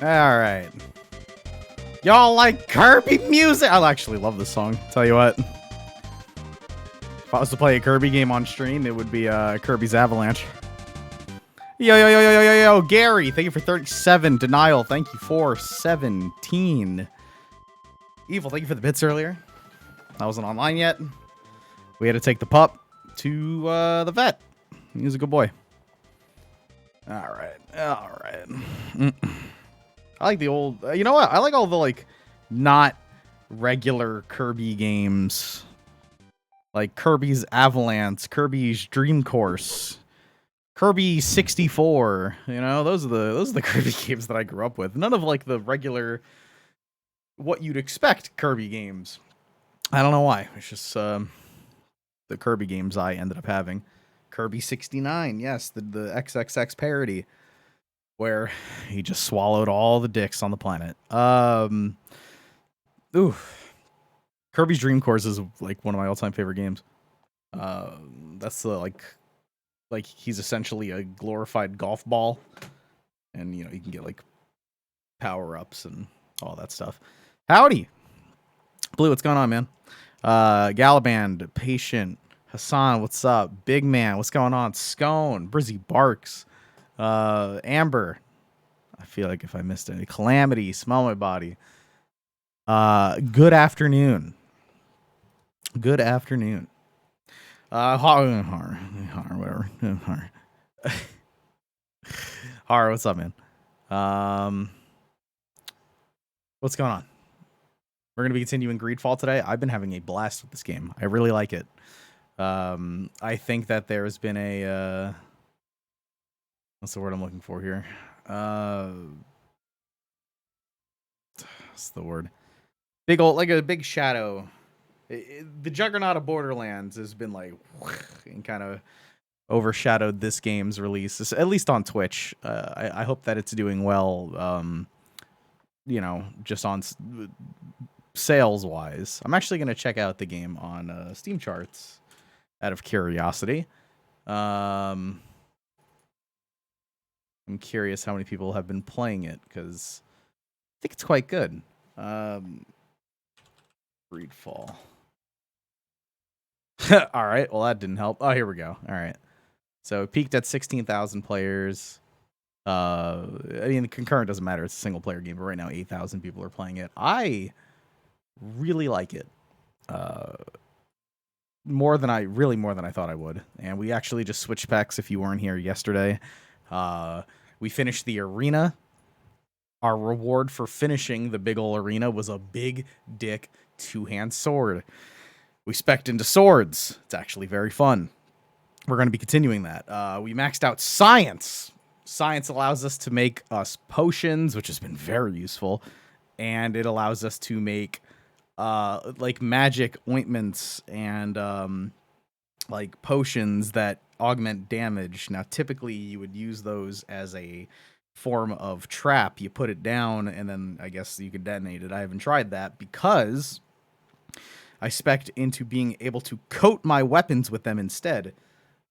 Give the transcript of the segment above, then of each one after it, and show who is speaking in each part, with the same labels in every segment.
Speaker 1: All right. Y'all like Kirby music? I actually love this song. Tell you what. If I was to play a Kirby game on stream, it would be Kirby's Avalanche. Yo, yo, yo, yo, yo, yo, yo. Gary, thank you for 37. Denial, thank you for 17. Evil, thank you for the bits earlier. I wasn't online yet. We had to take the pup to the vet. He was a good boy. All right. All right. I like the old... you know what? I like all the, like, not regular Kirby games. Like Kirby's Avalanche, Kirby's Dream Course, Kirby 64. You know, those are the Kirby games that I grew up with. None of, like, the regular... what you'd expect Kirby games. I don't know why. It's just the Kirby games I ended up having. Kirby 69, yes, the XXX parody, where he just swallowed all the dicks on the planet. Kirby's Dream Course is like one of my all-time favorite games. That's the like he's essentially a glorified golf ball, and you know you can get like power-ups and all that stuff. Howdy, Blue, what's going on, man? Galaband, Patient, Hassan, what's up? Big Man, what's going on? Scone, Brizzy Barks, Amber. I feel like if I missed any. Calamity, Smell My Body. Good afternoon. Good afternoon. Whatever. Har, what's up, man? What's going on? We're gonna be continuing GreedFall today. I've been having a blast with this game. I really like it. I think that there's been a what's the word I'm looking for here? What's the word? Big old, like a big shadow. The juggernaut of Borderlands has been like and kind of overshadowed this game's release, at least on Twitch. I hope that it's doing well. You know, just on sales wise. I'm actually gonna check out the game on Steam charts out of curiosity. I'm curious how many people have been playing it because I think it's quite good. GreedFall. All right. Well, that didn't help. Oh, here we go. All right. So it peaked at 16,000 players. I mean, the concurrent doesn't matter. It's a single player game, but right now 8,000 people are playing it. I really like it. More than I thought I would. And we actually just switched packs if you weren't here yesterday. We finished the arena. Our reward for finishing the big ol' arena was a big dick 2-hand sword. We spec'd into swords. It's actually very fun. We're going to be continuing that. We maxed out science. Science allows us to make us potions, which has been very useful. And it allows us to make like magic ointments and like potions that augment damage. Now, typically you would use those as a form of trap. You put it down and then I guess you could detonate it. I haven't tried that because I spec'd into being able to coat my weapons with them instead.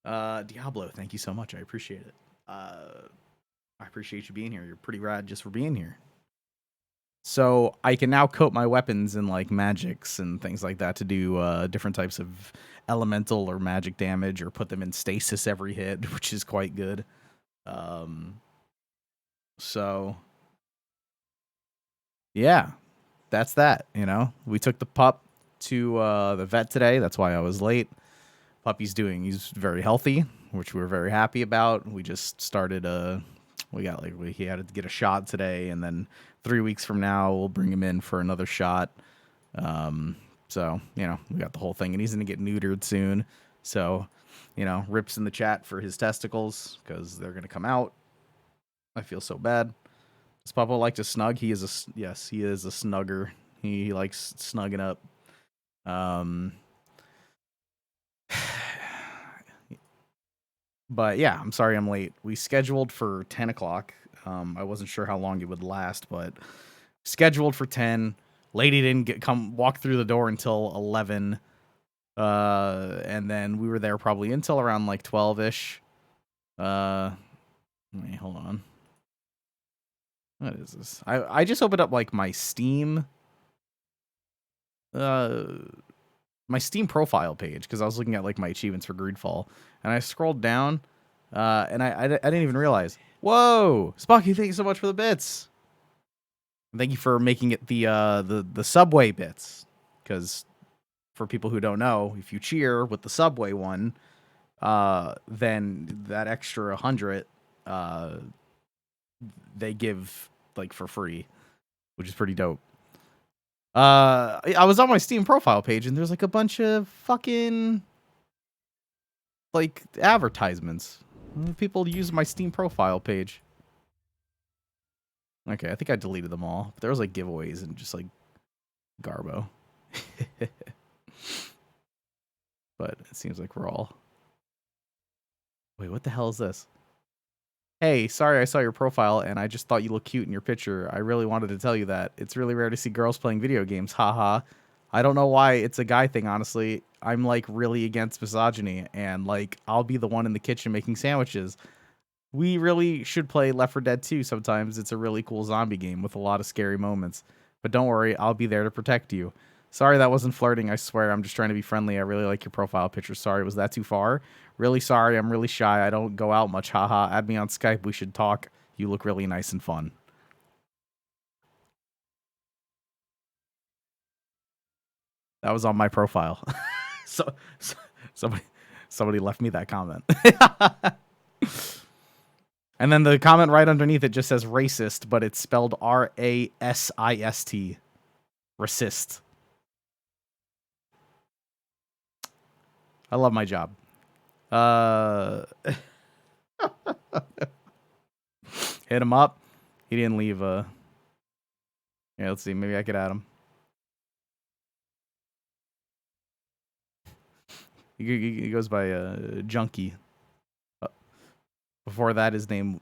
Speaker 1: Diablo, thank you so much. I appreciate it. I appreciate you being here. You're pretty rad just for being here. So I can now coat my weapons in like magics and things like that to do different types of elemental or magic damage, or put them in stasis every hit, which is quite good. So yeah, that's that. You know, we took the pup to the vet today. That's why I was late. Puppy's he's very healthy, which we're very happy about. We just started he had to get a shot today, and then 3 weeks from now we'll bring him in for another shot. So, you know, we got the whole thing, and he's gonna get neutered soon. So, you know, rips in the chat for his testicles because they're gonna come out. I feel so bad. Does Papa like to snug? He is a snugger. He likes snugging up. But yeah, I'm sorry I'm late. We scheduled for 10 o'clock. I wasn't sure how long it would last, but scheduled for 10. Lady didn't walk through the door until 11. And then we were there probably until around like 12-ish. Wait, hold on. What is this? I just opened up like my Steam profile page because I was looking at like my achievements for GreedFall, and I scrolled down, and I didn't even realize. Whoa, Spocky! Thank you so much for the bits. Thank you for making it the Subway bits, because for people who don't know, if you cheer with the Subway one, then that extra 100, they give like for free, which is pretty dope. I was on my Steam profile page and there's like a bunch of fucking like advertisements. People use my Steam profile page. Okay, I think I deleted them all. But there was like giveaways and just like garbo. But it seems like we're all... Wait, what the hell is this? Hey, sorry I saw your profile and I just thought you looked cute in your picture. I really wanted to tell you that. It's really rare to see girls playing video games. Haha. I don't know why it's a guy thing, honestly. I'm like really against misogyny and like I'll be the one in the kitchen making sandwiches. We really should play Left 4 Dead 2 sometimes. It's a really cool zombie game with a lot of scary moments. But don't worry, I'll be there to protect you. Sorry that wasn't flirting, I swear. I'm just trying to be friendly. I really like your profile picture. Sorry, was that too far? Really sorry, I'm really shy. I don't go out much. Haha, add me on Skype. We should talk. You look really nice and fun. That was on my profile. so somebody left me that comment. And then the comment right underneath it just says racist, but it's spelled R-A-S-I-S-T. Racist. I love my job. Hit him up. He didn't leave. Yeah, let's see. Maybe I could add him. He goes by Junkie. Before that, his name.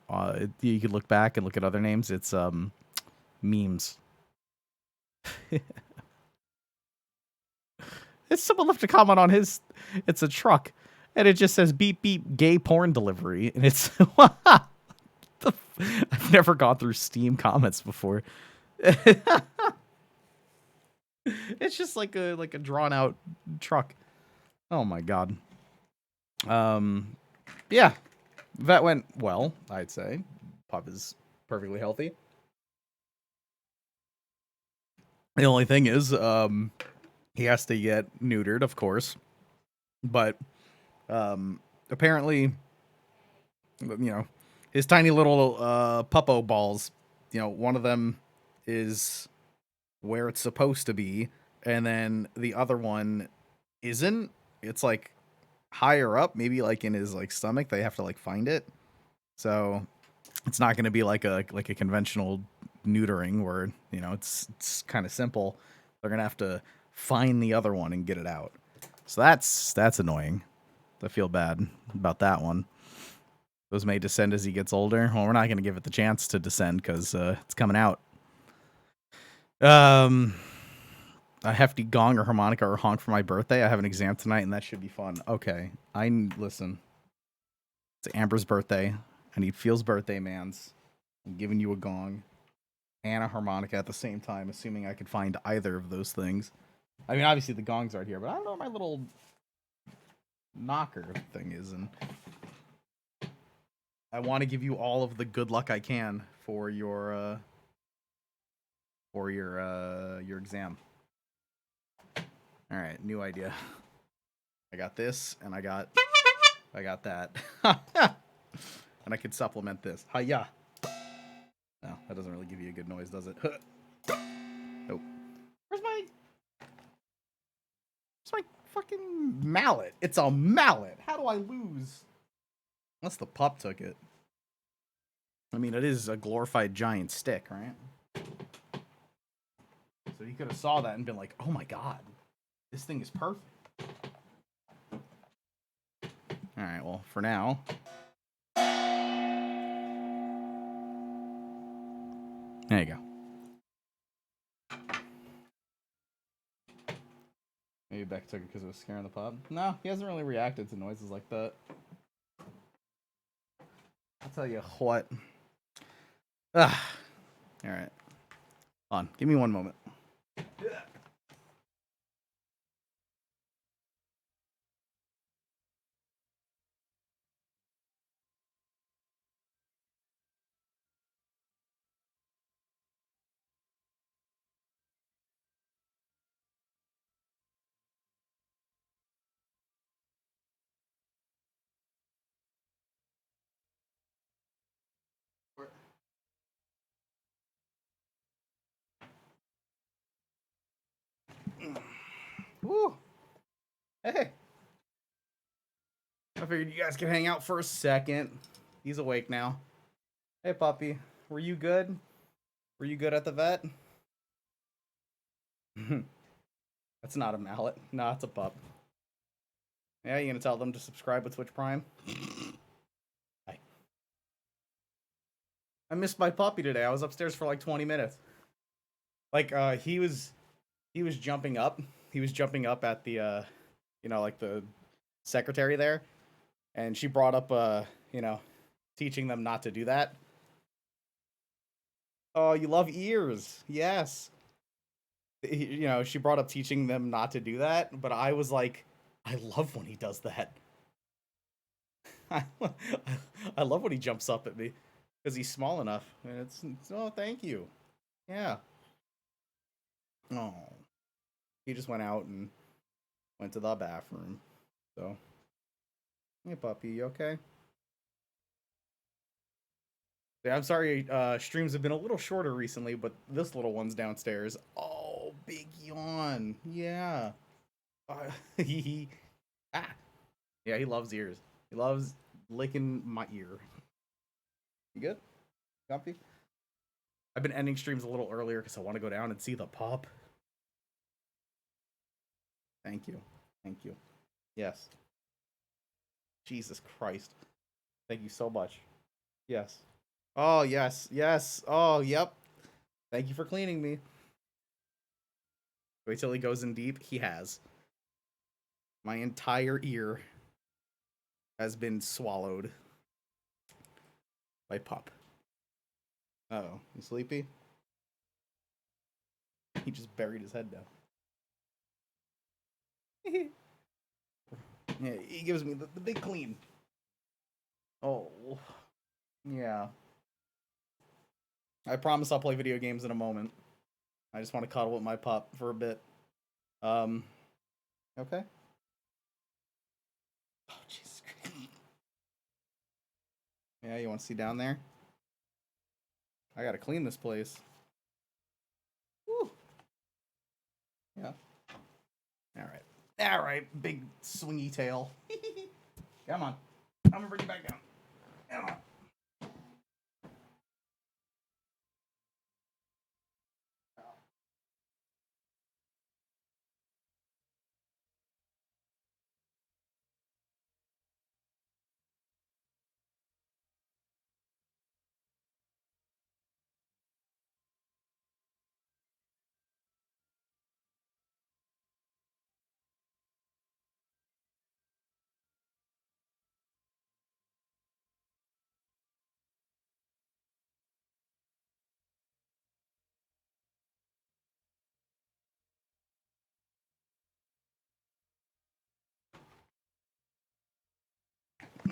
Speaker 1: You could look back and look at other names. It's Memes. Someone left a comment on his. It's a truck, and it just says "beep beep gay porn delivery," and it's. I've never gone through Steam comments before. It's just like a drawn out truck. Oh my god. Yeah, that went well. I'd say Pup is perfectly healthy. The only thing is, he has to get neutered, of course, but apparently, you know, his tiny little puppo balls, you know, one of them is where it's supposed to be, and then the other one isn't. It's like higher up, maybe like in his like stomach. They have to like find it, so it's not going to be like a conventional neutering where, you know, it's kind of simple. They're gonna have to find the other one and get it out. So that's annoying. I feel bad about that one. Those may descend as he gets older. Well, we're not going to give it the chance to descend because it's coming out. A hefty gong or harmonica or honk for my birthday. I have an exam tonight, and that should be fun. Okay, listen. It's Amber's birthday. I need Feels birthday mans. I'm giving you a gong and a harmonica at the same time, assuming I could find either of those things. I mean, obviously the gongs aren't here, but I don't know what my little knocker thing is, and I want to give you all of the good luck I can for your exam. All right, new idea. I got this, and I got that, and I could supplement this. Hiya. No, that doesn't really give you a good noise, does it? Nope. Where's my fucking mallet? It's a mallet. How do I lose? Unless the pup took it. I mean, it is a glorified giant stick, right? So he could have saw that and been like, oh my god, this thing is perfect. Alright, well, for now. There you go. Maybe Beck took it because it was scaring the pup. No, he hasn't really reacted to noises like that. I'll tell you what. All right. Hold on. Give me one moment. Woo. Hey. I figured you guys could hang out for a second. He's awake now. Hey, puppy. Were you good? Were you good at the vet? That's not a mallet. No, it's a pup. Yeah, you gonna tell them to subscribe with Twitch Prime? Hi. I missed my puppy today. I was upstairs for like 20 minutes. Like, he was jumping up. He was jumping up at the, like the secretary there. And she brought up, teaching them not to do that. Oh, you love ears. Yes. She brought up teaching them not to do that. But I was like, I love when he does that. I love when he jumps up at me. Because he's small enough. And it's, oh, thank you. Yeah. Oh. He just went out and went to the bathroom. So. Hey, puppy, you okay? Yeah, I'm sorry, streams have been a little shorter recently, but this little one's downstairs. Oh, big yawn. Yeah. He ah. Yeah, he loves ears. He loves licking my ear. You good? Comfy? I've been ending streams a little earlier because I want to go down and see the pup. Thank you. Thank you. Yes. Jesus Christ. Thank you so much. Yes. Oh, yes. Yes. Oh, yep. Thank you for cleaning me. Wait till he goes in deep. He has. My entire ear has been swallowed by pup. Uh-oh. You sleepy? He just buried his head down. Yeah, he gives me the big clean. Oh. Yeah. I promise I'll play video games in a moment. I just want to cuddle with my pup for a bit. Okay. Oh, Jesus Christ. Yeah, you want to see down there? I gotta clean this place. Woo. Yeah. Alright. Alright, big swingy tail. Come on. I'm gonna bring you back down. Come on.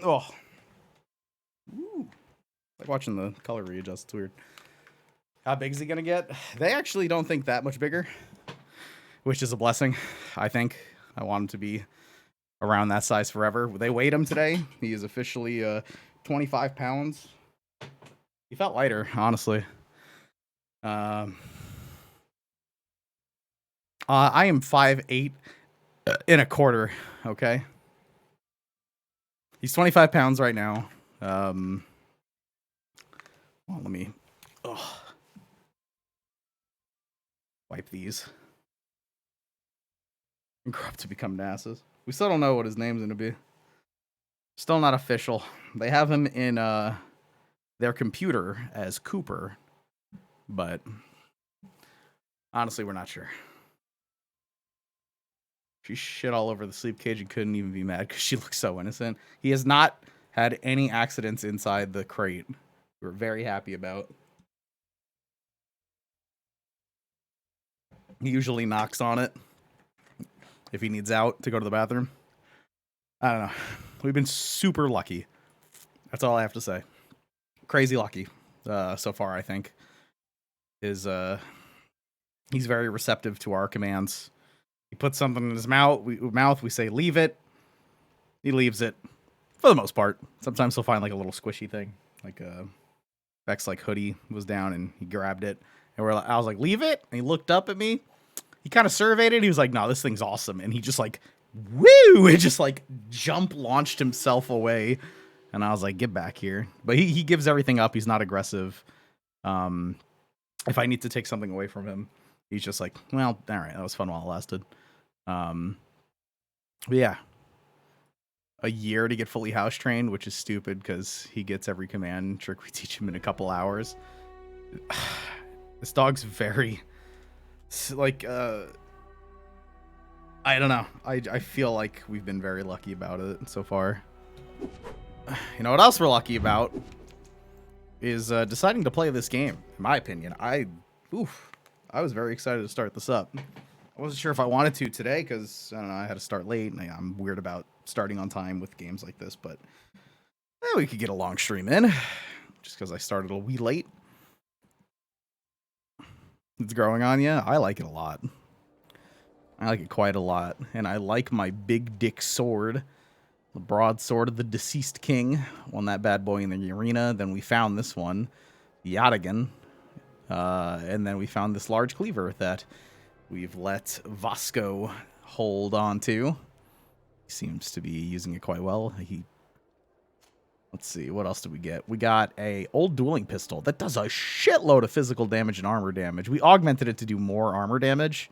Speaker 1: Oh. Ooh. Like watching the color readjust. It's weird. How big is he gonna get? They actually don't think that much bigger, which is a blessing, I think. I want him to be around that size forever. They weighed him today. He is officially 25 pounds. He felt lighter, honestly. I am 5'8" and a quarter, okay? He's 25 pounds right now. Well, let me wipe these. And grow up to become NASA's. We still don't know what his name's gonna be. Still not official. They have him in their computer as Cooper, but honestly, we're not sure. She shit all over the sleep cage and couldn't even be mad because she looks so innocent. He has not had any accidents inside the crate. We're very happy about. He usually knocks on it if he needs out to go to the bathroom. I don't know. We've been super lucky. That's all I have to say. Crazy lucky so far, I think. He's very receptive to our commands. He puts something in his mouth. We say, leave it. He leaves it for the most part. Sometimes he'll find like a little squishy thing. Like Beck's like hoodie was down and he grabbed it. And I was like, leave it. And he looked up at me. He kind of surveyed it. He was like, no, this thing's awesome. And he just like, woo! It just like launched himself away. And I was like, get back here. But he gives everything up. He's not aggressive. If I need to take something away from him, he's just like, well, all right, that was fun while it lasted. But yeah. A year to get fully house trained, which is stupid because he gets every command trick we teach him in a couple hours. This dog's very, like, I don't know. I feel like we've been very lucky about it so far. You know what else we're lucky about is deciding to play this game. In my opinion, I was very excited to start this up. I wasn't sure if I wanted to today because, I don't know, I had to start late, and I'm weird about starting on time with games like this, but we could get a long stream in, just because I started a wee late. It's growing on you. I like it a lot. I like it quite a lot, and I like my big dick sword, the broadsword of the deceased king. Won that bad boy in the arena. Then we found this one, Yadigan, and then we found this large cleaver that we've let Vasco hold on to. He seems to be using it quite well. Let's see, what else did we get? We got a old dueling pistol that does a shitload of physical damage and armor damage. We augmented it to do more armor damage,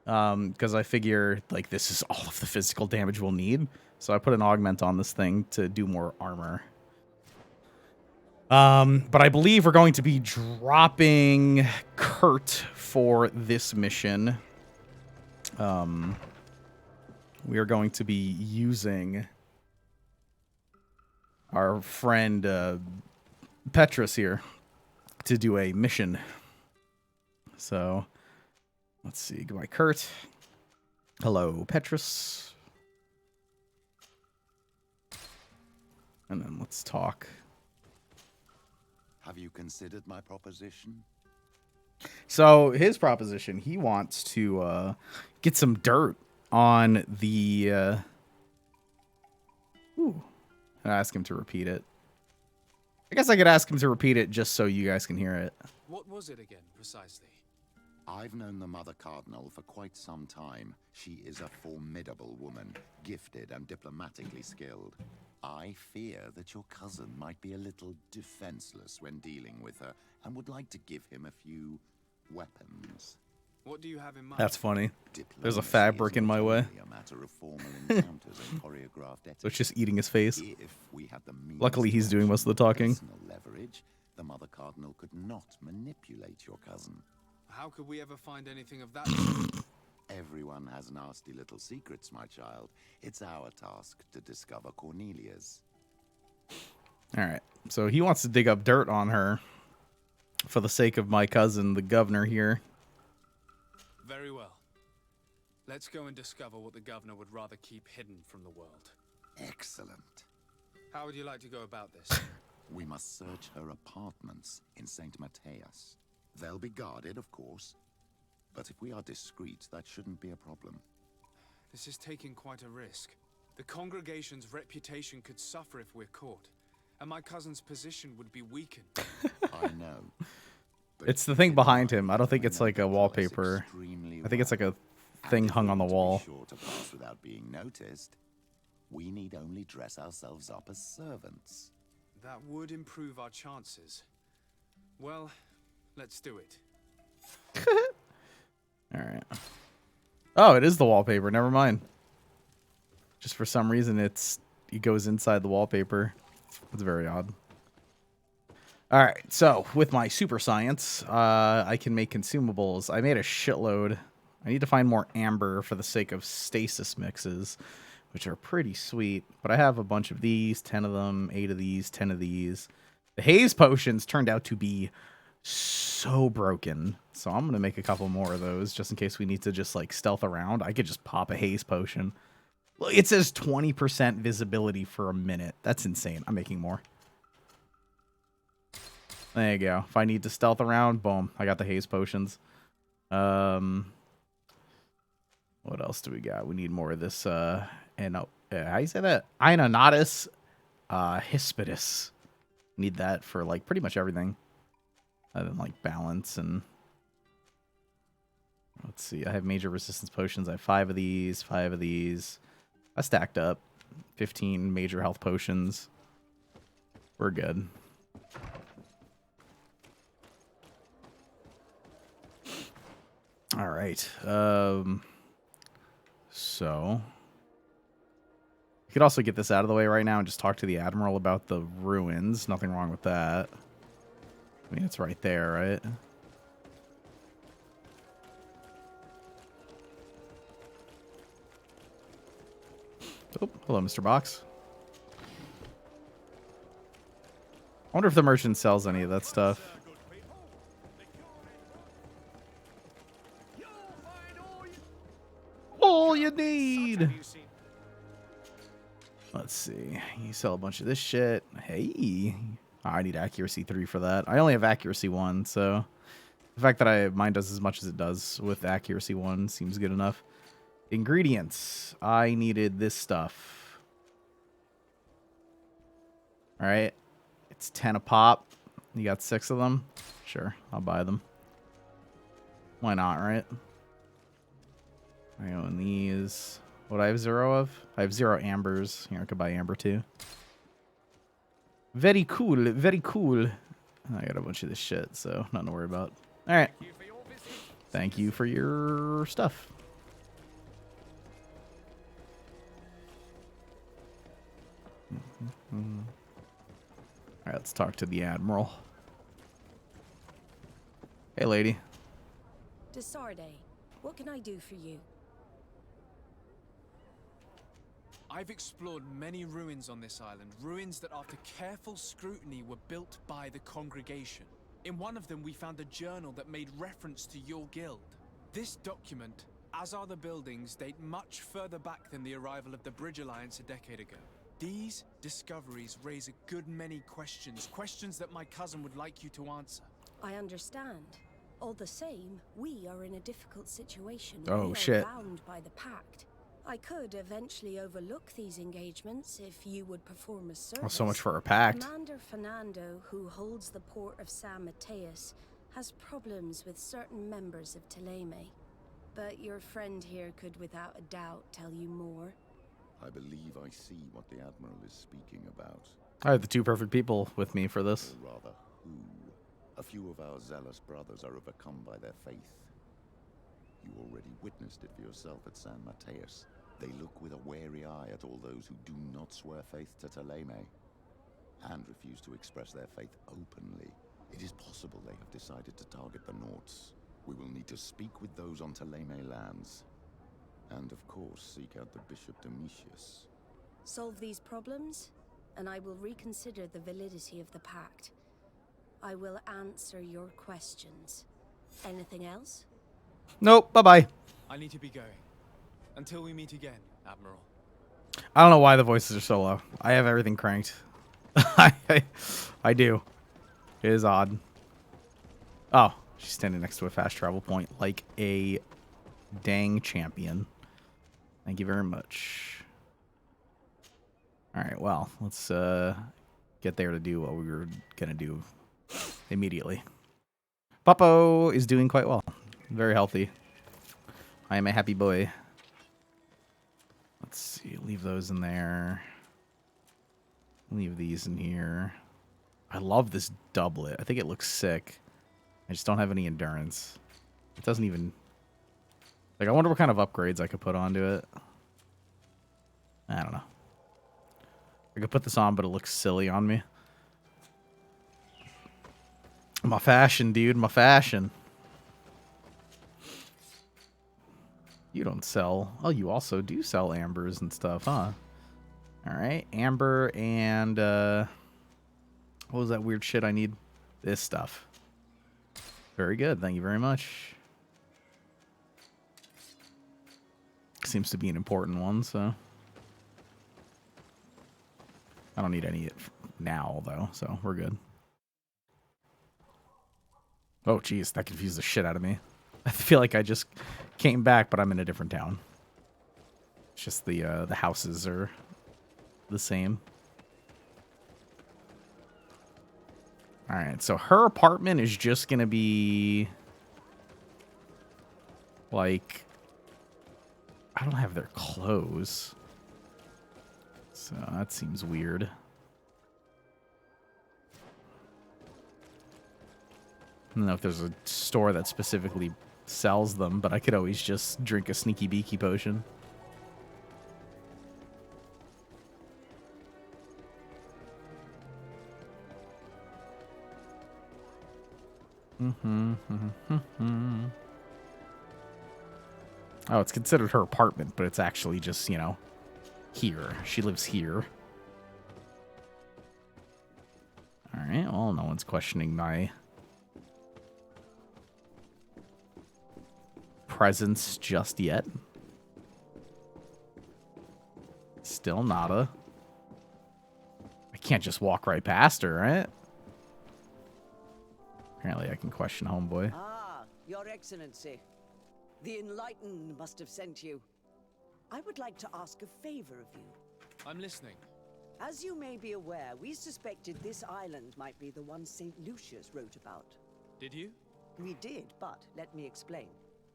Speaker 1: because I figure like this is all of the physical damage we'll need. So I put an augment on this thing to do more armor. But I believe we're going to be dropping Kurt for this mission. We are going to be using our friend Petrus here to do a mission. So let's see. Goodbye, Kurt. Hello, Petrus. And then let's talk.
Speaker 2: Have you considered my proposition?
Speaker 1: So his proposition, he wants to get some dirt on the and ask him to repeat it. I guess I could ask him to repeat it just so you guys can hear it.
Speaker 3: What was it again, precisely?
Speaker 2: I've known the Mother Cardinal for quite some time. She is a formidable woman, gifted and diplomatically skilled. I fear that your cousin might be a little defenseless when dealing with her and would like to give him a few weapons.
Speaker 3: What do you have in mind?
Speaker 1: That's funny. There's a fabric in my way.
Speaker 2: A matter of formal encounters and choreographed
Speaker 1: So it's just eating his face.
Speaker 2: If we had the means
Speaker 1: Luckily, he's doing most of the talking.
Speaker 2: Leverage, the Mother Cardinal could not manipulate your cousin.
Speaker 3: How could we ever find anything of that?
Speaker 2: Everyone has nasty little secrets, my child. It's our task to discover Cornelia's.
Speaker 1: All right. So he wants to dig up dirt on her for the sake of my cousin, the governor here.
Speaker 3: Very well. Let's go and discover what the governor would rather keep hidden from the world.
Speaker 2: Excellent.
Speaker 3: How would you like to go about this?
Speaker 2: We must search her apartments in St. Matthias. They'll be guarded, of course. But if we are discreet, that shouldn't be a problem.
Speaker 3: This is taking quite a risk. The congregation's reputation could suffer if we're caught, and my cousin's position would be weakened.
Speaker 2: I know.
Speaker 1: It's the thing behind him. I don't think it's like a wallpaper. I think it's like a thing hung on the wall.
Speaker 2: Sure to pass without being noticed. We need only dress ourselves up as servants.
Speaker 3: That would improve our chances. Well, let's do it.
Speaker 1: All right. Oh, it is the wallpaper. Never mind. Just for some reason, it goes inside the wallpaper. It's very odd. All right. So with my super science, I can make consumables. I made a shitload. I need to find more amber for the sake of stasis mixes, which are pretty sweet. But I have a bunch of these, 10 of them, 8 of these, 10 of these. The haze potions turned out to be so broken. So I'm going to make a couple more of those just in case we need to just like stealth around. I could just pop a haze potion. Look, it says 20% visibility for a minute. That's insane. I'm making more. There you go. If I need to stealth around, boom, I got the haze potions. What else do we got? We need more of this, how you say that? Inonatus, Hispidus. Need that for, like, pretty much everything. Other than, like, balance and... Let's see. I have major resistance potions. I have 5 of these, 5 of these. I stacked up. 15 major health potions. We're good. All right. So you could also get this out of the way right now and just talk to the Admiral about the ruins. Nothing wrong with that. I mean, it's right there, right? Oh, hello, Mr. Box. I wonder if the merchant sells any of that stuff. All you need. Let's see. You sell a bunch of this shit. Hey. I need accuracy 3 for that. I only have accuracy 1, so the fact that mine does as much as it does with accuracy 1 seems good enough. Ingredients. I needed this stuff. All right. It's 10 a pop. You got 6 of them? Sure, I'll buy them. Why not, right? I own these. What do I have 0 of? I have 0 ambers. Here, I could buy amber too. Very cool. Very cool. I got a bunch of this shit, so nothing to worry about. All right. Thank you for your stuff. All right, let's talk to the Admiral. Hey, lady.
Speaker 4: DICEY, what can I do for you?
Speaker 3: I've explored many ruins on this island, ruins that after careful scrutiny were built by the congregation. In one of them we found a journal that made reference to your guild. This document, as are the buildings, date much further back than the arrival of the Bridge Alliance a decade ago. These discoveries raise a good many questions, questions that my cousin would like you to answer.
Speaker 4: I understand. All the same, we are in a difficult situation.
Speaker 1: Oh,
Speaker 4: we
Speaker 1: shit.
Speaker 4: are bound by the pact. I could eventually overlook these engagements if you would perform a service.
Speaker 1: Well, so much for our pact.
Speaker 4: Commander Fernando, who holds the port of San Mateus, has problems with certain members of Teleme. But your friend here could without a doubt tell you more.
Speaker 2: I believe I see what the Admiral is speaking about.
Speaker 1: I have the 2 perfect people with me for this.
Speaker 2: Or rather, who? A few of our zealous brothers are overcome by their faith. You already witnessed it for yourself at San Mateus. They look with a wary eye at all those who do not swear faith to Teleme, and refuse to express their faith openly. It is possible they have decided to target the Nauts. We will need to speak with those on Teleme lands. And of course, seek out the Bishop Domitius.
Speaker 4: Solve these problems, and I will reconsider the validity of the pact. I will answer your questions. Anything else?
Speaker 1: Nope. Bye-bye.
Speaker 3: I need to be going. Until we meet again, Admiral.
Speaker 1: I don't know why the voices are so low. I have everything cranked. I do. It is odd. Oh, she's standing next to a fast travel point like a dang champion. Thank you very much. All right, well, let's get there to do what we were going to do immediately. Popo is doing quite well. Very healthy. I am a happy boy. Let's see. Leave those in there. Leave these in here. I love this doublet. I think it looks sick. I just don't have any endurance. It doesn't even... Like, I wonder what kind of upgrades I could put onto it. I don't know. I could put this on, but it looks silly on me. My fashion, dude. My fashion. You don't sell... Oh, you also do sell ambers and stuff, huh? Alright. Amber and... What was that weird shit I need? This stuff. Very good. Thank you very much. Seems to be an important one, so. I don't need any now, though, so we're good. Oh, jeez, that confused the shit out of me. I feel like I just came back, but I'm in a different town. It's just the houses are the same. All right, so her apartment is just gonna be like, I don't have their clothes, so that seems weird. I don't know if there's a store that specifically sells them, but I could always just drink a sneaky beaky potion. Oh, it's considered her apartment, but it's actually just, you know, here. She lives here. Alright, well, no one's questioning my presence just yet. Still nada. I can't just walk right past her, right? Apparently I can question homeboy.
Speaker 5: Ah, Your Excellency. The Enlightened must have sent you. I would like to ask a favor of you.
Speaker 3: I'm listening.
Speaker 5: As you may be aware, we suspected this island might be the one St. Lucius wrote about.
Speaker 3: Did you?
Speaker 5: We did, but let me explain.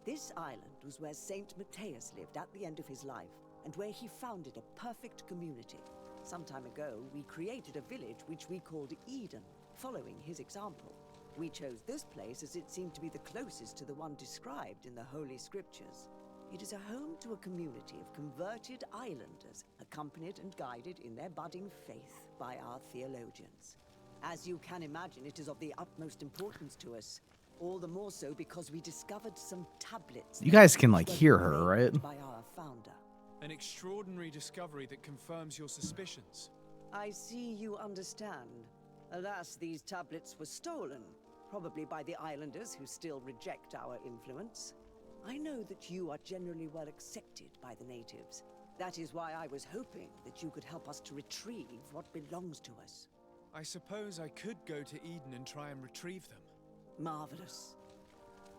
Speaker 5: This island was where St. Matthias lived at the end of his life, and where he founded a perfect community. Some time ago, we created a village which we called Eden, following his example. We chose this place as it seemed to be the closest to the one described in the Holy Scriptures. It is a home to a community of converted islanders, accompanied and guided in their budding faith by our theologians. As you can imagine, it is of the utmost importance to us. All the more so because we discovered some tablets.
Speaker 1: You guys can, like, hear her, right?
Speaker 5: By our founder.
Speaker 3: An extraordinary discovery that confirms your suspicions.
Speaker 5: I see you understand. Alas, these tablets were stolen, probably by the islanders who still reject our influence. I know that you are generally well accepted by the natives. That is why I was hoping that you could help us to retrieve what belongs to us.
Speaker 3: I suppose I could go to Eden and try and retrieve them.
Speaker 5: Marvelous.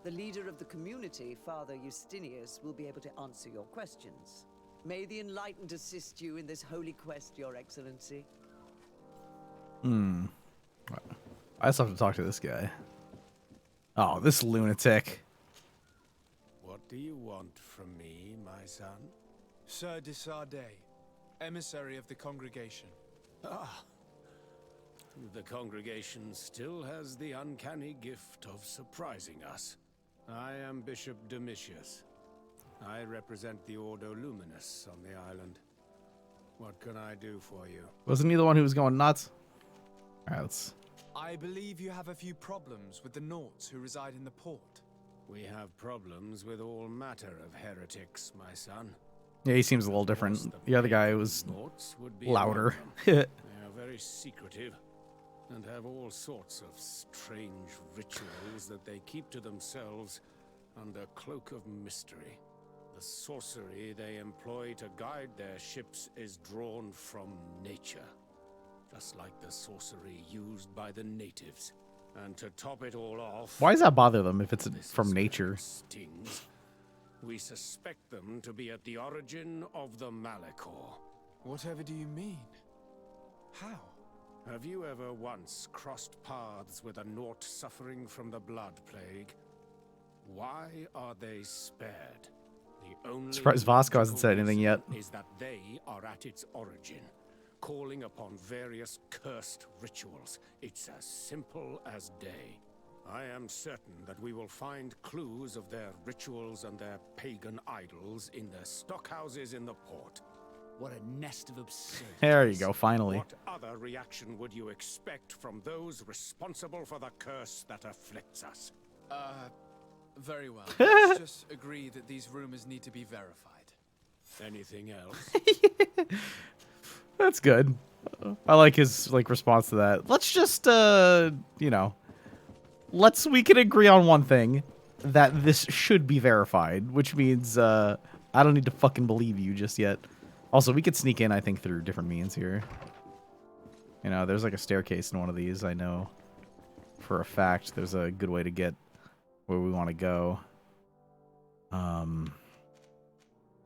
Speaker 5: The leader of the community, Father Justinius, will be able to answer your questions. May the Enlightened assist you in this holy quest, Your Excellency.
Speaker 1: I also have to talk to this guy. Oh, this lunatic.
Speaker 6: What do you want from me, my son?
Speaker 3: Sir de Sardet, emissary of the congregation.
Speaker 6: Ah, the congregation still has the uncanny gift of surprising us. I am Bishop Domitius. I represent the Ordo Luminous on the island. What can I do for you?
Speaker 1: Wasn't he the one who was going nuts? Alright, let's...
Speaker 3: I believe you have a few problems with the Nauts who reside in the port.
Speaker 6: We have problems with all matter of heretics, my son.
Speaker 1: Yeah, he seems a little different. The other guy was
Speaker 6: Nauts would be
Speaker 1: louder.
Speaker 6: they are very secretive and have all sorts of strange rituals that they keep to themselves under cloak of mystery. The sorcery they employ to guide their ships is drawn from nature, just like the sorcery used by the natives. And to top it all off...
Speaker 1: Why does that bother them if it's
Speaker 6: this
Speaker 1: from nature?
Speaker 6: stings. We suspect them to be at the origin of the Malachor.
Speaker 3: Whatever do you mean? How?
Speaker 6: Have you ever once crossed paths with a Naut suffering from the blood plague? Why are they spared? The only
Speaker 1: Surprised Vasco hasn't said anything yet.
Speaker 6: is that they are at its origin, calling upon various cursed rituals. It's as simple as day. I am certain that we will find clues of their rituals and their pagan idols in their stockhouses in the port.
Speaker 3: What a nest of absurdities.
Speaker 1: There you go, finally.
Speaker 6: What other reaction would you expect from those responsible for the curse that afflicts us?
Speaker 3: Very well. Let's just agree that these rumors need to be verified.
Speaker 6: Anything else?
Speaker 1: That's good. I like his response to that. Let's just you know, we can agree on one thing, that this should be verified, which means I don't need to fucking believe you just yet. Also, we could sneak in, I think, through different means here. You know, there's like a staircase in one of these. I know for a fact there's a good way to get where we want to go.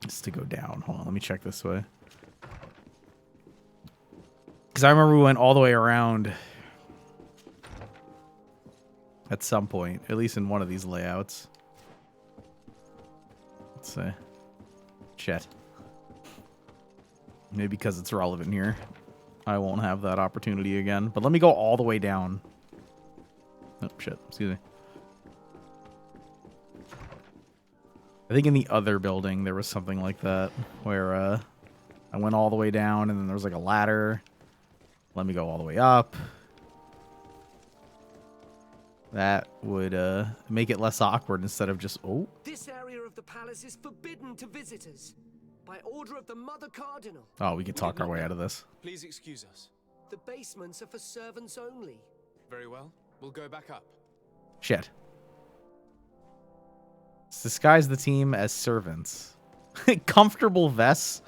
Speaker 1: It's to go down. Hold on, let me check this way. Because I remember we went all the way around at some point, at least in one of these layouts. Let's see. Chat. Maybe because it's relevant here, I won't have that opportunity again. But let me go all the way down. Oh, shit. Excuse me. I think in the other building there was something like that, where I went all the way down and then there was like a ladder. Let me go all the way up. That would make it less awkward instead of just, oh.
Speaker 7: This area of the palace is forbidden to visitors by order of the Mother Cardinal.
Speaker 1: Oh, we could talk our way out of this.
Speaker 3: Please excuse us.
Speaker 7: The basements are for servants only.
Speaker 3: Very well. We'll go back up.
Speaker 1: Shit. Let's disguise the team as servants. Comfortable vests.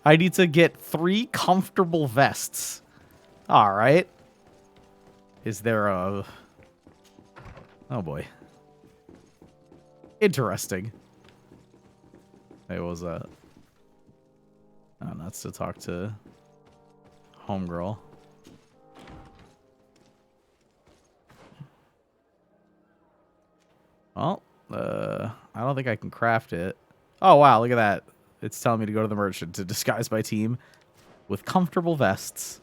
Speaker 1: I need to get 3 comfortable vests. All right. Is there a... Oh, boy. Interesting. Hey, what was that? Oh, that's to talk to homegirl. Well, I don't think I can craft it. Oh, wow, look at that. It's telling me to go to the merchant to disguise my team with comfortable vests.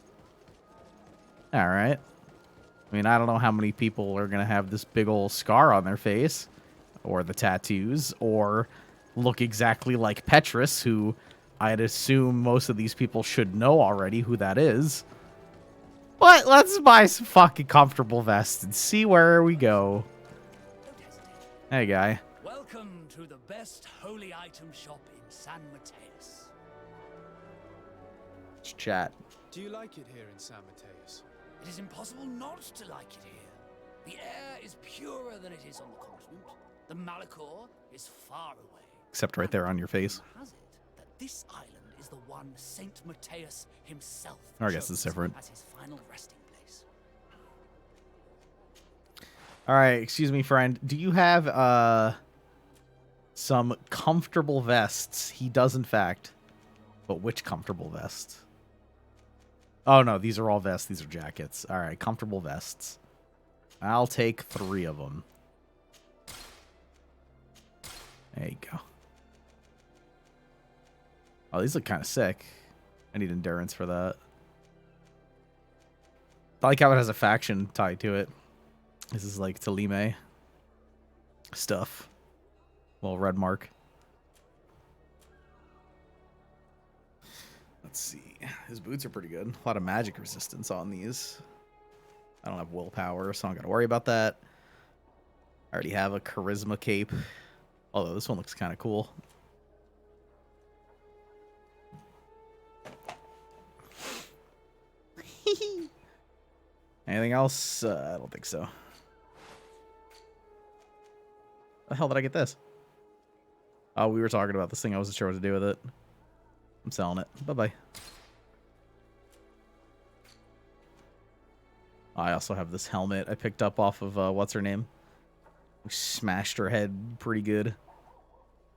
Speaker 1: All right. I mean, I don't know how many people are going to have this big old scar on their face, or the tattoos, or look exactly like Petrus, who I'd assume most of these people should know already who that is. But let's buy some fucking comfortable vests and see where we go. Hey, guy.
Speaker 8: Welcome to the best holy item shop in San Mateus.
Speaker 1: Let's chat.
Speaker 3: Do you like it here in San Mateus?
Speaker 8: It is impossible not to like it here. The air is purer than it is on the continent. The Malachor is far away.
Speaker 1: Except right there on your face.
Speaker 8: Has it that this island is the one Saint Mateus himself
Speaker 1: I guess it's different.
Speaker 8: as his final resting place.
Speaker 1: All right, excuse me, friend. Do you have some comfortable vests? He does, in fact. But which comfortable vest? Oh, no, these are all vests. These are jackets. All right, comfortable vests. I'll take 3 of them. There you go. Oh, these look kind of sick. I need endurance for that. I like how it has a faction tied to it. This is like Talime stuff. Well, red mark. Let's see. His boots are pretty good. A lot of magic resistance on these. I don't have willpower, so I don't got to worry about that. I already have a charisma cape. Although this one looks kind of cool. Anything else? I don't think so. The hell did I get this? Oh, we were talking about this thing. I wasn't sure what to do with it. I'm selling it. Bye-bye. I also have this helmet I picked up off of, what's her name? We smashed her head pretty good.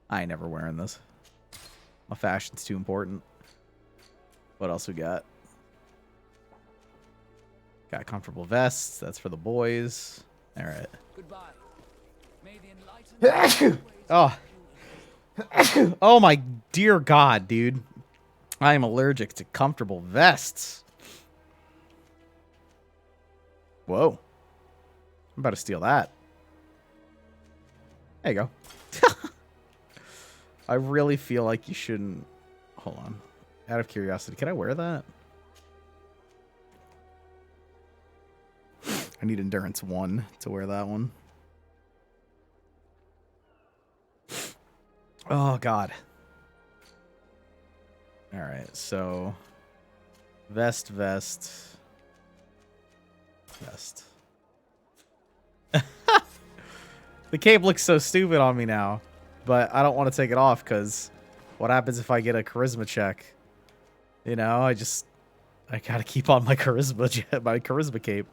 Speaker 1: I ain't never wearing this. My fashion's too important. What else we got? Got comfortable vests. That's for the boys. All right.
Speaker 8: Goodbye. May the enlightened
Speaker 1: Oh. Oh my dear God, dude. I am allergic to comfortable vests. Whoa. I'm about to steal that. There you go. I really feel like you shouldn't... Hold on. Out of curiosity, can I wear that? I need endurance 1 to wear that one. Oh, God. All right, so... Vest. The cape looks so stupid on me now, but I don't want to take it off because what happens if I get a charisma check? You know, I gotta keep on my charisma cape.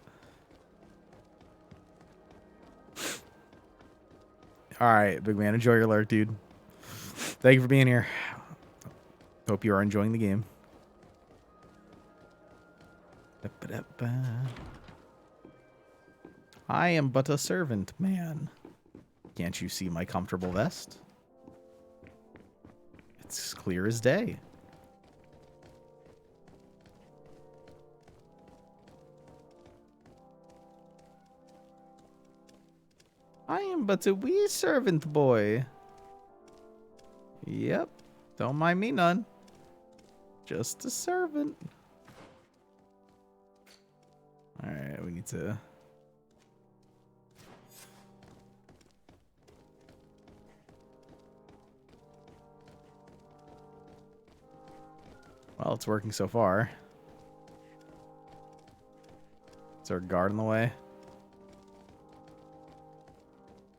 Speaker 1: All right, big man, enjoy your lurk, dude. Thank you for being here. Hope you are enjoying the game. I am but a servant, man. Can't you see my comfortable vest? It's clear as day. I am but a wee servant boy. Yep. Don't mind me none. Just a servant. Alright, we need to... Well, it's working so far. Is there a guard in the way?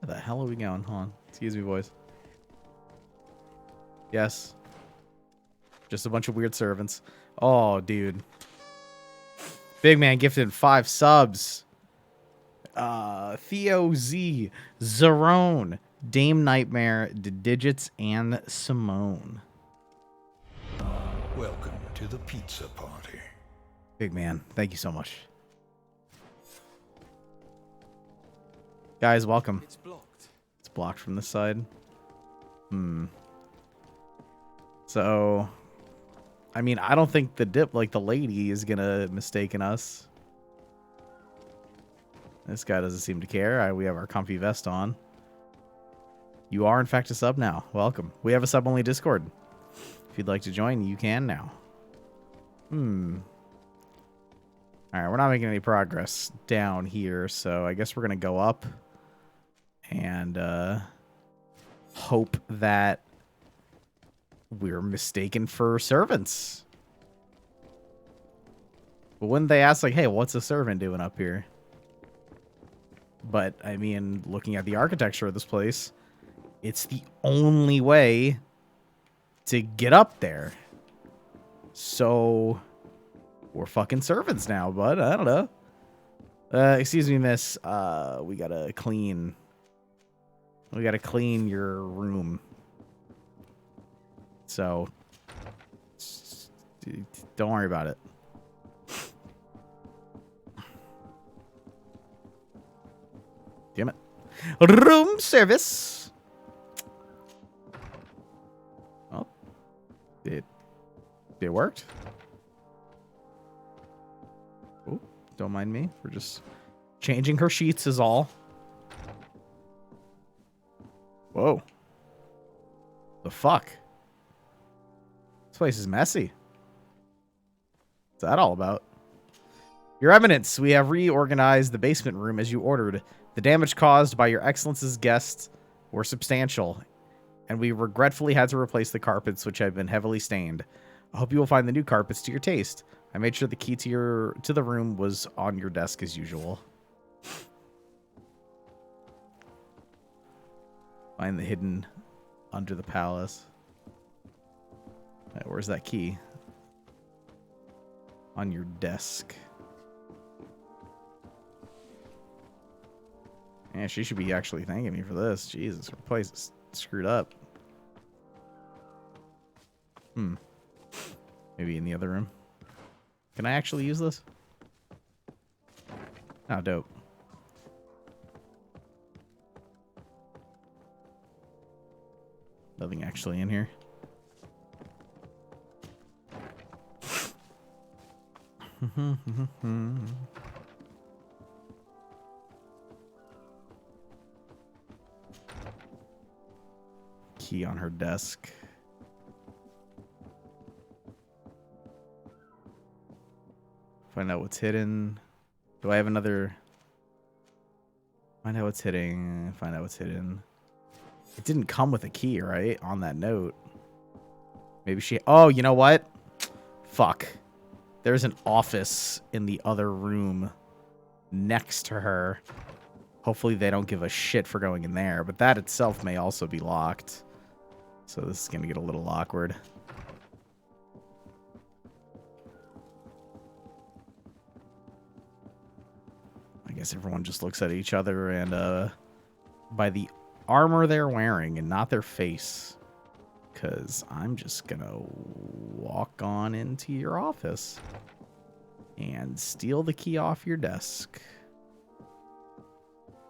Speaker 1: Where the hell are we going? Hold on. Excuse me, boys. Yes. Just a bunch of weird servants. Oh, dude. Big man gifted 5 subs. Theo Z, Zerone, Dame Nightmare, Digits, and Simone.
Speaker 9: Welcome to the pizza party.
Speaker 1: Big man, thank you so much. Guys, welcome.
Speaker 3: It's blocked.
Speaker 1: It's blocked from this side. So, I mean, I don't think the lady is gonna mistaken us. This guy doesn't seem to care. We have our comfy vest on. You are, in fact, a sub now. Welcome. We have a sub-only Discord. If you'd like to join, you can now. Alright, we're not making any progress down here, so I guess we're gonna go up and hope that we're mistaken for servants. But wouldn't they ask, like, hey, what's a servant doing up here? But, I mean, looking at the architecture of this place, it's the only way to get up there. So, we're fucking servants now, bud. I don't know. Excuse me, miss. We gotta clean your room. So, don't worry about it. Damn it. Room service. Oh. It worked. Oh, don't mind me. We're just changing her sheets is all. Whoa. The fuck? This place is messy. What's that all about? Your Eminence, we have reorganized the basement room as you ordered. The damage caused by your Excellence's guests were substantial, and we regretfully had to replace the carpets, which have been heavily stained. I hope you will find the new carpets to your taste. I made sure the key to the room was on your desk as usual. Find the hidden under the palace. Right, where's that key? On your desk. Yeah, she should be actually thanking me for this. Jesus, her place is screwed up. Maybe in the other room. Can I actually use this? Oh, dope. Nothing actually in here. Key on her desk. Find out what's hidden. Do I have another? Find out what's hidden. Find out what's hidden. It didn't come with a key, right? On that note. Maybe she... Oh, you know what? Fuck. There's an office in the other room next to her. Hopefully they don't give a shit for going in there, but that itself may also be locked. So this is going to get a little awkward. I guess everyone just looks at each other and by the armor they're wearing and not their face. Because I'm just going to walk on into your office and steal the key off your desk.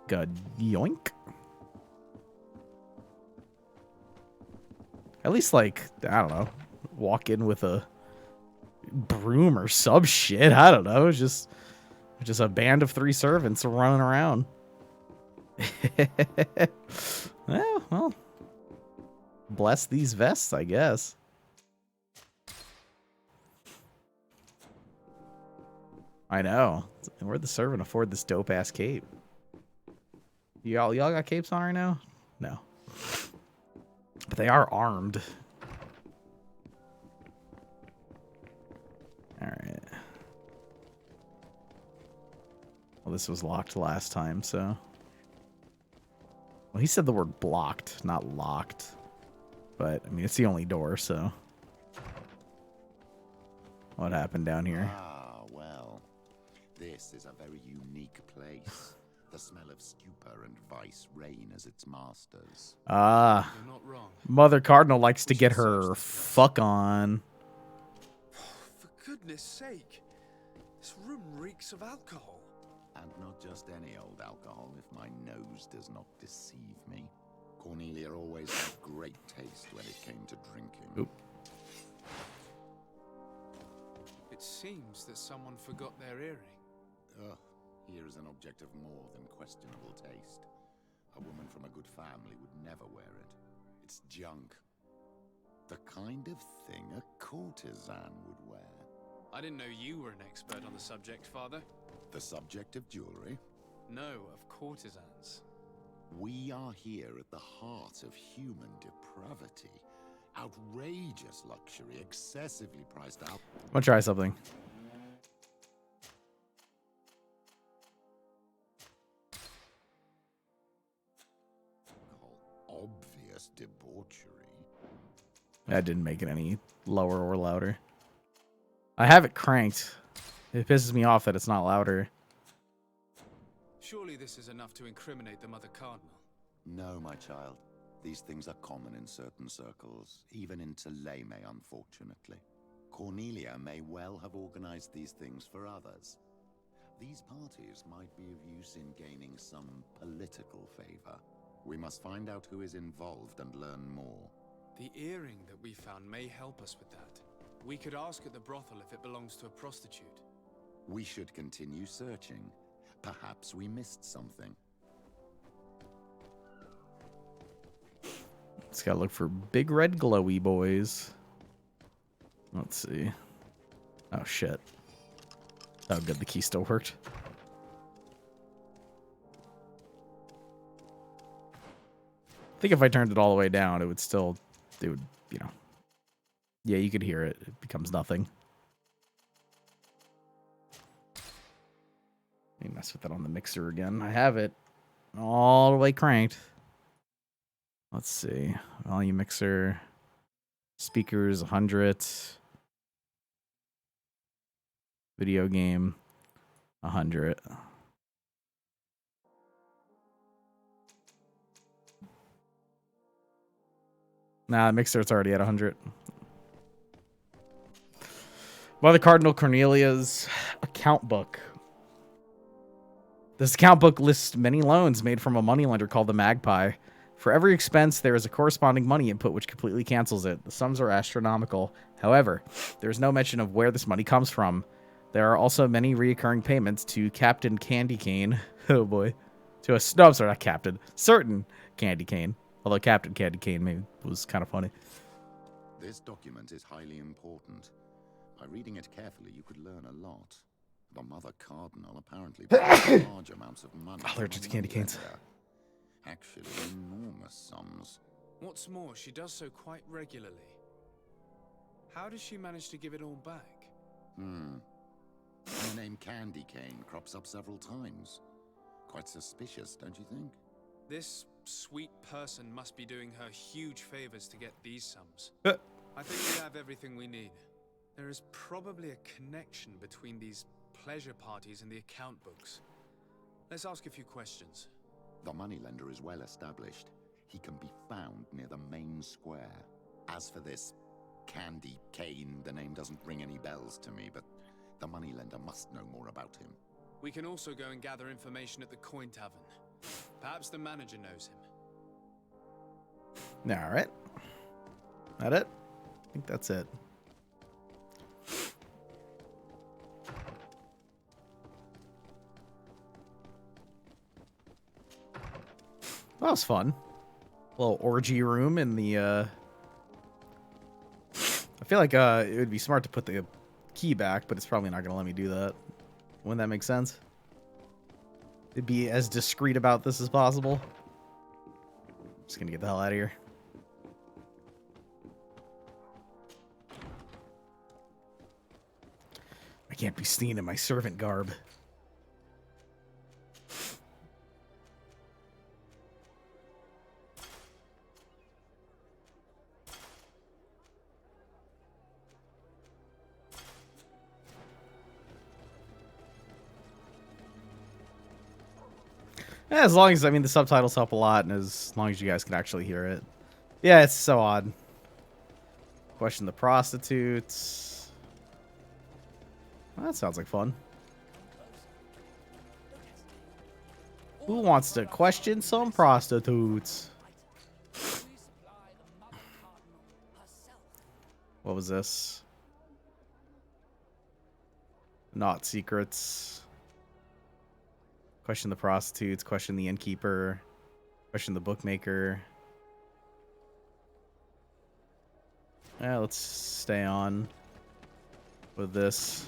Speaker 1: Good yoink. At least, like, I don't know, walk in with a broom or some shit. I don't know. It's just a band of 3 servants running around. Yeah, well, bless these vests, I guess. I know. Where'd the servant afford this dope ass cape? Y'all got capes on right now? No. But they are armed. Alright. Well, this was locked last time, so... Well, he said the word blocked, not locked. But, I mean, it's the only door, so... What happened down here?
Speaker 2: Ah, well. This is a very unique place. The smell of stupor and vice reign as its masters.
Speaker 1: Ah.
Speaker 3: You're not wrong.
Speaker 1: Mother Cardinal likes to get her fuck on.
Speaker 3: For goodness sake. This room reeks of alcohol.
Speaker 2: And not just any old alcohol, if my nose does not deceive me. Cornelia always had great taste when it came to drinking.
Speaker 1: Oop.
Speaker 3: It seems that someone forgot their earring.
Speaker 2: Ugh, here is an object of more than questionable taste. A woman from a good family would never wear it. It's junk. The kind of thing a courtesan would wear.
Speaker 3: I didn't know you were an expert on the subject, Father.
Speaker 2: The subject of jewelry?
Speaker 3: No, of courtesans.
Speaker 2: We are here at the heart of human depravity. Outrageous luxury, excessively priced out.
Speaker 1: I'm gonna try something.
Speaker 2: Obvious debauchery.
Speaker 1: That didn't make it any lower or louder. I have it cranked. It pisses me off that it's not louder.
Speaker 3: Surely this is enough to incriminate the Mother Cardinal.
Speaker 2: No, my child. These things are common in certain circles, even in Thélème, unfortunately. Cornelia may well have organized these things for others. These parties might be of use in gaining some political favor. We must find out who is involved and learn more.
Speaker 3: The earring that we found may help us with that. We could ask at the brothel if it belongs to a prostitute.
Speaker 2: We should continue searching. Perhaps we missed something.
Speaker 1: Just gotta look for big red glowy boys. Let's see. Oh shit. Oh good, the key still worked. I think if I turned it all the way down, it would, you know. Yeah, you could hear it. It becomes nothing. Let me mess with that on the mixer again. I have it all the way cranked. Let's see. Volume mixer. Speakers 100. Video game 100. Nah, the mixer, it's already at 100. Mother Cardinal Cornelia's account book. This account book lists many loans made from a moneylender called the Magpie. For every expense, there is a corresponding money input which completely cancels it. The sums are astronomical. However, there is no mention of where this money comes from. There are also many recurring payments to Captain Candy Cane. Oh boy. No, I'm sorry, not Captain. Certain Candy Cane. Although Captain Candy Cane maybe was kind of funny.
Speaker 2: This document is highly important. By reading it carefully, you could learn a lot. The Mother Cardinal apparently paid large amounts of money.
Speaker 1: Allergic to candy canes.
Speaker 2: Actually, enormous sums.
Speaker 3: What's more, she does so quite regularly. How does she manage to give it all back?
Speaker 2: The name Candy Cane crops up several times. Quite suspicious, don't you think?
Speaker 3: This sweet person must be doing her huge favors to get these sums. I think we have everything we need. There is probably a connection between these pleasure parties and the account books. Let's ask a few questions.
Speaker 2: The moneylender is well established. He can be found near the main square. As for this Candy Cane, the name doesn't ring any bells to me, but the moneylender must know more about him.
Speaker 3: We can also go and gather information at the Coin Tavern. Perhaps the manager knows him.
Speaker 1: All right. That it? I think that's it. That was fun. Little orgy room in the, I feel like it would be smart to put the key back, but it's probably not going to let me do that. Wouldn't that make sense? It'd be as discreet about this as possible. Just gonna get the hell out of here. I can't be seen in my servant garb. Yeah, as long as, I mean, the subtitles help a lot, and as long as you guys can actually hear it. Yeah, it's so odd. Question the prostitutes. Well, that sounds like fun. Who wants to question some prostitutes? What was this? Not secrets. Question the prostitutes, question the innkeeper, question the bookmaker. Yeah, let's stay on with this.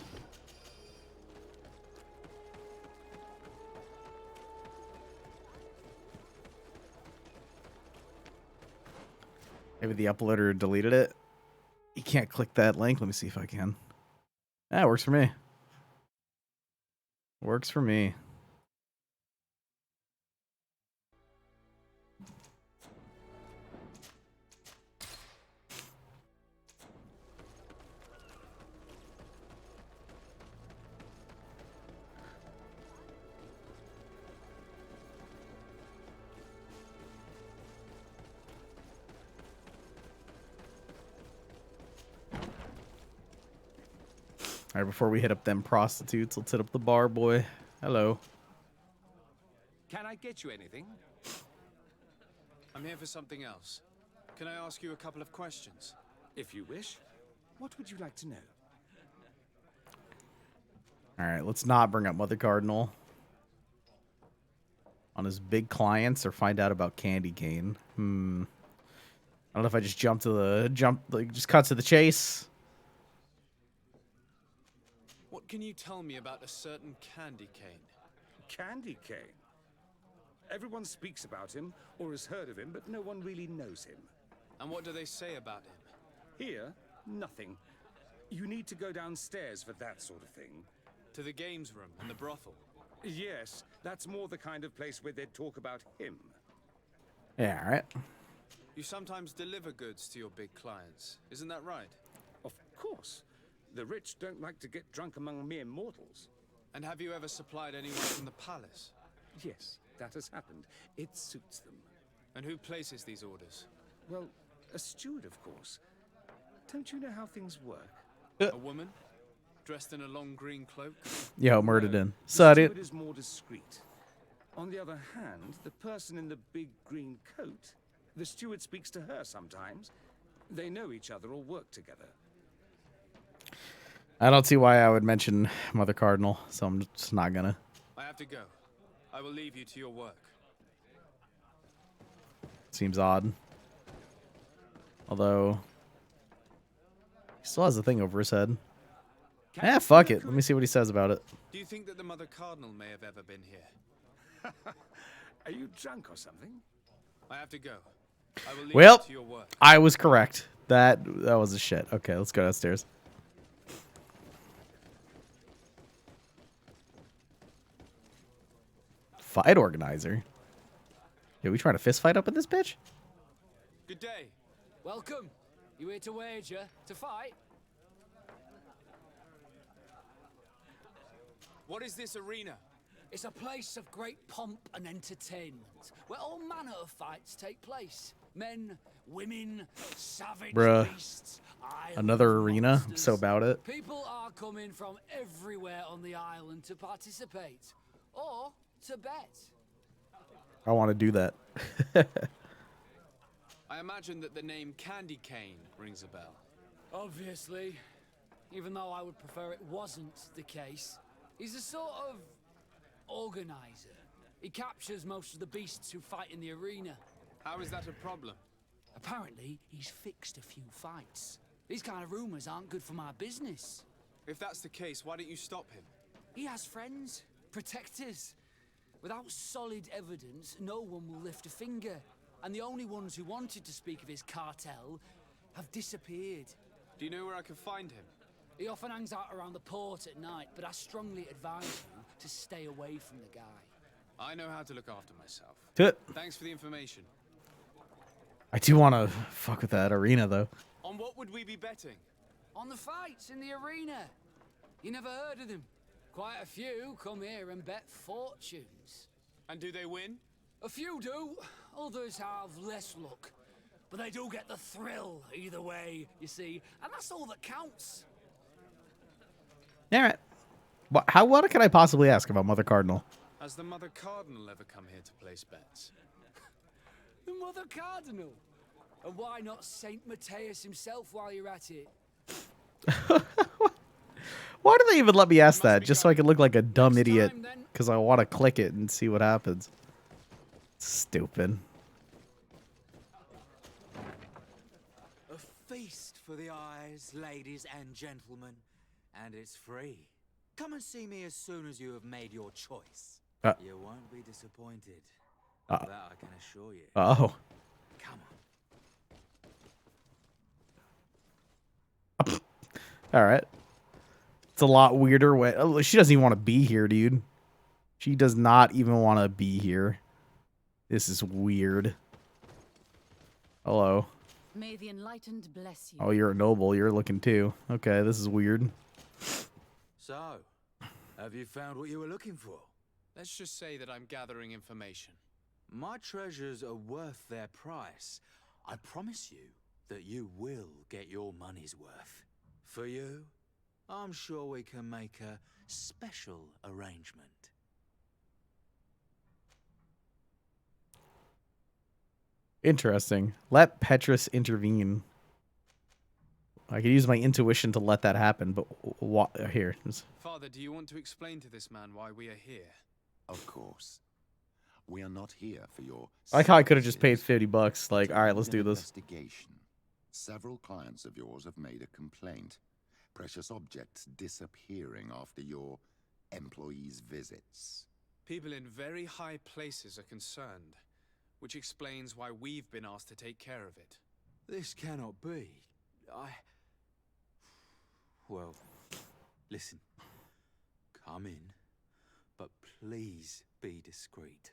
Speaker 1: Maybe the uploader deleted it. You can't click that link. Let me see if I can. That works for me. Works for me. All right, before we hit up them prostitutes, let's hit up the bar boy. Hello.
Speaker 6: Can I get you anything?
Speaker 3: I'm here for something else. Can I ask you a couple of questions?
Speaker 6: If you wish. What would you like to know?
Speaker 1: All right, let's not bring up Mother Cardinal on his big clients or find out about Candy Cane. I don't know if I just just cut to the chase.
Speaker 3: What can you tell me about a certain Candy Cane?
Speaker 6: Candy Cane? Everyone speaks about him or has heard of him, but no one really knows him.
Speaker 3: And what do they say about him?
Speaker 6: Here, nothing. You need to go downstairs for that sort of thing.
Speaker 3: To the games room and the brothel?
Speaker 6: Yes, that's more the kind of place where they'd talk about him.
Speaker 1: Yeah, all right.
Speaker 3: You sometimes deliver goods to your big clients, isn't that right?
Speaker 6: Of course. The rich don't like to get drunk among mere mortals.
Speaker 3: And have you ever supplied anyone from the palace?
Speaker 6: Yes, that has happened. It suits them.
Speaker 3: And who places these orders?
Speaker 6: Well, a steward, of course. Don't you know how things work?
Speaker 3: A woman? Dressed in a long green cloak?
Speaker 1: Yo, murdered in.
Speaker 6: The
Speaker 1: Saw
Speaker 6: steward
Speaker 1: it.
Speaker 6: is more discreet. On the other hand, the person in the big green coat, the steward speaks to her sometimes. They know each other or work together.
Speaker 1: I don't see why I would mention Mother Cardinal, so I'm just not gonna.
Speaker 3: I have to go. I will leave you to your work.
Speaker 1: Seems odd. Although, he still has the thing over his head. Fuck it. Let me see what he says about it.
Speaker 3: Do you think that the Mother Cardinal may have ever been here?
Speaker 6: Are you drunk or something?
Speaker 3: I have to go. I will leave
Speaker 1: Well,
Speaker 3: you to your work.
Speaker 1: I was correct. That was a shit. Okay, let's go downstairs. Fight organizer. Yeah, we trying to fist fight up in this bitch?
Speaker 3: Good day.
Speaker 8: Welcome. You here to wager? To fight?
Speaker 3: What is this arena?
Speaker 8: It's a place of great pomp and entertainment, where all manner of fights take place. Men, women, savage
Speaker 1: Bruh.
Speaker 8: beasts,
Speaker 1: Another
Speaker 8: island
Speaker 1: arena? I'm
Speaker 8: monsters.
Speaker 1: so about it.
Speaker 8: People are coming from everywhere on the island to participate, or to bet.
Speaker 1: I want to do that.
Speaker 3: I imagine that the name Candy Cane rings a bell.
Speaker 8: Obviously, even though I would prefer it wasn't the case. He's a sort of organizer. He captures most of the beasts who fight in the arena.
Speaker 3: How is that a problem?
Speaker 8: Apparently, he's fixed a few fights. These kind of rumors aren't good for my business.
Speaker 3: If that's the case, why don't you stop him?
Speaker 8: He has friends, protectors. Without solid evidence, no one will lift a finger. And the only ones who wanted to speak of his cartel have disappeared.
Speaker 3: Do you know where I can find him?
Speaker 8: He often hangs out around the port at night, but I strongly advise you to stay away from the guy.
Speaker 3: I know how to look after myself.
Speaker 1: Good.
Speaker 3: Thanks for the information.
Speaker 1: I do want to fuck with that arena, though.
Speaker 3: On what would we be betting?
Speaker 8: On the fights in the arena. You never heard of them? Quite a few come here and bet fortunes.
Speaker 3: And do they win?
Speaker 8: A few do, others have less luck. But they do get the thrill either way, you see, and that's all that counts.
Speaker 1: All right. What can I possibly ask about Mother Cardinal?
Speaker 3: Has the Mother Cardinal ever come here to place bets?
Speaker 8: The Mother Cardinal? And why not Saint Matthias himself while you're at it?
Speaker 1: Why do they even let me ask that? Just so I can look like a dumb
Speaker 8: Next
Speaker 1: idiot.
Speaker 8: time, then.
Speaker 1: Because I want to click it and see what happens. Stupid.
Speaker 10: A feast for the eyes, ladies and gentlemen. And it's free. Come and see me as soon as you have made your choice. You won't be disappointed. That I can assure you.
Speaker 1: Oh.
Speaker 10: Come on.
Speaker 1: All right. It's a lot weirder when she doesn't even want to be here, dude. She does not even want to be here. This is weird. Hello.
Speaker 11: May the enlightened bless you.
Speaker 1: Oh, you're a noble. You're looking too. Okay, this is weird.
Speaker 10: So, have you found what you were looking for?
Speaker 3: Let's just say that I'm gathering information.
Speaker 10: My treasures are worth their price. I promise you that you will get your money's worth. For you, I'm sure we can make a special arrangement.
Speaker 1: Interesting. Let Petrus intervene. I could use my intuition to let that happen, but what? Here.
Speaker 3: Father, do you want to explain to this man why we are here?
Speaker 2: Of course. We are not here for your...
Speaker 1: I like how I could have just paid $50. Like, all right, let's do this.
Speaker 2: Investigation. Several clients of yours have made a complaint. Precious objects disappearing after your employees' visits.
Speaker 3: People in very high places are concerned, which explains why we've been asked to take care of it.
Speaker 10: This cannot be. Well, listen. Come in, but please be discreet.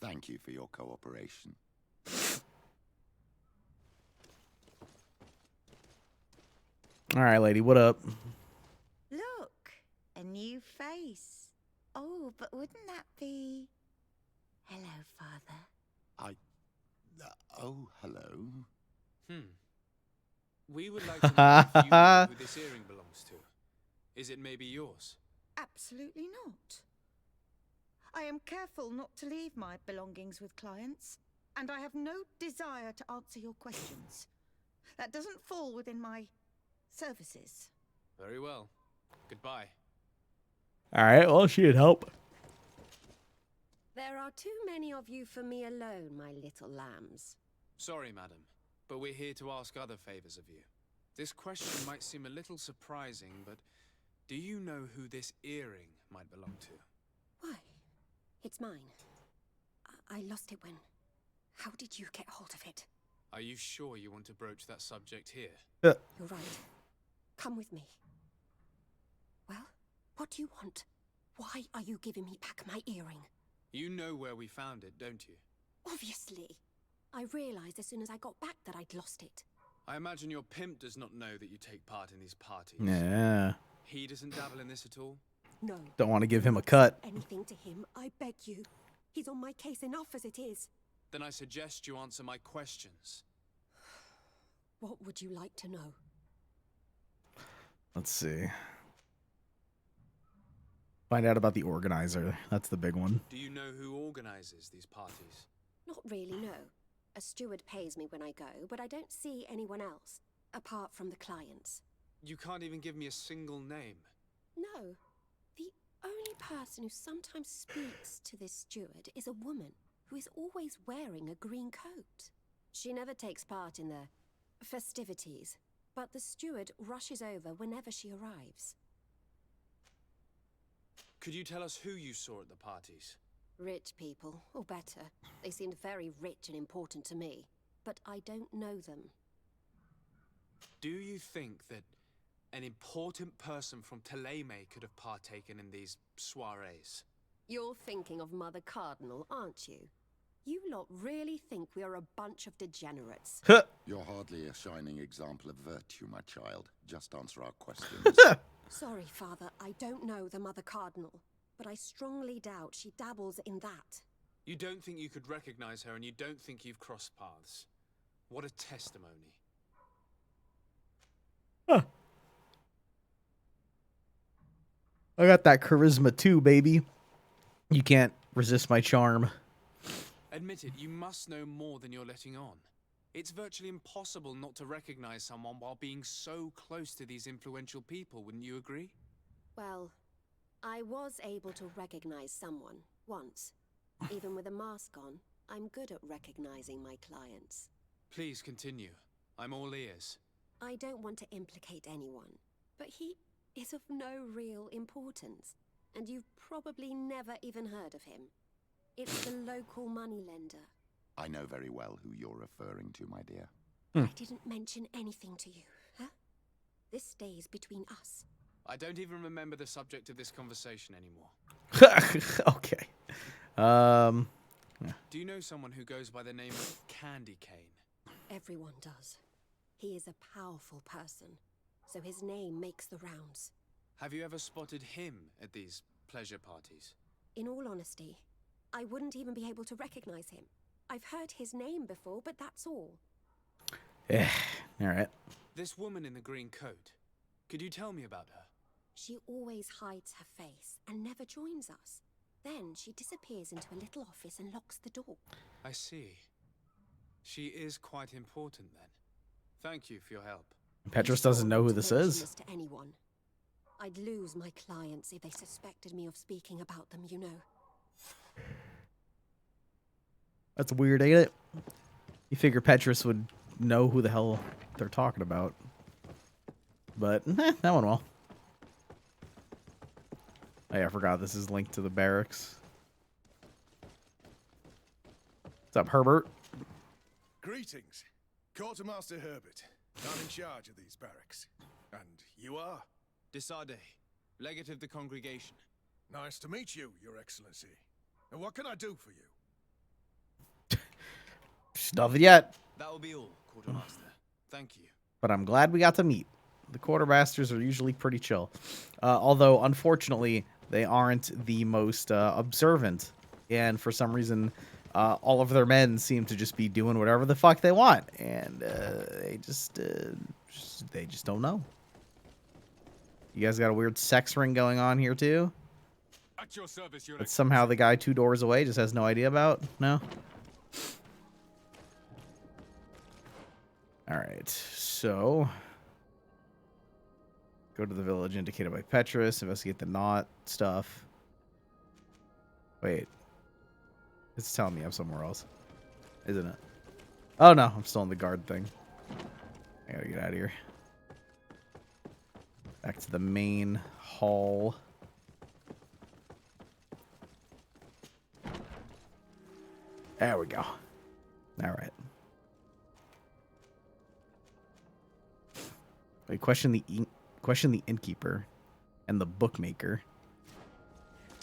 Speaker 2: Thank you for your cooperation.
Speaker 1: All right, lady, what up?
Speaker 12: Look, a new face. Oh, but wouldn't that be... Hello, Father.
Speaker 2: Oh, hello.
Speaker 3: We would like to know if you know who this earring belongs to. Is it maybe yours?
Speaker 12: Absolutely not. I am careful not to leave my belongings with clients, and I have no desire to answer your questions. That doesn't fall within my services.
Speaker 3: Very well. Goodbye.
Speaker 1: All right, well, she'd help.
Speaker 4: There are too many of you for me alone, my little lambs.
Speaker 3: Sorry, madam, but we're here to ask other favors of you. This question might seem a little surprising, but do you know who this earring might belong to?
Speaker 4: Why? It's mine. I lost it when... How did you get hold of it?
Speaker 3: Are you sure you want to broach that subject here?
Speaker 4: You're right. Come with me. Well, what do you want? Why are you giving me back my earring?
Speaker 3: You know where we found it, don't you?
Speaker 4: Obviously. I realized as soon as I got back that I'd lost it.
Speaker 3: I imagine your pimp does not know that you take part in these parties.
Speaker 1: Yeah.
Speaker 3: He doesn't dabble in this at all?
Speaker 4: No.
Speaker 1: Don't want to give him a cut.
Speaker 4: Anything to him, I beg you. He's on my case enough as it is.
Speaker 3: Then I suggest you answer my questions.
Speaker 4: What would you like to know?
Speaker 1: Let's see. Find out about the organizer. That's the big one.
Speaker 3: Do you know who organizes these parties?
Speaker 4: Not really, no. A steward pays me when I go, but I don't see anyone else, apart from the clients.
Speaker 3: You can't even give me a single name.
Speaker 4: No. The only person who sometimes speaks to this steward is a woman who is always wearing a green coat. She never takes part in the festivities, but the steward rushes over whenever she arrives.
Speaker 3: Could you tell us who you saw at the parties?
Speaker 4: Rich people, or better. They seemed very rich and important to me, but I don't know them.
Speaker 3: Do you think that an important person from Thélème could have partaken in these soirees?
Speaker 4: You're thinking of Mother Cardinal, aren't you? You lot really think we are a bunch of degenerates.
Speaker 2: You're hardly a shining example of virtue, my child. Just answer our questions.
Speaker 4: Sorry, Father, I don't know the Mother Cardinal, but I strongly doubt she dabbles in that.
Speaker 3: You don't think you could recognize her, and you don't think you've crossed paths. What a testimony.
Speaker 1: Huh. I got that charisma too, baby. You can't resist my charm.
Speaker 3: Admit it, you must know more than you're letting on. It's virtually impossible not to recognize someone while being so close to these influential people, wouldn't you agree?
Speaker 4: Well, I was able to recognize someone, once. Even with a mask on, I'm good at recognizing my clients.
Speaker 3: Please continue. I'm all ears.
Speaker 4: I don't want to implicate anyone, but he is of no real importance, and you've probably never even heard of him. It's the local moneylender.
Speaker 2: I know very well who you're referring to, my dear.
Speaker 4: I didn't mention anything to you, huh? This stays between us.
Speaker 3: I don't even remember the subject of this conversation anymore.
Speaker 1: Okay.
Speaker 3: Do you know someone who goes by the name of Candy Cane?
Speaker 4: Everyone does. He is a powerful person, so his name makes the rounds.
Speaker 3: Have you ever spotted him at these pleasure parties?
Speaker 4: In all honesty, I wouldn't even be able to recognize him. I've heard his name before, but that's all.
Speaker 1: Yeah, all right.
Speaker 3: This woman in the green coat, could you tell me about her?
Speaker 4: She always hides her face and never joins us. Then she disappears into a little office and locks the door.
Speaker 3: I see. She is quite important then. Thank you for your help.
Speaker 1: Petrus doesn't know who this is.
Speaker 4: This to anyone. I'd lose my clients if they suspected me of speaking about them, you know.
Speaker 1: That's weird, ain't it? You figure Petrus would know who the hell they're talking about. But, that one will. Oh yeah, I forgot this is linked to the barracks. What's up, Herbert?
Speaker 13: Greetings. Quartermaster Herbert. I'm in charge of these barracks. And you are?
Speaker 3: DICEY, legate of the congregation.
Speaker 13: Nice to meet you, Your Excellency. And what can I do for you?
Speaker 1: Nothing yet.
Speaker 3: That will be all, Quartermaster. Thank you.
Speaker 1: But I'm glad we got to meet. The quartermasters are usually pretty chill. Although, unfortunately, they aren't the most observant. And for some reason, all of their men seem to just be doing whatever the fuck they want. And they just don't know. You guys got a weird sex ring going on here, too?
Speaker 13: At your service, Your
Speaker 1: That somehow the guy 2 doors away just has no idea about? No? Alright, so... Go to the village indicated by Petrus, investigate the knot stuff. Wait. It's telling me I'm somewhere else. Isn't it? Oh no, I'm still in the guard thing. I gotta get out of here. Back to the main hall. There we go. Alright. Wait, question the innkeeper and the bookmaker.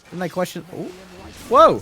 Speaker 1: Didn't I question? Oh, whoa!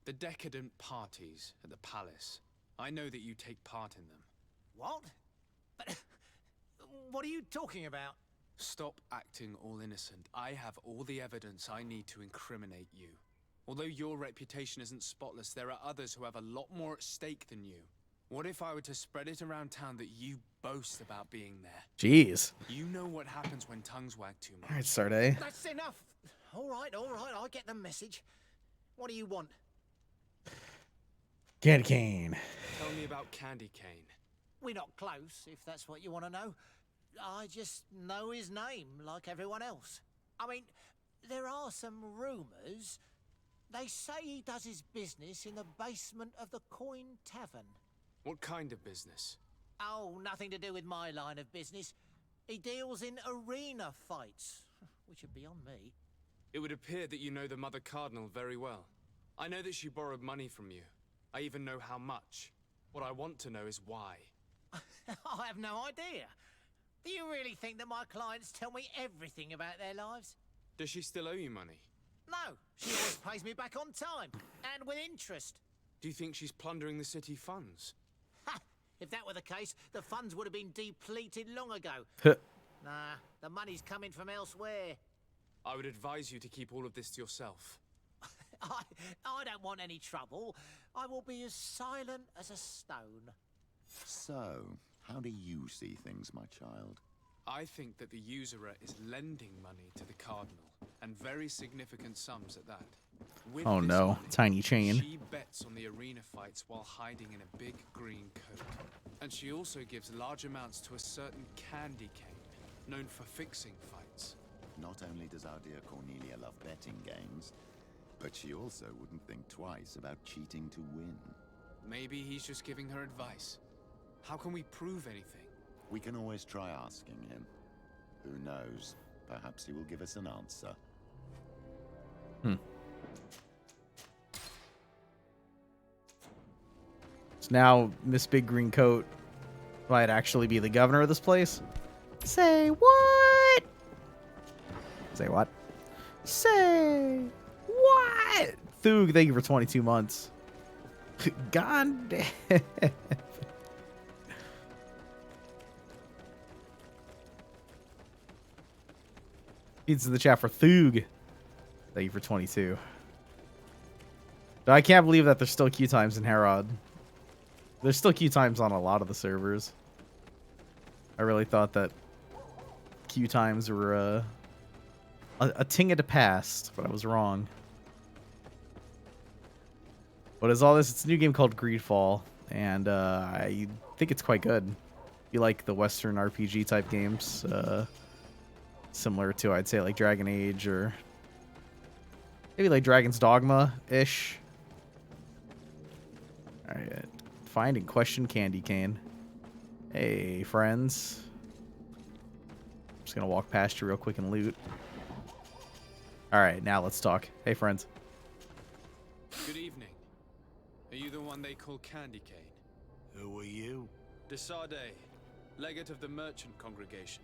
Speaker 3: The decadent parties at the palace. I know that you take part in them.
Speaker 14: What? What are you talking about?
Speaker 3: Stop acting all innocent. I have all the evidence I need to incriminate you. Although your reputation isn't spotless, there are others who have a lot more at stake than you. What if I were to spread it around town that you boast about being there?
Speaker 1: Jeez.
Speaker 3: You know what happens when tongues wag too much.
Speaker 1: All right, Sarday.
Speaker 14: That's enough. All right, I get the message. What do you want?
Speaker 1: Candy cane.
Speaker 3: Tell me about Candy Cane.
Speaker 14: We're not close, if that's what you want to know. I just know his name, like everyone else. I mean, there are some rumours. They say he does his business in the basement of the Coin Tavern.
Speaker 3: What kind of business?
Speaker 14: Oh, nothing to do with my line of business. He deals in arena fights, which are beyond me.
Speaker 3: It would appear that you know the Mother Cardinal very well. I know that she borrowed money from you. I even know how much. What I want to know is why.
Speaker 14: I have no idea. Do you really think that my clients tell me everything about their lives?
Speaker 3: Does she still owe you money?
Speaker 14: No, she always pays me back on time, and with interest.
Speaker 3: Do you think she's plundering the city funds?
Speaker 14: Ha! If that were the case, the funds would have been depleted long ago. Nah, the money's coming from elsewhere.
Speaker 3: I would advise you to keep all of this to yourself.
Speaker 14: I don't want any trouble. I will be as silent as a stone.
Speaker 2: So, how do you see things, my child?
Speaker 3: I think that the usurer is lending money to the Cardinal, and very significant sums at that. With
Speaker 1: Oh
Speaker 3: this
Speaker 1: no,
Speaker 3: money,
Speaker 1: tiny chain.
Speaker 3: She bets on the arena fights while hiding in a big green coat. And she also gives large amounts to a certain Candy Cane, known for fixing fights.
Speaker 2: Not only does our dear Cornelia love betting games, but she also wouldn't think twice about cheating to win.
Speaker 3: Maybe he's just giving her advice. How can we prove anything?
Speaker 2: We can always try asking him. Who knows? Perhaps he will give us an answer.
Speaker 1: So now Miss Big Green Coat might actually be the governor of this place. Say what? Say what? Say what? Thug, thank you for 22 months. God damn. Pizza in the chat for Thug. Thank you for 22. But I can't believe that there's still queue times in Herod. There's still queue times on a lot of the servers. I really thought that queue times were a thing of the past, but I was wrong. What is all this? It's a new game called GreedFall, and I think it's quite good. If you like the Western RPG type games, similar to, I'd say, like Dragon Age or maybe like Dragon's Dogma-ish. Alright, find and question Candy Cane. Hey, friends. I'm just gonna walk past you real quick and loot. Alright, now let's talk. Hey, friends.
Speaker 3: Good evening. Are you the one they call Candy Cane?
Speaker 15: Who are you?
Speaker 3: DICEY, legate of the merchant congregation.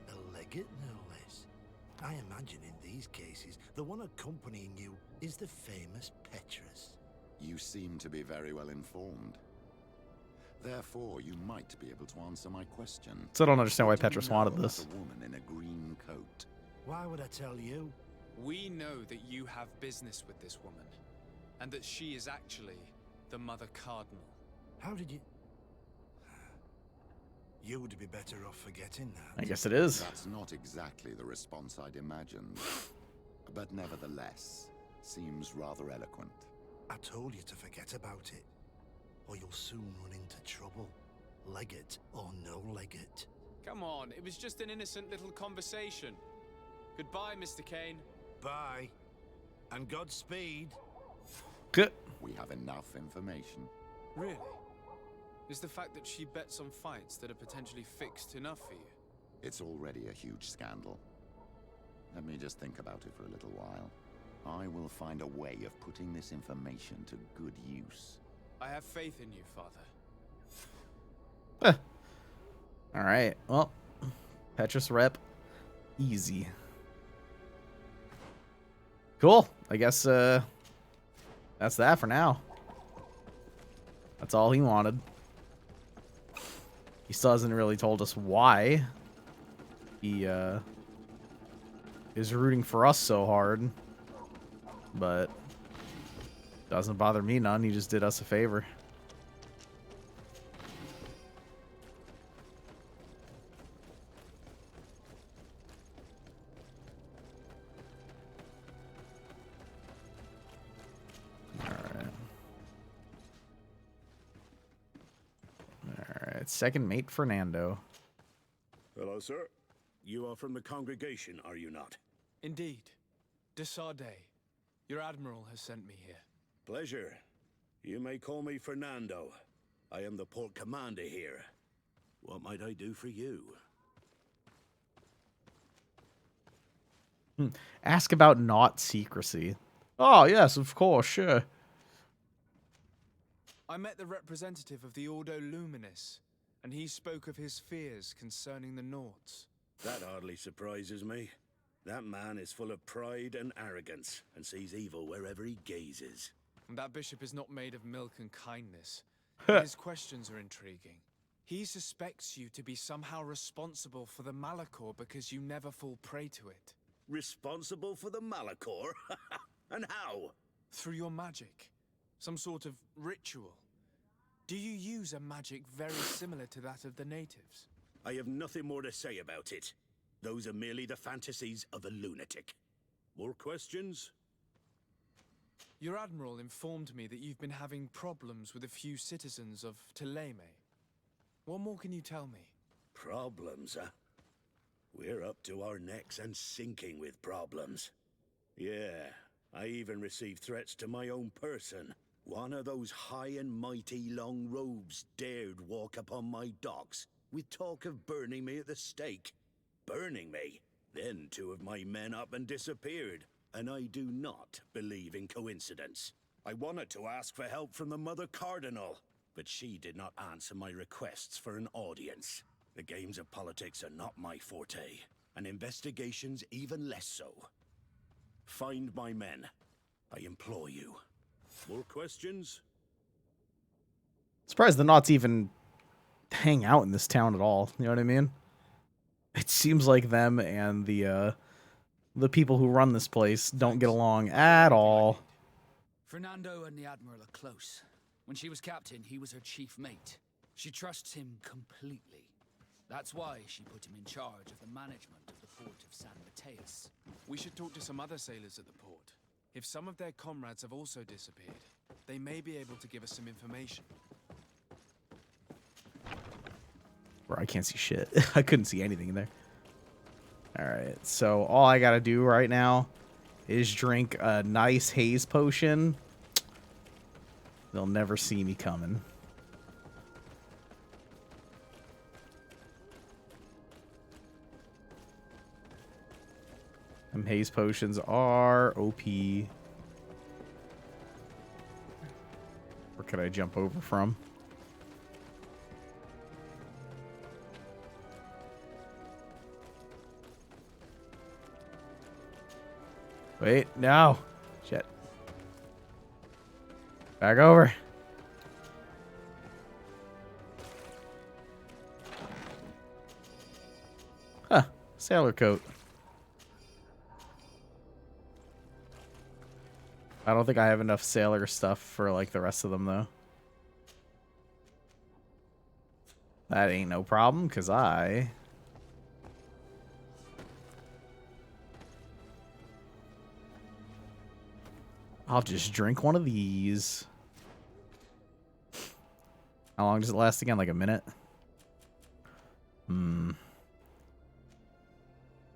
Speaker 15: A legate, no less. I imagine in these cases, the one accompanying you is the famous Petrus.
Speaker 2: You seem to be very well informed. Therefore, you might be able to answer my question.
Speaker 1: So I don't understand why Petrus wanted this.
Speaker 2: A woman in a green coat.
Speaker 15: Why would I tell you?
Speaker 3: We know that you have business with this woman, and that she is actually the Mother Cardinal.
Speaker 15: How did you... You would be better off forgetting that.
Speaker 1: I guess it is.
Speaker 2: That's not exactly the response I'd imagined. But nevertheless, seems rather eloquent.
Speaker 15: I told you to forget about it, or you'll soon run into trouble. Legate or no legate.
Speaker 3: Come on, it was just an innocent little conversation. Goodbye, Mr. Kane.
Speaker 15: Bye. And Godspeed.
Speaker 1: Good.
Speaker 2: We have enough information.
Speaker 3: Really? Is the fact that she bets on fights that are potentially fixed enough for you?
Speaker 2: It's already a huge scandal. Let me just think about it for a little while. I will find a way of putting this information to good use.
Speaker 3: I have faith in you, Father.
Speaker 1: All right. Well, Petrus rep. Easy. Cool. I guess That's that for now. That's all he wanted. He still hasn't really told us why he is rooting for us so hard. But doesn't bother me none. He just did us a favor. Second mate Fernando.
Speaker 6: Hello, sir. You are from the congregation, are you not?
Speaker 3: Indeed. DICEY, your admiral has sent me here.
Speaker 6: Pleasure. You may call me Fernando. I am the port commander here. What might I do for you?
Speaker 1: Ask about not secrecy. Oh, yes, of course, sure.
Speaker 3: I met the representative of the Ordo Luminis, and he spoke of his fears concerning the Nauts.
Speaker 6: That hardly surprises me. That man is full of pride and arrogance, and sees evil wherever he gazes.
Speaker 3: And that bishop is not made of milk and kindness. But his questions are intriguing. He suspects you to be somehow responsible for the Malachor because you never fall prey to it.
Speaker 6: Responsible for the Malachor? And how?
Speaker 3: Through your magic. Some sort of ritual. Do you use a magic very similar to that of the natives?
Speaker 6: I have nothing more to say about it. Those are merely the fantasies of a lunatic. More questions?
Speaker 3: Your admiral informed me that you've been having problems with a few citizens of Teleme. What more can you tell me?
Speaker 6: Problems, huh? We're up to our necks and sinking with problems. Yeah, I even received threats to my own person. One of those high and mighty long robes dared walk upon my docks with talk of burning me at the stake. Burning me? Then two of my men up and disappeared, and I do not believe in coincidence. I wanted to ask for help from the Mother Cardinal, but she did not answer my requests for an audience. The games of politics are not my forte, and investigations even less so. Find my men, I implore you. More questions?
Speaker 1: Surprised the Nauts even hang out in this town at all. You know what I mean? It seems like them and the people who run this place don't get along at all.
Speaker 8: Fernando and the Admiral are close. When she was captain, he was her chief mate. She trusts him completely. That's why she put him in charge of the management of the port of San Mateus.
Speaker 3: We should talk to some other sailors at the port. If some of their comrades have also disappeared, they may be able to give us some information.
Speaker 1: Bro, I can't see shit. I couldn't see anything in there. Alright, so all I gotta do right now is drink a nice haze potion. They'll never see me coming. Them haze potions are OP. Where could I jump over from? Wait, no. Shit. Back over. Huh. Sailor coat. I don't think I have enough sailor stuff for, like, the rest of them, though. That ain't no problem, because I'll just drink one of these. How long does it last again? Like a minute?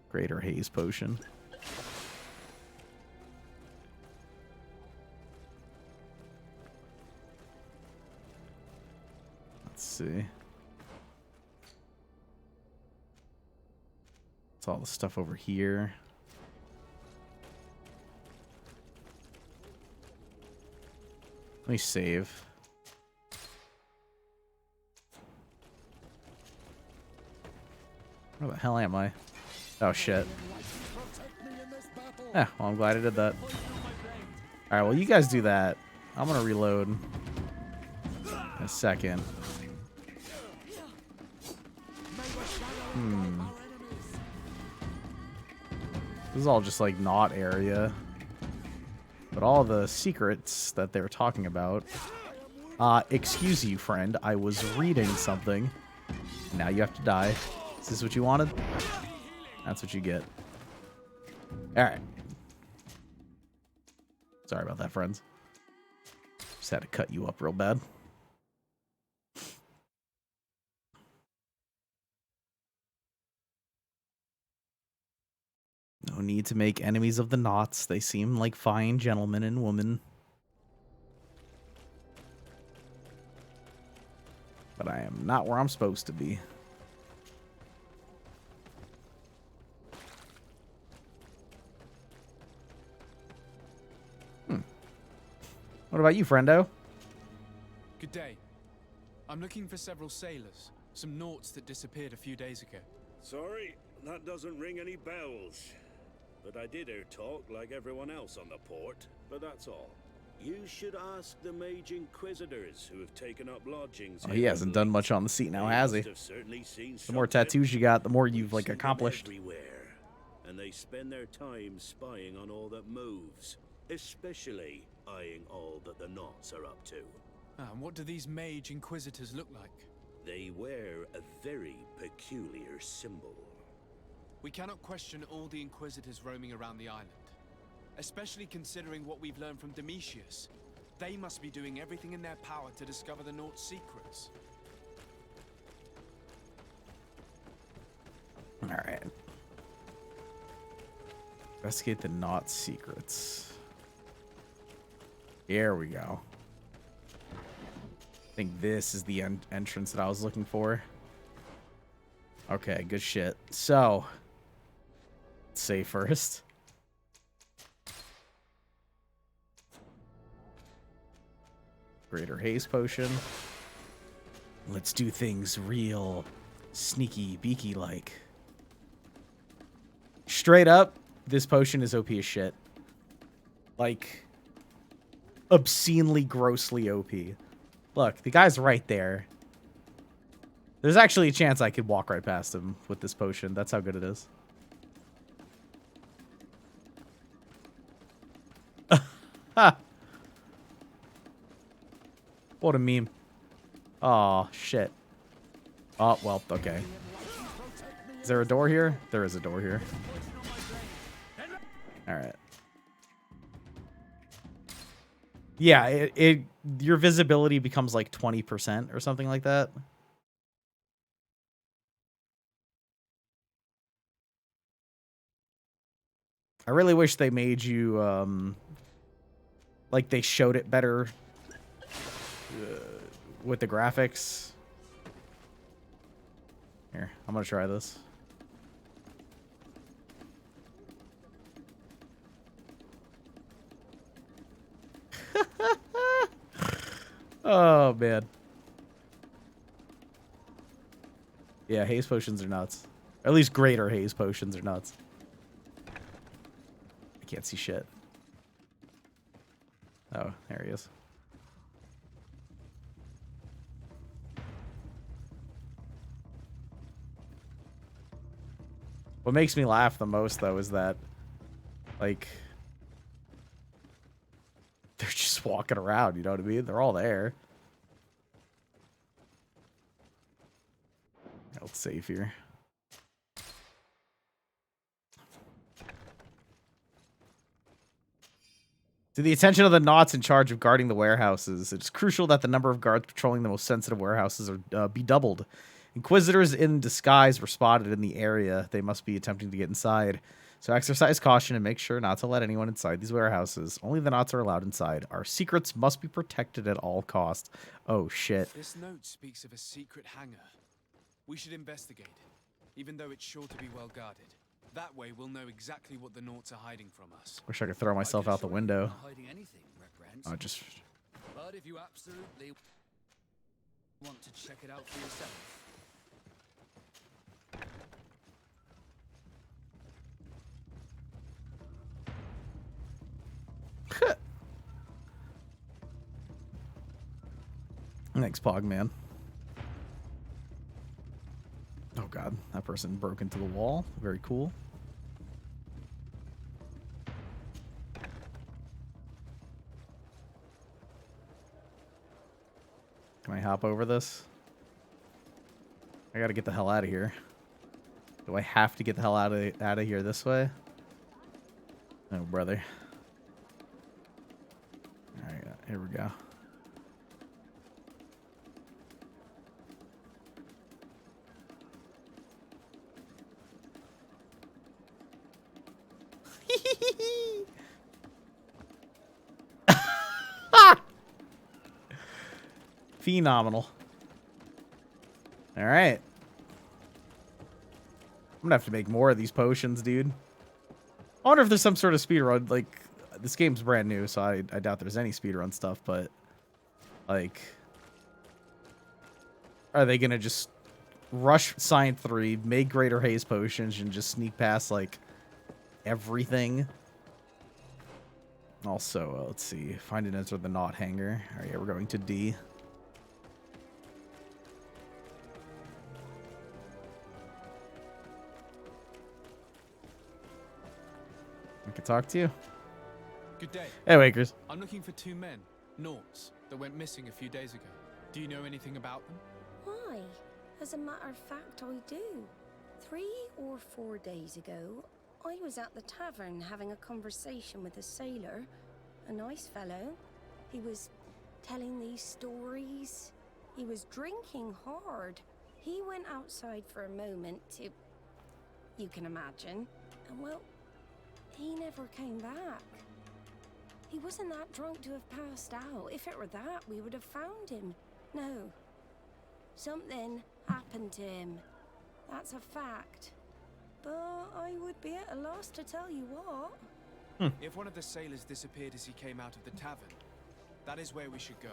Speaker 1: Greater haze potion. Let's see. It's all the stuff over here. Let me save. Where the hell am I? Oh shit. Yeah, well I'm glad I did that. Alright, well you guys do that. I'm gonna reload in a second. This is all just like not area. But all the secrets that they're talking about. Excuse you, friend. I was reading something. Now you have to die. Is this what you wanted? That's what you get. Alright. Sorry about that, friends. Just had to cut you up real bad. No need to make enemies of the knots. They seem like fine gentlemen and women. But I am not where I'm supposed to be. What about you, friendo?
Speaker 3: Good day. I'm looking for several sailors. Some naughts that disappeared a few days ago.
Speaker 6: Sorry, that doesn't ring any bells. But I did hear talk like everyone else on the port, but that's all. You should ask the Mage Inquisitors who have taken up lodgings.
Speaker 1: Oh, he hasn't done much on the seat now, has he? The more tattoos you got, the more you've, like, accomplished.
Speaker 6: Everywhere, and they spend their time spying on all that moves, especially eyeing all that the knots are up to.
Speaker 3: And what do these Mage Inquisitors look like?
Speaker 6: They wear a very peculiar symbol.
Speaker 3: We cannot question all the Inquisitors roaming around the island. Especially considering what we've learned from Domitius. They must be doing everything in their power to discover the Naught's secrets.
Speaker 1: Alright. Investigate the Naught's secrets. Here we go. I think this is the entrance that I was looking for. Okay, good shit. So, let's save first. Greater haste potion. Let's do things real sneaky beaky like. Straight up, this potion is OP as shit. Like, obscenely, grossly OP. Look, the guy's right there. There's actually a chance I could walk right past him with this potion. That's how good it is. Ha! What a meme. Oh shit. Oh, well, okay. Is there a door here? There is a door here. Alright. Yeah, your visibility becomes like 20% or something like that. I really wish they made you, like they showed it better with the graphics. Here, I'm gonna try this. Oh, man. Yeah, haze potions are nuts. At least greater haze potions are nuts. I can't see shit. Oh, there he is. What makes me laugh the most, though, is that, like, they're just walking around, you know what I mean? They're all there. Let's save here. To the attention of the Naughts in charge of guarding the warehouses, it's crucial that the number of guards patrolling the most sensitive warehouses be doubled. Inquisitors in disguise were spotted in the area. They must be attempting to get inside. So exercise caution and make sure not to let anyone inside these warehouses. Only the Naughts are allowed inside. Our secrets must be protected at all costs. Oh, shit.
Speaker 3: This note speaks of a secret hangar. We should investigate it, even though it's sure to be well guarded. That way, we'll know exactly what the Naughts are hiding from us.
Speaker 1: Wish I could throw myself out the window.
Speaker 8: Hiding anything, Reprehend.
Speaker 1: Oh, just...
Speaker 8: But if you absolutely want to check it out for yourself.
Speaker 1: Thanks, Pogman. Oh god, that person broke into the wall. Very cool. Can I hop over this? I gotta get the hell out of here. Do I have to get the hell out of here this way? Oh, brother. Alright, here we go. Phenomenal. Alright. I'm gonna have to make more of these potions, dude. I wonder if there's some sort of speedrun. Like, this game's brand new, so I doubt there's any speedrun stuff, but, like, are they gonna just rush Science 3, make Greater Haze potions, and just sneak past, like, everything? Also, let's see. Find and enter the knot hanger. Alright, yeah, we're going to D. I can talk to you.
Speaker 3: Good day.
Speaker 1: Hey, Wakers.
Speaker 3: I'm looking for 2 men, Nauts, that went missing a few days ago. Do you know anything about them?
Speaker 4: Why? As a matter of fact, I do. 3 or 4 days ago, I was at the tavern having a conversation with a sailor. A nice fellow. He was telling these stories. He was drinking hard. He went outside for a moment to... you can imagine. And well, he never came back. He wasn't that drunk to have passed out. If it were that, we would have found him. No. Something happened to him. That's a fact. But I would be at a loss to tell you what.
Speaker 3: If one of the sailors disappeared as he came out of the tavern, that is where we should go.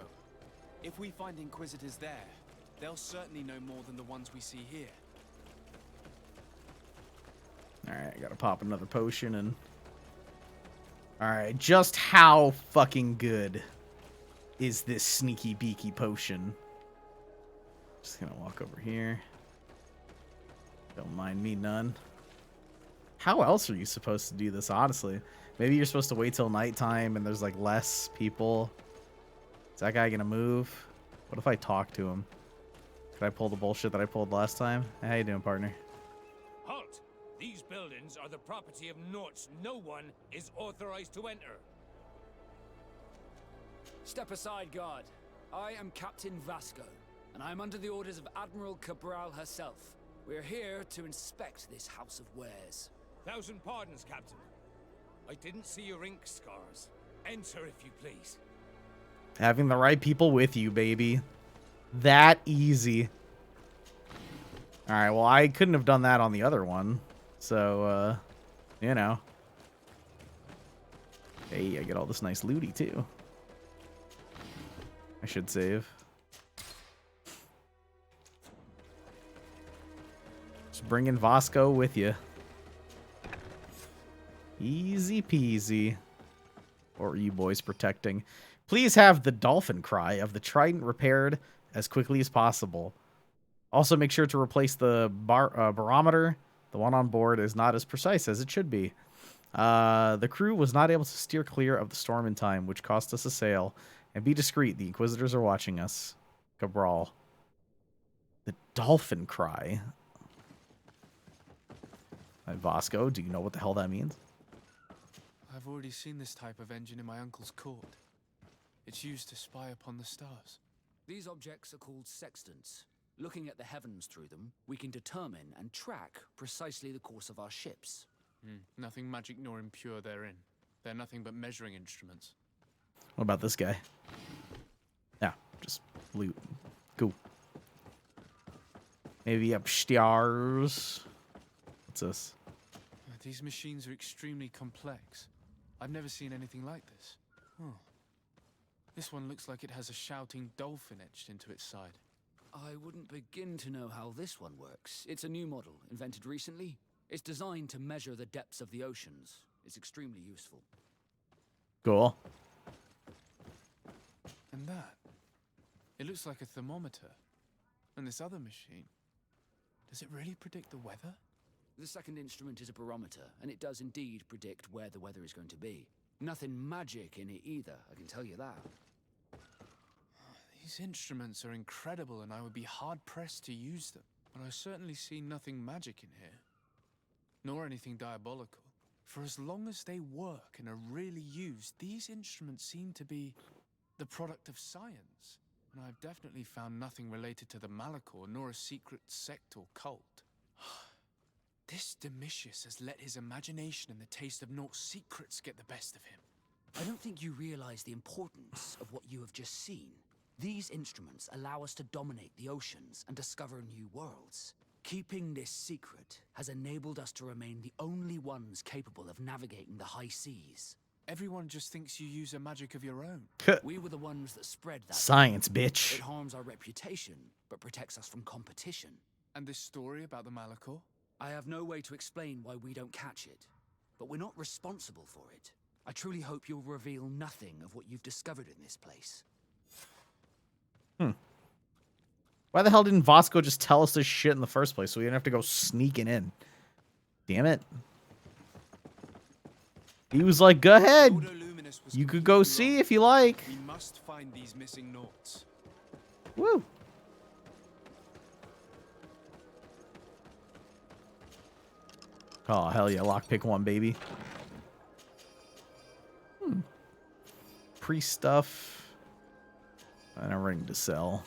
Speaker 3: If we find Inquisitors there, they'll certainly know more than the ones we see here.
Speaker 1: Alright, I gotta pop another potion and... Alright, just how fucking good is this sneaky beaky potion? Just gonna walk over here. Don't mind me none. How else are you supposed to do this, honestly? Maybe you're supposed to wait till nighttime and there's like less people. Is that guy gonna move? What if I talk to him? Could I pull the bullshit that I pulled last time? Hey, how you doing, partner?
Speaker 16: Halt! These buildings are the property of Nauts. No one is authorized to enter.
Speaker 8: Step aside, guard. I am Captain Vasco, and I am under the orders of Admiral Cabral herself. We are here to inspect this house of wares.
Speaker 16: 1,000 pardons, Captain. I didn't see your ink scars. Enter, if you please.
Speaker 1: Having the right people with you, baby. That easy. Alright, well, I couldn't have done that on the other one. So, you know. Hey, I get all this nice looty, too. I should save. Just bring in Vasco with you. Easy peasy. Or are you boys protecting? Please have the dolphin cry of the trident repaired as quickly as possible. Also, make sure to replace the barometer. The one on board is not as precise as it should be. The crew was not able to steer clear of the storm in time, which cost us a sail. And be discreet, the Inquisitors are watching us. Cabral. The dolphin cry. Vasco, do you know what the hell that means?
Speaker 3: I've already seen this type of engine in my uncle's court. It's used to spy upon the stars.
Speaker 8: These objects are called sextants. Looking at the heavens through them, we can determine and track precisely the course of our ships.
Speaker 3: Nothing magic nor impure therein. They're nothing but measuring instruments.
Speaker 1: What about this guy? Yeah, just loot. Cool. Maybe upstairs. What's this?
Speaker 3: These machines are extremely complex. I've never seen anything like this. This one looks like it has a shouting dolphin etched into its side.
Speaker 8: I wouldn't begin to know how this one works. It's a new model, invented recently. It's designed to measure the depths of the oceans. It's extremely useful.
Speaker 1: Cool.
Speaker 3: And that? It looks like a thermometer. And this other machine, does it really predict the weather?
Speaker 8: The second instrument is a barometer, and it does indeed predict where the weather is going to be. Nothing magic in it either, I can tell you that.
Speaker 3: These instruments are incredible, and I would be hard-pressed to use them. But I certainly see nothing magic in here. Nor anything diabolical. For as long as they work and are really used, these instruments seem to be the product of science. And I've definitely found nothing related to the Malachor, nor a secret sect or cult. This Domitius has let his imagination and the taste of Nort's secrets get the best of him.
Speaker 8: I don't think you realize the importance of what you have just seen. These instruments allow us to dominate the oceans and discover new worlds. Keeping this secret has enabled us to remain the only ones capable of navigating the high seas.
Speaker 3: Everyone just thinks you use a magic of your own.
Speaker 8: We were the ones that spread that.
Speaker 1: Science, bitch.
Speaker 8: It harms our reputation, but protects us from competition.
Speaker 3: And this story about the Malachor?
Speaker 8: I have no way to explain why we don't catch it, but we're not responsible for it. I truly hope you'll reveal nothing of what you've discovered in this place.
Speaker 1: Why the hell didn't Vasco just tell us this shit in the first place so we didn't have to go sneaking in? Damn it. He was like, go ahead. You could go see if you like.
Speaker 3: We must find these missing Norts.
Speaker 1: Woo. Oh, hell yeah. Lockpick 1, baby. Priest stuff. And a ring to sell.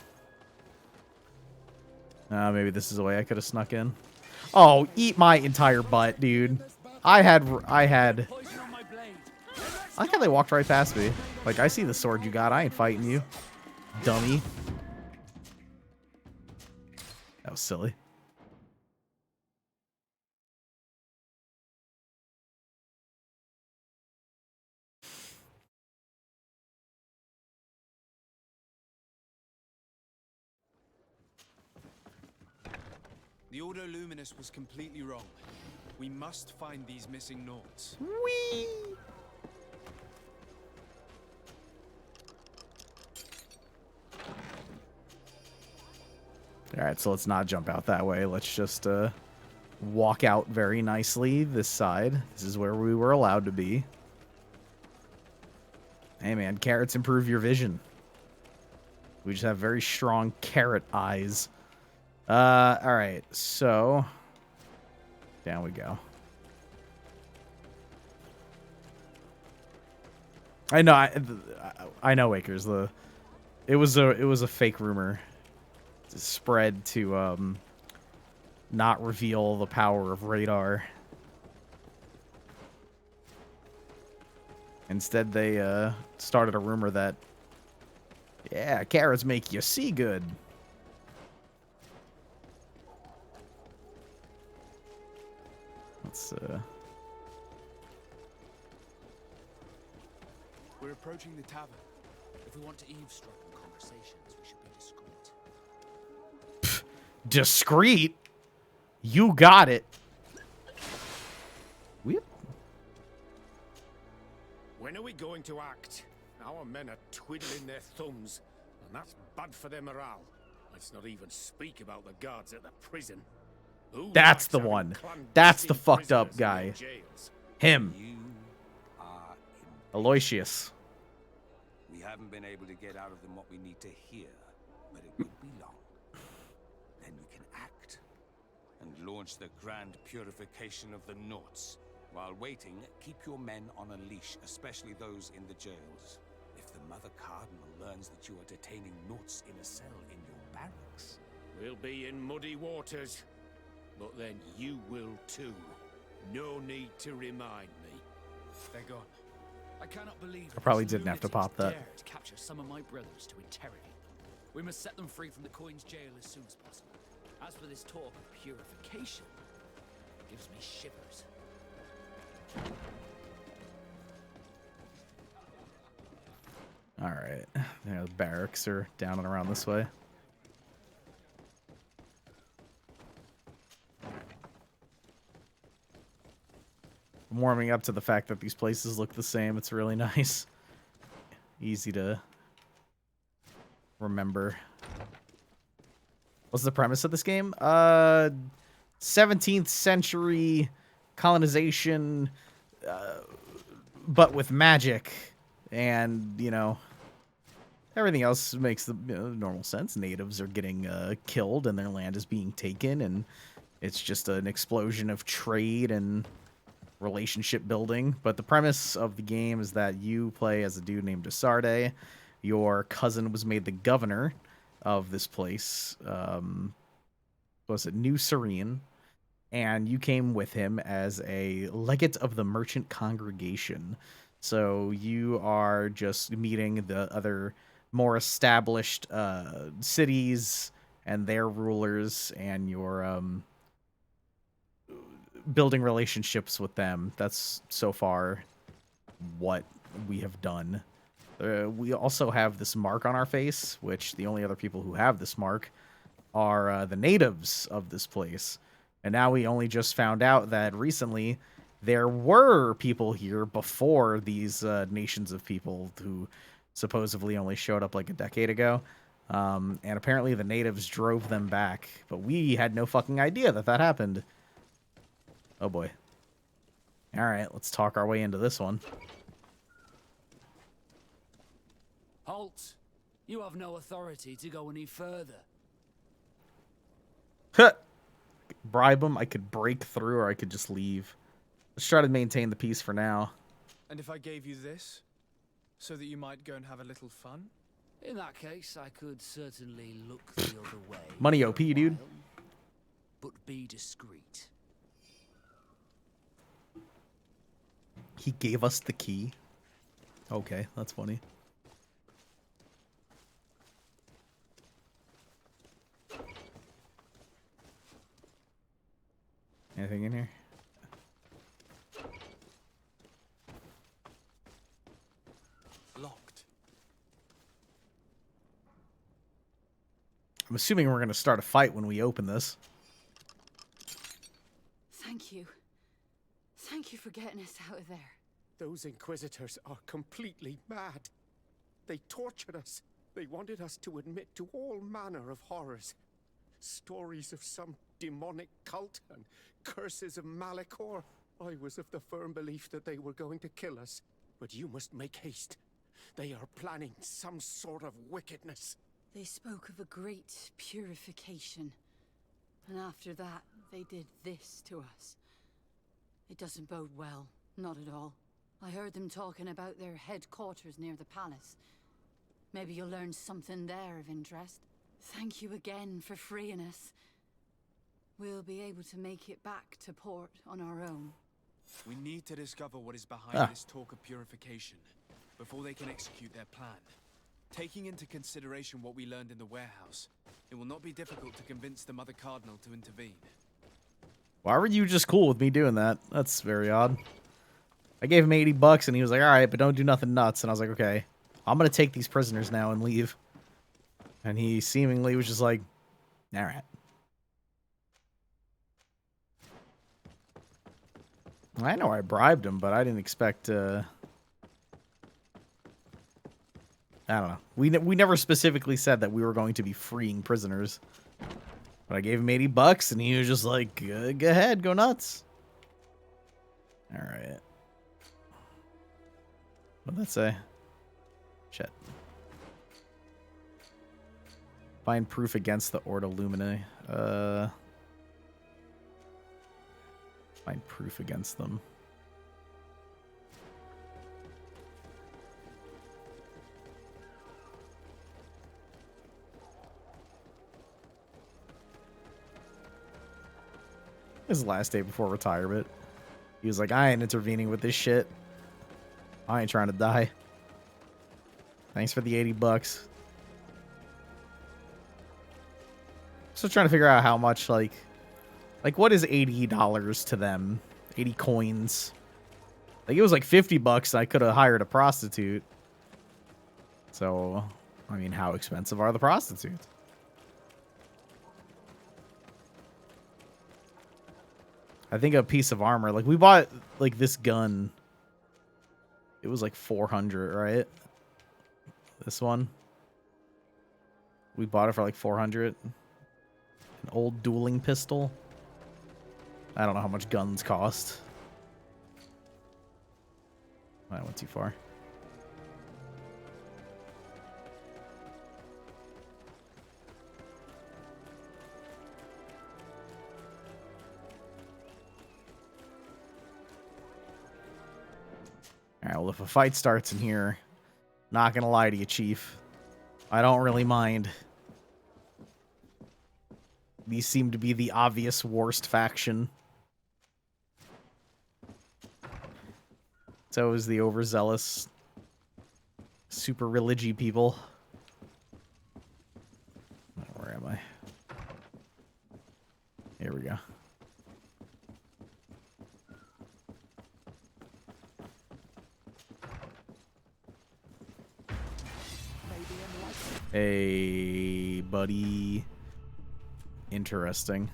Speaker 1: Maybe this is the way I could have snuck in. Oh, eat my entire butt, dude. I like how they walked right past me. Like, I see the sword you got. I ain't fighting you, dummy. That was silly.
Speaker 3: The Ordo Luminous was completely wrong. We must find these missing Norts.
Speaker 1: Whee! Alright, so let's not jump out that way. Let's just walk out very nicely this side. This is where we were allowed to be. Hey man, carrots improve your vision. We just have very strong carrot eyes. Alright, so down we go. I know, I know, Akers. It was a fake rumor to spread to not reveal the power of radar. Instead, they started a rumor that, yeah, carrots make you see good. Let's
Speaker 3: We're approaching the tavern.
Speaker 8: If we want to eavesdrop on conversations, we should be discreet.
Speaker 1: Discreet? You got it. Whip.
Speaker 6: When are we going to act? Our men are twiddling their thumbs, and that's bad for their morale. Let's not even speak about the guards at the prison.
Speaker 1: That's the one. That's the fucked up guy. Him. Aloysius.
Speaker 17: We haven't been able to get out of them what we need to hear, but it won't be long. Then we can act and launch the grand purification of the Norts. While waiting, keep your men on a leash, especially those in the jails. If the Mother Cardinal learns that you are detaining Norts in a cell in your barracks,
Speaker 6: We'll be in muddy waters, but then you will too. No need to remind me.
Speaker 3: They're gone.
Speaker 8: I cannot believe
Speaker 1: I probably didn't have to pop that.
Speaker 8: dared to capture some of my brothers to interrogate them. We must set them free from the Coin's jail as soon as possible. As for this talk of purification, it gives me shivers.
Speaker 1: All right. Yeah, the barracks are down and around this way. I'm warming up to the fact that these places look the same. It's really nice. Easy to remember. What's the premise of this game? 17th century colonization, but with magic, and you know, everything else makes the normal sense. Natives are getting killed, and their land is being taken, and it's just an explosion of trade and relationship building. But the premise of the game is that you play as a dude named DICEY. Your cousin was made the governor of this place. Was it New Serene? And you came with him as a legate of the merchant congregation. So you are just meeting the other more established cities and their rulers, and you're building relationships with them. That's so far what we have done. We also have this mark on our face, which the only other people who have this mark are the natives of this place. And now we only just found out that recently there were people here before these nations of people who supposedly only showed up like a decade ago. And apparently the natives drove them back. But we had no fucking idea that that happened. Oh boy. Alright, let's talk our way into this one.
Speaker 8: Halt! You have no authority to go any further.
Speaker 1: Huh. Bribe them, I could break through, or I could just leave. Let's try to maintain the peace for now.
Speaker 3: And if I gave you this, so that you might go and have a little fun?
Speaker 8: In that case, I could certainly look the other way.
Speaker 1: Money OP, dude.
Speaker 8: But be discreet.
Speaker 1: He gave us the key. Okay, that's funny. Anything in here?
Speaker 3: Locked.
Speaker 1: I'm assuming we're going to start a fight when we open this.
Speaker 11: Thank you. Thank you for getting us out of there.
Speaker 6: Those Inquisitors are completely mad. They tortured us. They wanted us to admit to all manner of horrors. Stories of some demonic cult and curses of Malachor. I was of the firm belief that they were going to kill us. But you must make haste. They are planning some sort of wickedness.
Speaker 11: They spoke of a great purification. And after that, they did this to us. It doesn't bode well. Not at all. I heard them talking about their headquarters near the palace. Maybe you'll learn something there of interest. Thank you again for freeing us. We'll be able to make it back to port on our own.
Speaker 3: We need to discover what is behind this talk of purification before they can execute their plan. Taking into consideration what we learned in the warehouse, it will not be difficult to convince the Mother Cardinal to intervene.
Speaker 1: Why were you just cool with me doing that? That's very odd. I gave him $80 and he was like, alright, but don't do nothing nuts. And I was like, okay, I'm going to take these prisoners now and leave. And he seemingly was just like, alright. I know I bribed him, but I didn't expect, I don't know. We never specifically said that we were going to be freeing prisoners. But I gave him $80 and he was just like, go ahead, go nuts. Alright. What'd that say? Shit. Find proof against the Ordo Lumine. Find proof against them. His last day before retirement. He was like, I ain't intervening with this shit. I ain't trying to die. Thanks for the $80. Still trying to figure out how much, like what is $80 to them? 80 coins. Like, it was like $50 and I could have hired a prostitute. So, I mean, how expensive are the prostitutes? I think a piece of armor, like we bought like this gun. It was like 400, right? This one. We bought it for like 400. An old dueling pistol. I don't know how much guns cost. I went too far. Alright, well, if a fight starts in here, not gonna lie to you, Chief, I don't really mind. These seem to be the obvious worst faction. So is the overzealous, super religi people. Where am I? Here we go. Hey, buddy. Interesting.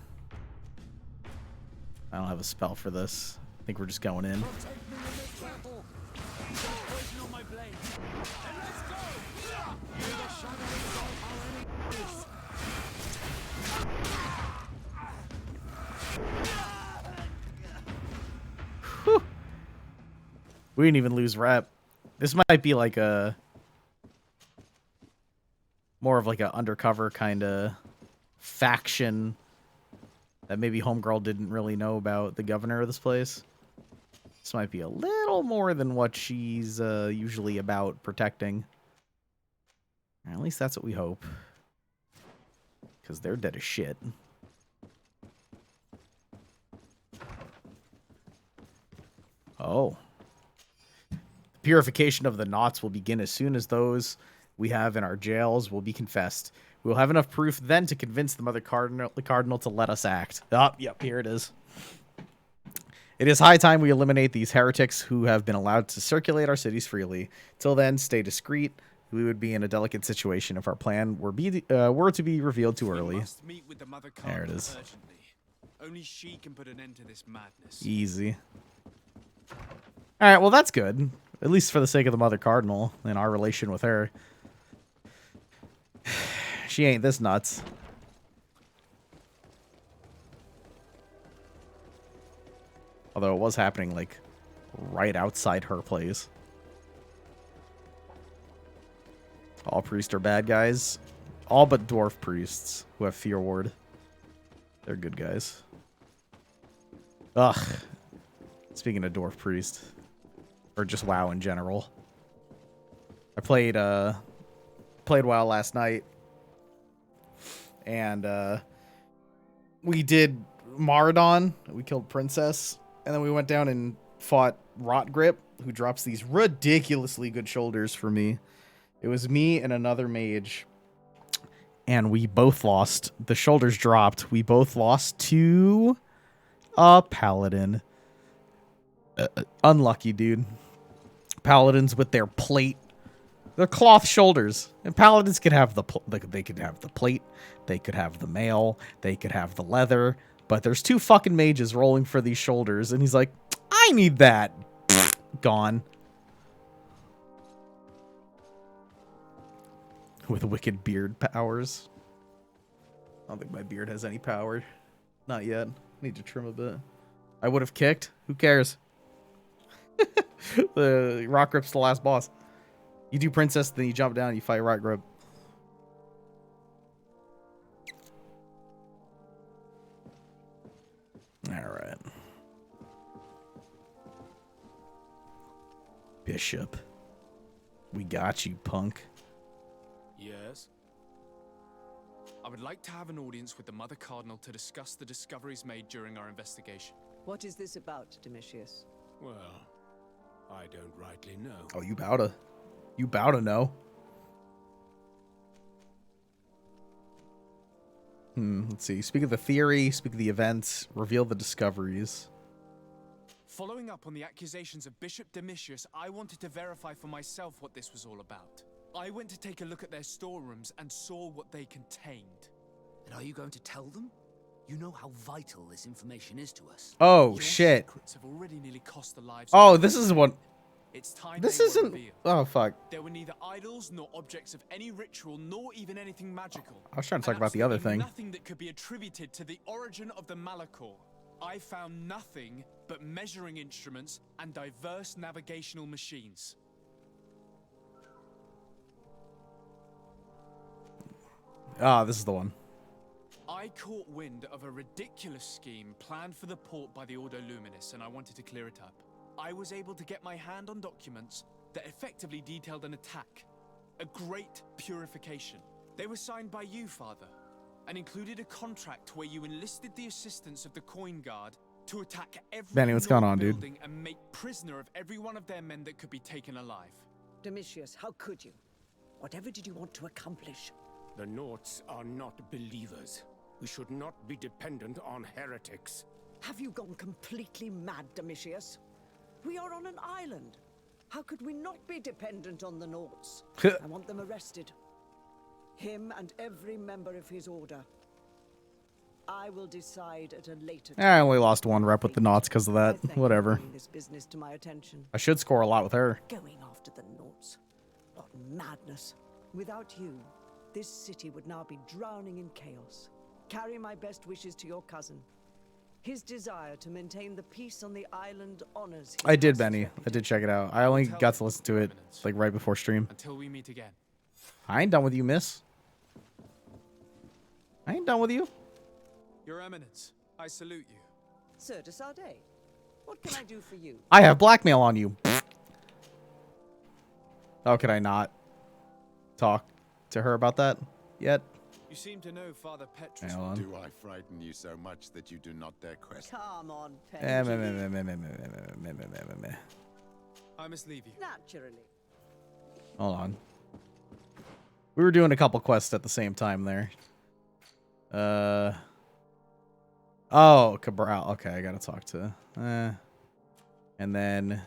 Speaker 1: I don't have a spell for this. I think we're just going in. Whew. We didn't even lose rep. This might be like a more of like a undercover kind of faction that maybe Homegirl didn't really know about the governor of this place. This might be a little more than what she's usually about protecting. Or at least that's what we hope. Because they're dead as shit. Oh. The purification of the knots will begin as soon as those we have in our jails will be confessed. We will have enough proof then to convince the Cardinal to let us act. Oh, yep, here it is. It is high time we eliminate these heretics who have been allowed to circulate our cities freely. Till then, stay discreet. We would be in a delicate situation if our plan were to be revealed too early.
Speaker 3: Must meet with the Mother
Speaker 1: There it
Speaker 3: Cardinal
Speaker 1: is.
Speaker 3: urgently. Only she can put an end to this madness.
Speaker 1: Easy. Alright, well that's good. At least for the sake of the Mother Cardinal and our relation with her. She ain't this nuts. Although it was happening, like, right outside her place. All priests are bad guys. All but dwarf priests who have Fear Ward. They're good guys. Ugh. Speaking of dwarf priest. Or just WoW in general. I played WoW last night. And we did Maradon. We killed Princess. And then we went down and fought Rot Grip, who drops these ridiculously good shoulders for me. It was me and another mage. And we both lost. The shoulders dropped. We both lost to a paladin. Unlucky, dude. Paladins with their plate. They're cloth shoulders. And paladins could have they could have the plate. They could have the mail. They could have the leather. But there's two fucking mages rolling for these shoulders. And he's like, I need that. Gone. With wicked beard powers. I don't think my beard has any power. Not yet. Need to trim a bit. I would have kicked. Who cares? The Rock Grip's the last boss. You do Princess, then you jump down and you fight Rock Grip. Alright. Bishop. We got you, punk.
Speaker 3: Yes? I would like to have an audience with the Mother Cardinal to discuss the discoveries made during our investigation.
Speaker 5: What is this about, Domitius?
Speaker 6: Well, I don't rightly know.
Speaker 1: Oh, you bow to know. Let's see. Speak of the theory, speak of the events, reveal the discoveries.
Speaker 3: Following up on the accusations of Bishop Domitius, I wanted to verify for myself what this was all about. I went to take a look at their storerooms and saw what they contained.
Speaker 8: And are you going to tell them? You know how vital this information is to us.
Speaker 1: Oh,
Speaker 3: Your
Speaker 1: shit.
Speaker 3: secrets have already nearly cost the lives
Speaker 1: Oh,
Speaker 3: of
Speaker 1: this is what...
Speaker 3: It's time
Speaker 1: This
Speaker 3: they were
Speaker 1: isn't.
Speaker 3: revealed.
Speaker 1: Oh fuck!
Speaker 3: There were neither idols nor objects of any ritual, nor even anything magical.
Speaker 1: I was trying to talk
Speaker 3: And
Speaker 1: about the other
Speaker 3: absolutely
Speaker 1: thing.
Speaker 3: Nothing that could be attributed to the origin of the Malachor. I found nothing but measuring instruments and diverse navigational machines.
Speaker 1: Ah, this is the one.
Speaker 3: I caught wind of a ridiculous scheme planned for the port by the Ordo Luminis, and I wanted to clear it up. I was able to get my hand on documents that effectively detailed an attack, a great purification. They were signed by you, Father, and included a contract where you enlisted the assistance of the Coin Guard to attack every
Speaker 1: Benny, what's going on, dude?
Speaker 3: building and make prisoner of every one of their men that could be taken alive.
Speaker 5: Domitius, how could you? Whatever did you want to accomplish?
Speaker 6: The Norts are not believers. We should not be dependent on heretics.
Speaker 5: Have you gone completely mad, Domitius? We are on an island. How could we not be dependent on the Norts? I want them arrested. Him and every member of his order. I will decide at a later time.
Speaker 1: I only lost one rep with the Knots because of that. Whatever.
Speaker 5: This business to my attention.
Speaker 1: I should score a lot with her.
Speaker 5: Going after the Norts. What madness. Without you, this city would now be drowning in chaos. Carry my best wishes to your cousin. His desire to maintain the peace on the island honors his
Speaker 1: I did, Benny. I did check it out. I only got to listen to it like right before stream.
Speaker 3: Until we meet again.
Speaker 1: I ain't done with you, miss. I ain't done with you.
Speaker 3: Your Eminence, I salute you.
Speaker 5: Sir de Sade, what can I do for you?
Speaker 1: I have blackmail on you. How could I not talk to her about that yet?
Speaker 3: You seem to know Father Petrus.
Speaker 1: Hang on.
Speaker 2: Do I frighten you so much that you do not dare question?
Speaker 5: Come on,
Speaker 1: Eh,
Speaker 5: Petrus.
Speaker 3: I must leave you.
Speaker 5: Naturally.
Speaker 1: Hold on. We were doing a couple quests at the same time there. Oh, Cabral. Okay, I gotta talk to. And then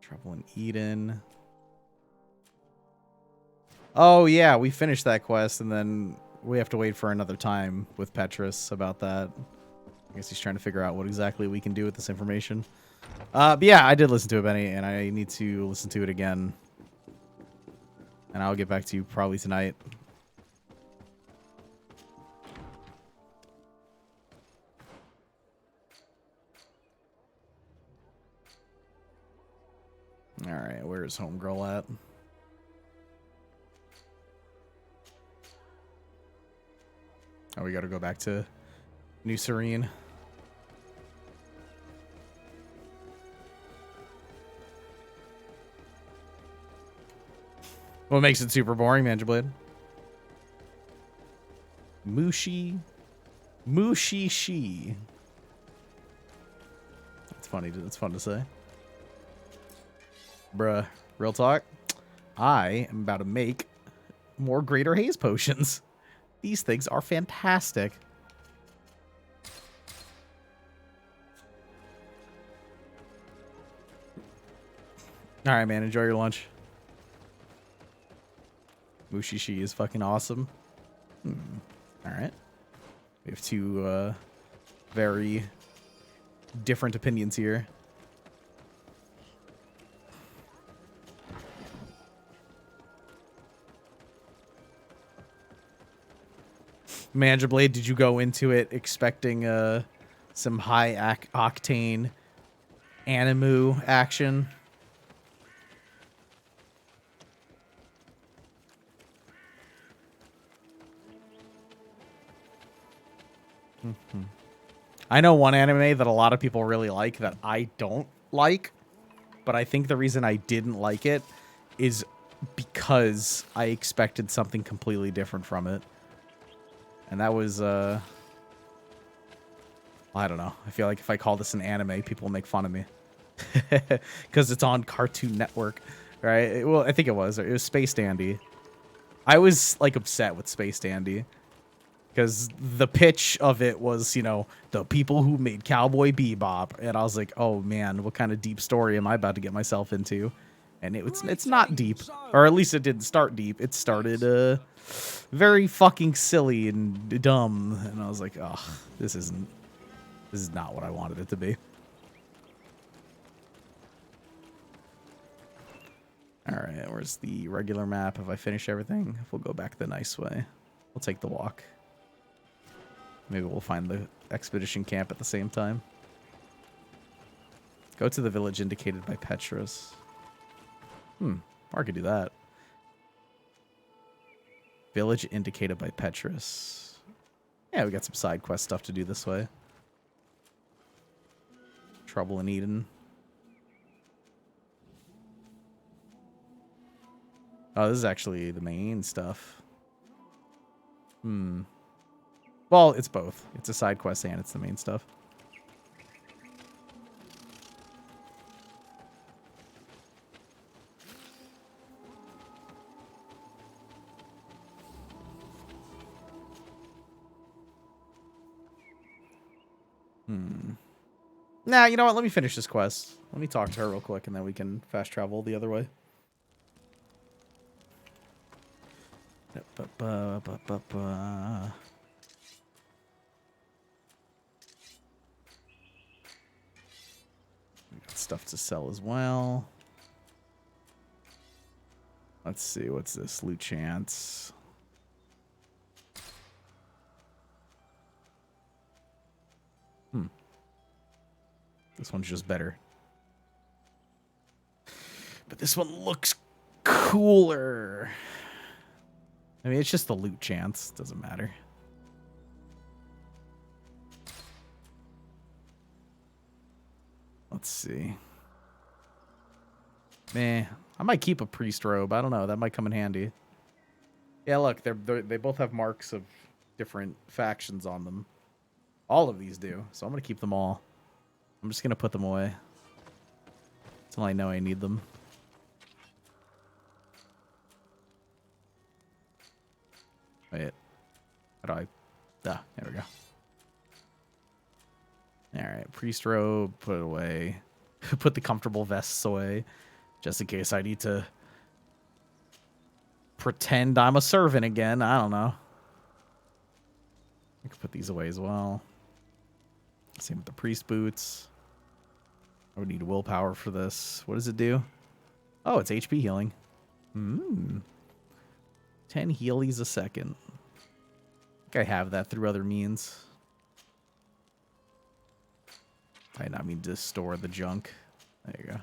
Speaker 1: Trouble in Eden. Oh yeah, we finished that quest, and then we have to wait for another time with Petrus about that. I guess he's trying to figure out what exactly we can do with this information. But yeah, I did listen to it, Benny, and I need to listen to it again. And I'll get back to you probably tonight. Alright, where's Homegirl at? Oh, we gotta go back to New Serene. What makes it super boring, Manjablade? Mushi. Mushi-shi. That's funny. That's fun to say. Bruh. Real talk. I am about to make more Greater Haze potions. These things are fantastic. All right, man. Enjoy your lunch. Mushishi is fucking awesome. All right. We have two very different opinions here. Manjablade, did you go into it expecting some high octane animu action? I know one anime that a lot of people really like that I don't like, but I think the reason I didn't like it is because I expected something completely different from it. And that was, I don't know. I feel like if I call this an anime, people will make fun of me. Because it's on Cartoon Network, right? Well, I think it was. It was Space Dandy. I was, like, upset with Space Dandy. Because the pitch of it was, you know, the people who made Cowboy Bebop. And I was like, oh, man, what kind of deep story am I about to get myself into? And it's not deep. Or at least it didn't start deep. It started very fucking silly and dumb. And I was like, oh, this is not what I wanted it to be. Alright, where's the regular map? If I finish everything, we'll go back the nice way. We'll take the walk. Maybe we'll find the expedition camp at the same time. Go to the village indicated by Petrus. Or I could do that. Village indicated by Petrus. Yeah, we got some side quest stuff to do this way. Trouble in Eden. Oh, this is actually the main stuff. Well, it's both. It's a side quest and it's the main stuff. Nah, you know what? Let me finish this quest. Let me talk to her real quick, and then we can fast travel the other way. We got stuff to sell as well. Let's see. What's this? Loot chance. This one's just better. But this one looks cooler. I mean, it's just the loot chance. Doesn't matter. Let's see. Meh. I might keep a priest robe. I don't know. That might come in handy. Yeah, look. They both have marks of different factions on them. All of these do. So I'm going to keep them all. I'm just going to put them away until I know I need them. Wait. How do I... there we go. Alright, priest robe, put it away. Put the comfortable vests away, just in case I need to pretend I'm a servant again. I don't know. I can put these away as well. Same with the priest boots. I would need willpower for this. What does it do? Oh, it's HP healing. 10 healies a second. I think I have that through other means. I did not mean to store the junk. There you go.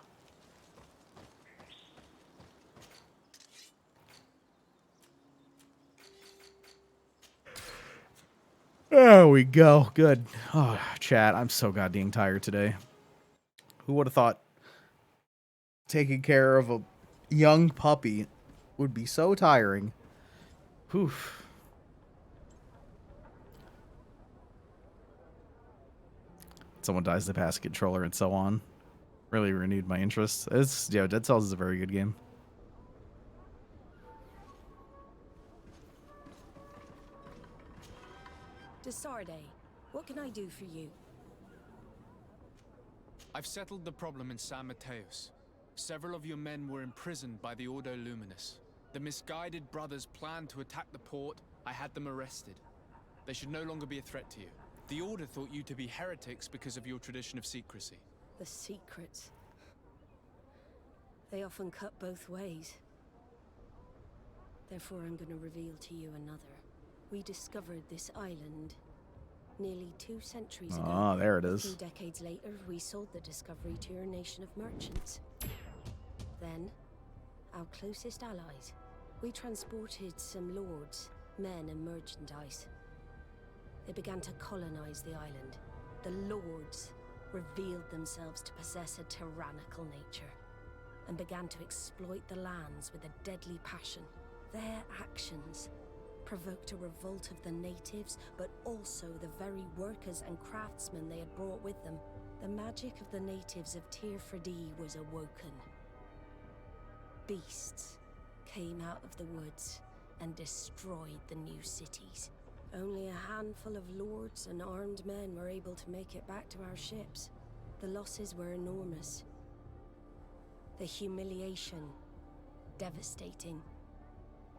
Speaker 1: There we go. Good. Oh, chat, I'm so goddamn tired today. Who would have thought taking care of a young puppy would be so tiring? Whew. Someone dies to pass a controller and so on. Really renewed my interest. Dead Cells is a very good game.
Speaker 4: Desarde, what can I do for you?
Speaker 3: I've settled the problem in San Mateos. Several of your men were imprisoned by the Ordo Luminous. The misguided brothers planned to attack the port. I had them arrested. They should no longer be a threat to you. The Order thought you to be heretics because of your tradition of secrecy.
Speaker 4: The secrets. They often cut both ways. Therefore, I'm going to reveal to you another. We discovered this island nearly 2 centuries ago.
Speaker 1: Ah, there it is.
Speaker 4: 2 decades later, we sold the discovery to your nation of merchants. Then, our closest allies. We transported some lords, men, and merchandise. They began to colonize the island. The lords revealed themselves to possess a tyrannical nature and began to exploit the lands with a deadly passion. Their actions provoked a revolt of the natives, but also the very workers and craftsmen they had brought with them. The magic of the natives of Tir Fredee was awoken. Beasts came out of the woods and destroyed the new cities. Only a handful of lords and armed men were able to make it back to our ships. The losses were enormous. The humiliation, devastating.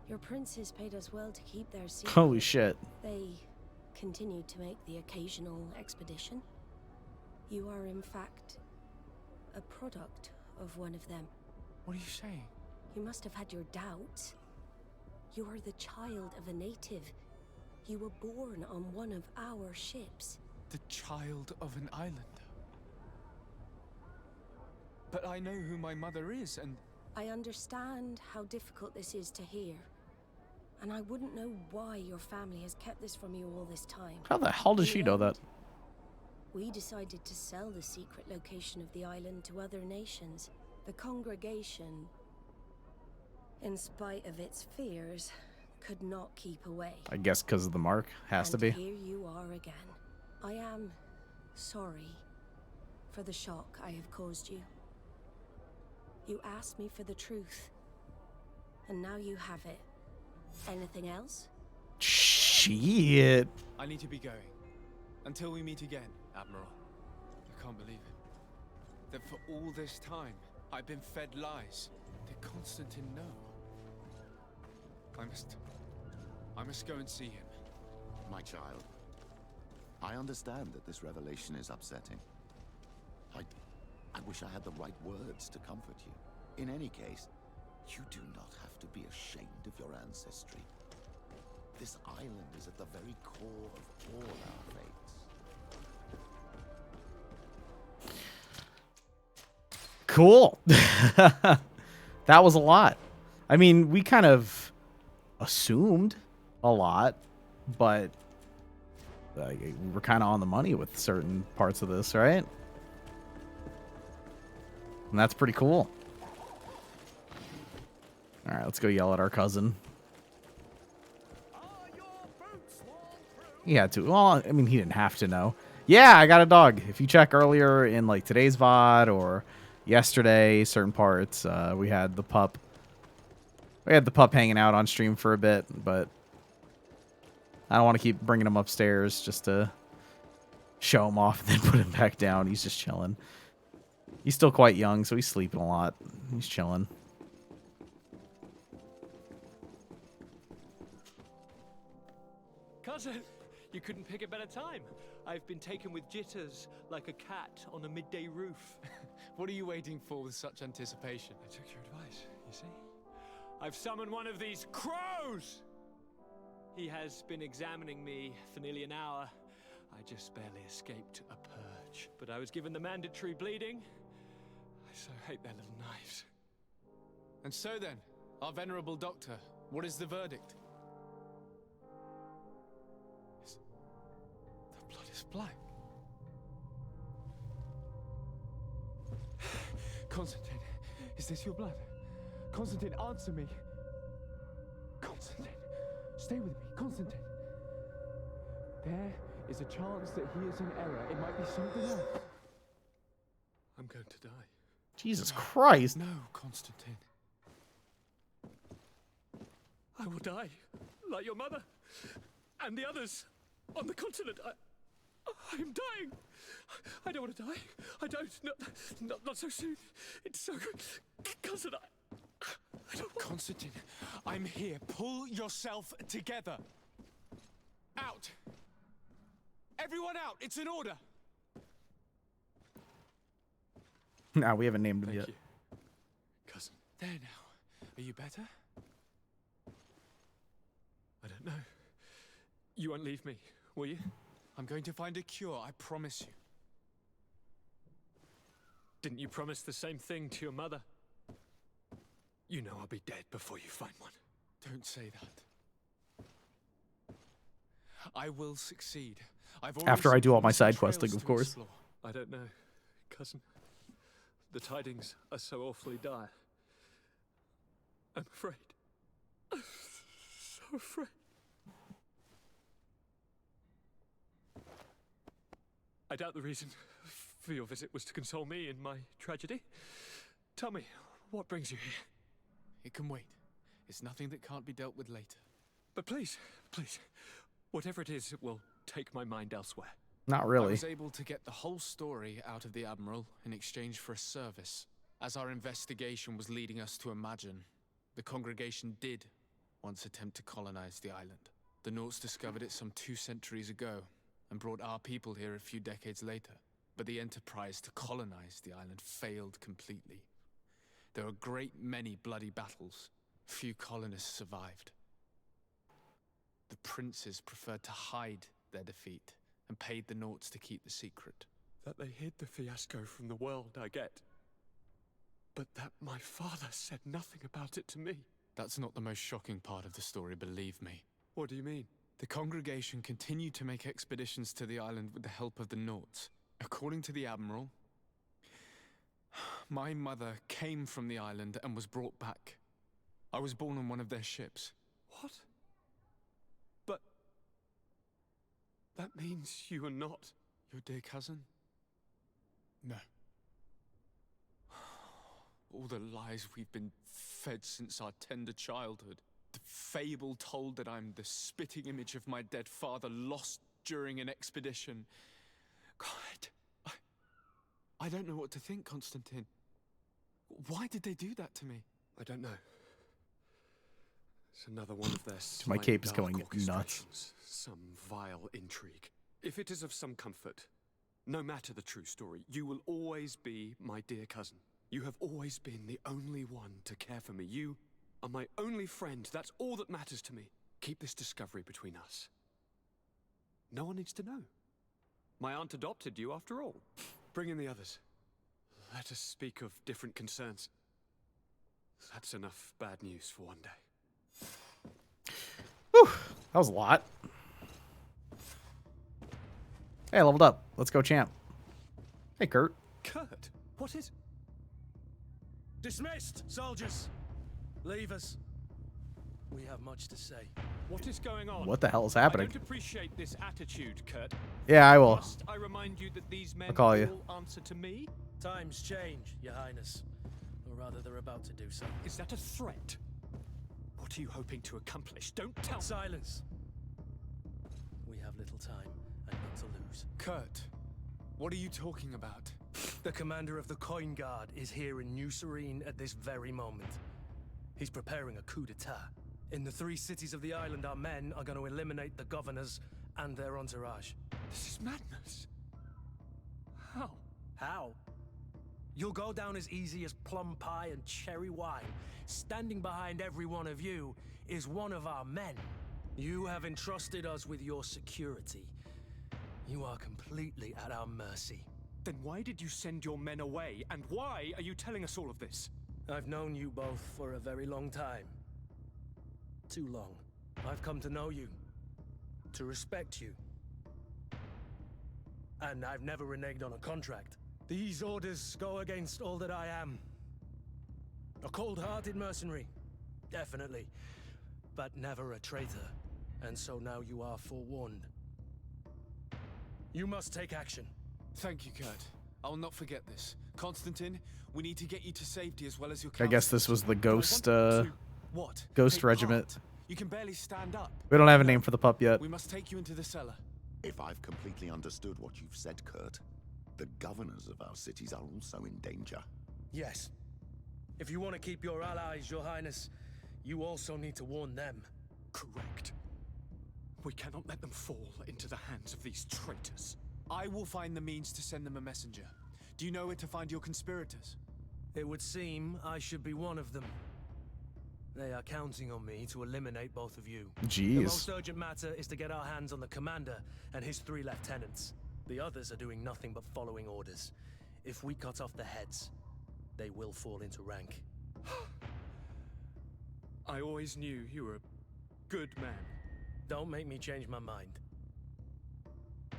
Speaker 4: Your princes paid us well to keep their secret.
Speaker 1: Holy shit.
Speaker 4: They continued to make the occasional expedition. You are, in fact, a product of one of them.
Speaker 3: What are you saying?
Speaker 4: You must have had your doubts. You are the child of a native. You were born on one of our ships.
Speaker 3: The child of an islander. But I know who my mother is, and...
Speaker 4: I understand how difficult this is to hear. And I wouldn't know why your family has kept this from you all this time.
Speaker 1: How the hell does she know that?
Speaker 4: We decided to sell the secret location of the island to other nations. The congregation, in spite of its fears, could not keep away.
Speaker 1: I guess because of the mark. Has to be.
Speaker 4: Here you are again. I am sorry for the shock I have caused you. You asked me for the truth, and now you have it. Anything else?
Speaker 1: Shit.
Speaker 3: I need to be going. Until we meet again, Admiral. I can't believe it. That for all this time, I've been fed lies. Did Constantine know? I must go and see him.
Speaker 2: My child, I understand that this revelation is upsetting. I wish I had the right words to comfort you. In any case, you do not have to be ashamed of your ancestry. This island is at the very core of all our fates.
Speaker 1: Cool. That was a lot. I mean, we kind of assumed a lot, but we were kind of on the money with certain parts of this, right? And that's pretty cool. All right, let's go yell at our cousin. He had to. Well, I mean, he didn't have to know. Yeah, I got a dog. If you check earlier in like today's VOD or yesterday, certain parts, we had the pup. We had the pup hanging out on stream for a bit, but I don't want to keep bringing him upstairs just to show him off and then put him back down. He's just chilling. He's still quite young, so he's sleeping a lot. He's chilling.
Speaker 18: Cousin, you couldn't pick a better time. I've been taken with jitters like a cat on a midday roof.
Speaker 3: What are you waiting for with such anticipation?
Speaker 18: I took your advice, you see? I've summoned one of these crows! He has been examining me for nearly an hour. I just barely escaped a purge. But I was given the mandatory bleeding. I so hate their little knives.
Speaker 3: And so then, our venerable doctor, what is the verdict? The blood is black. Constantine, is this your blood? Constantine, answer me. Constantine, stay with me. Constantine. There is a chance that he is in error. It might be something else. I'm going to die.
Speaker 1: Jesus Christ.
Speaker 3: No, Constantine.
Speaker 18: I will die, like your mother and the others on the continent. I am dying. I don't want to die. I don't. Not so soon. It's so... Cousin, I don't want...
Speaker 3: Constantine, I'm here. Pull yourself together. Out. Everyone out. It's an order.
Speaker 1: Nah, we haven't named him
Speaker 3: Thank
Speaker 1: yet.
Speaker 3: you. Cousin. There now. Are you better?
Speaker 18: I don't know. You won't leave me, will you?
Speaker 3: I'm going to find a cure, I promise you.
Speaker 18: Didn't you promise the same thing to your mother? You know I'll be dead before you find one.
Speaker 3: Don't say that. I will succeed.
Speaker 1: After I do all my side questing, of course.
Speaker 18: I don't know, cousin. The tidings are so awfully dire. I'm afraid. I'm so afraid. I doubt the reason for your visit was to console me in my tragedy. Tell me, what brings you here?
Speaker 3: It can wait. It's nothing that can't be dealt with later.
Speaker 18: But please, whatever it is, it will take my mind elsewhere.
Speaker 1: Not
Speaker 3: I
Speaker 1: really.
Speaker 3: was able to get the whole story out of the Admiral in exchange for a service. As our investigation was leading us to imagine, the congregation did once attempt to colonize the island. The Nauts discovered it some 2 centuries ago and brought our people here a few decades later. But the enterprise to colonize the island failed completely. There were a great many bloody battles. Few colonists survived. The princes preferred to hide their defeat and paid the Naughts to keep the secret.
Speaker 18: That they hid the fiasco from the world, I get. But that my father said nothing about it to me.
Speaker 3: That's not the most shocking part of the story, believe me.
Speaker 18: What do you mean?
Speaker 3: The congregation continued to make expeditions to the island with the help of the Naughts. According to the Admiral, my mother came from the island and was brought back. I was born on one of their ships.
Speaker 18: What? But... that means you are not...
Speaker 3: your dear cousin? No. All the lies we've been fed since our tender childhood. The fable told that I'm the spitting image of my dead father, lost during an expedition. God, I don't know what to think, Constantine. Why did they do that to me?
Speaker 18: I don't know. It's another one of their
Speaker 1: My cape is going nuts.
Speaker 18: Some vile intrigue. If it is of some comfort, no matter the true story, you will always be my dear cousin. You have always been the only one to care for me. You are my only friend. That's all that matters to me. Keep this discovery between us. No one needs to know. My aunt adopted you after all. Bring in the others. Let us speak of different concerns. That's enough bad news for one day.
Speaker 1: Whew, that was a lot. Hey, I leveled up. Let's go, champ. Hey, Kurt.
Speaker 18: Kurt, what is...
Speaker 19: Dismissed, soldiers. Leave us. We have much to say.
Speaker 18: What is going on?
Speaker 1: What the hell is happening?
Speaker 18: I don't appreciate this attitude, Kurt.
Speaker 1: Yeah, I will.
Speaker 18: Must I remind you that these men
Speaker 1: I'll call you.
Speaker 18: all answer to me?
Speaker 19: Times change, Your Highness. Or rather, they're about to do so.
Speaker 18: Is that a threat? What are you hoping to accomplish? Don't tell...
Speaker 19: Silence. We have little time and none to lose.
Speaker 3: Kurt, what are you talking about?
Speaker 19: The commander of the Coin Guard is here in New Serene at this very moment. He's preparing a coup d'etat. In the 3 cities of the island, our men are going to eliminate the governors and their entourage.
Speaker 18: This is madness. How?
Speaker 19: How? You'll go down as easy as plum pie and cherry wine. Standing behind every one of you is one of our men. You have entrusted us with your security. You are completely at our mercy.
Speaker 18: Then why did you send your men away? And why are you telling us all of this?
Speaker 19: I've known you both for a very long time. Too long. I've come to know you. To respect you. And I've never reneged on a contract. These orders go against all that I am. A cold-hearted mercenary. Definitely. But never a traitor. And so now you are forewarned. You must take action.
Speaker 3: Thank you, Kurt. I'll not forget this. Constantine, we need to get you to safety as well as your
Speaker 1: I guess this was the ghost, Ghost
Speaker 3: Take
Speaker 1: Regiment.
Speaker 3: part. You can barely stand up.
Speaker 1: We don't have a name for the pup yet.
Speaker 3: We must take you into the cellar.
Speaker 2: If I've completely understood what you've said, Kurt, the governors of our cities are also in danger.
Speaker 19: Yes. If you want to keep your allies, Your Highness, you also need to warn them.
Speaker 18: Correct. We cannot let them fall into the hands of these traitors.
Speaker 3: I will find the means to send them a messenger. Do you know where to find your conspirators?
Speaker 19: It would seem I should be one of them. They are counting on me to eliminate both of you.
Speaker 1: Jeez.
Speaker 19: The most urgent matter is to get our hands on the commander and his 3 lieutenants. The others are doing nothing but following orders. If we cut off the heads, they will fall into rank.
Speaker 18: I always knew you were a good man.
Speaker 19: Don't make me change my mind.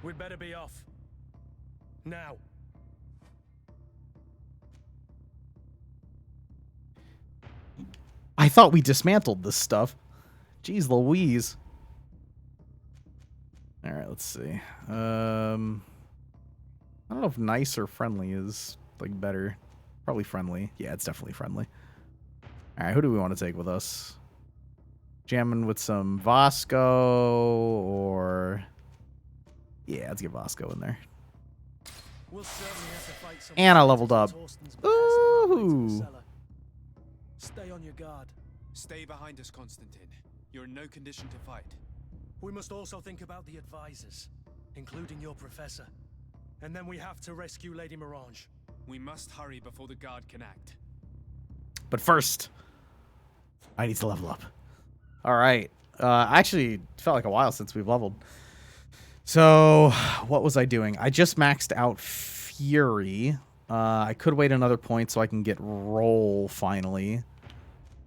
Speaker 19: We'd better be off. Now.
Speaker 1: I thought we dismantled this stuff. Jeez Louise. All right, let's see. I don't know if nice or friendly is like better. Probably friendly. Yeah, it's definitely friendly. All right, who do we want to take with us? Jamming with some Vasco or... Yeah, let's get Vasco in there.
Speaker 19: We'll certainly have to fight some
Speaker 1: And I leveled up. Ooh.
Speaker 19: Stay on your guard.
Speaker 3: Stay behind us, Constantine. You're in no condition to fight.
Speaker 19: We must also think about the advisors, including your professor. And then we have to rescue Lady Mirange.
Speaker 3: We must hurry before the guard can act.
Speaker 1: But first, I need to level up. All right. Actually, it felt like a while since we've leveled. So, what was I doing? I just maxed out Fury. I could wait another point so I can get Roll finally.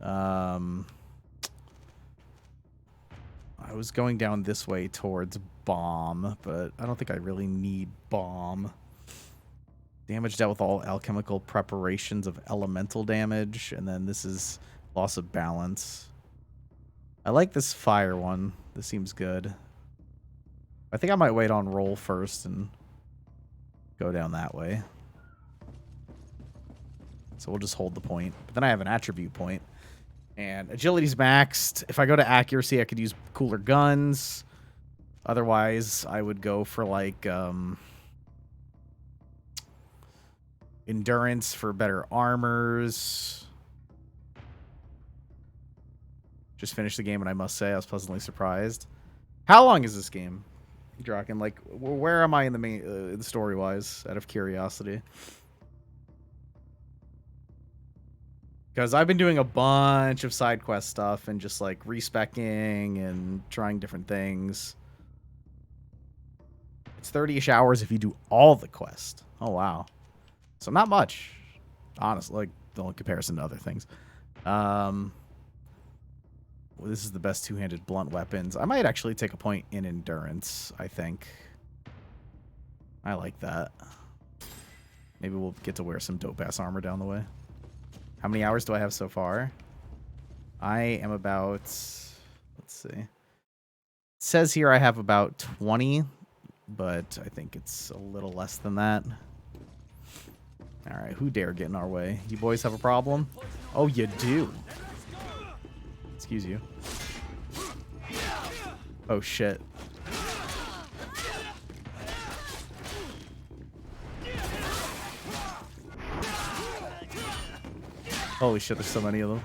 Speaker 1: I was going down this way towards Bomb, but I don't think I really need Bomb. Damage dealt with all alchemical preparations of elemental damage, and then this is loss of balance. I like this fire one. This seems good. I think I might wait on Roll first and go down that way. So we'll just hold the point. But then I have an attribute point. And agility's maxed. If I go to accuracy, I could use cooler guns. Otherwise, I would go for like endurance for better armors. Just finished the game, and I must say I was pleasantly surprised. How long is this game, Draken? Like, where am I in the main, story-wise? Out of curiosity, because I've been doing a bunch of side quest stuff and just like respecking and trying different things. It's 30-ish hours if you do all the quest. Oh wow, so not much, honestly. Like, the only comparison to other things. Well, this is the best two-handed blunt weapons. I might actually take a point in endurance, I think. I like that. Maybe we'll get to wear some dope-ass armor down the way. How many hours do I have so far? I am about... Let's see. It says here I have about 20, but I think it's a little less than that. Alright, who dare get in our way? You boys have a problem? Oh, you do. Excuse you. Oh, shit. Holy shit, there's so many of them.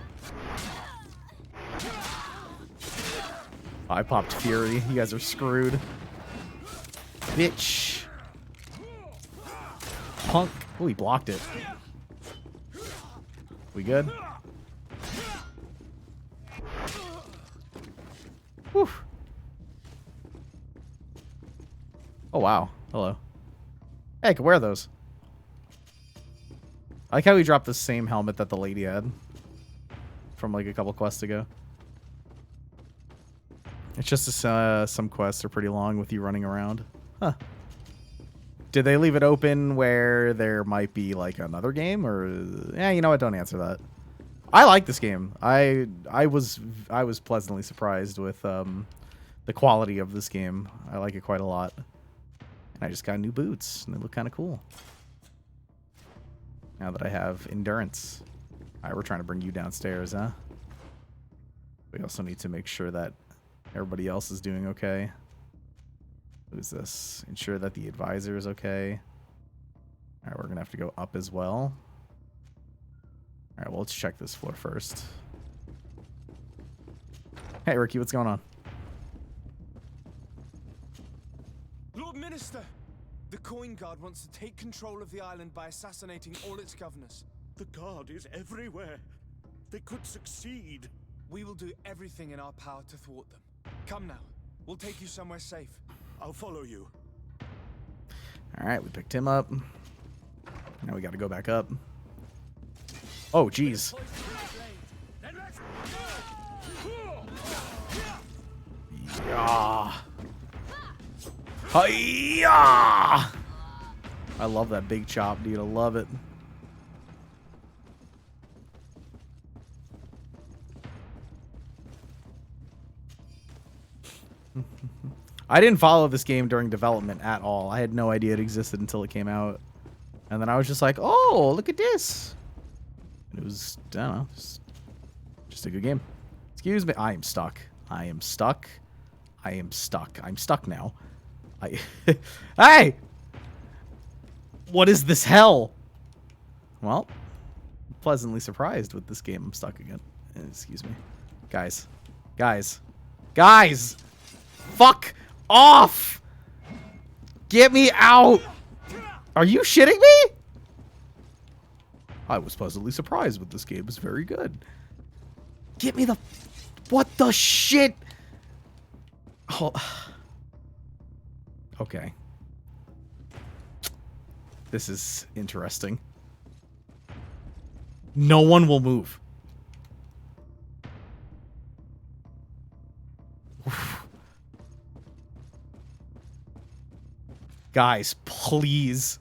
Speaker 1: Oh, I popped Fury. You guys are screwed. Bitch. Punk. Oh, he blocked it. We good? Whew. Oh, wow. Hello. Hey, I can wear those. I like how we dropped the same helmet that the lady had from like a couple quests ago. It's just some quests are pretty long with you running around. Huh. Did they leave it open where there might be like another game, or yeah, you know what? Don't answer that. I like this game. I was pleasantly surprised with the quality of this game. I like it quite a lot. And I just got new boots, and they look kind of cool. Now that I have endurance. All right, we're trying to bring you downstairs, huh? We also need to make sure that everybody else is doing okay. Who's this? Ensure that the advisor is okay. All right, we're gonna have to go up as well. All right, well, let's check this floor first. Hey, Ricky, what's going on?
Speaker 3: Lord Minister, the Coin Guard wants to take control of the island by assassinating all its governors.
Speaker 20: The Guard is everywhere. They could succeed.
Speaker 3: We will do everything in our power to thwart them. Come now, we'll take you somewhere safe.
Speaker 20: I'll follow you.
Speaker 1: All right, we picked him up. Now we got to go back up. Oh, jeez. Yeah. Hi-ya! I love that big chop, dude. I love it. I didn't follow this game during development at all. I had no idea it existed until it came out. And then I was just like, oh, look at this. And it was, I don't know, just a good game. Excuse me. I am stuck. I am stuck. I am stuck. I'm stuck now. Hey! What is this hell? Well, pleasantly surprised with this game. I'm stuck again. Excuse me. Guys. Guys. Guys! Fuck off! Get me out! Are you shitting me? I was pleasantly surprised with this game. It's very good. Get me the... What the shit? Oh. Okay. This is interesting. No one will move. Oof. Guys, please.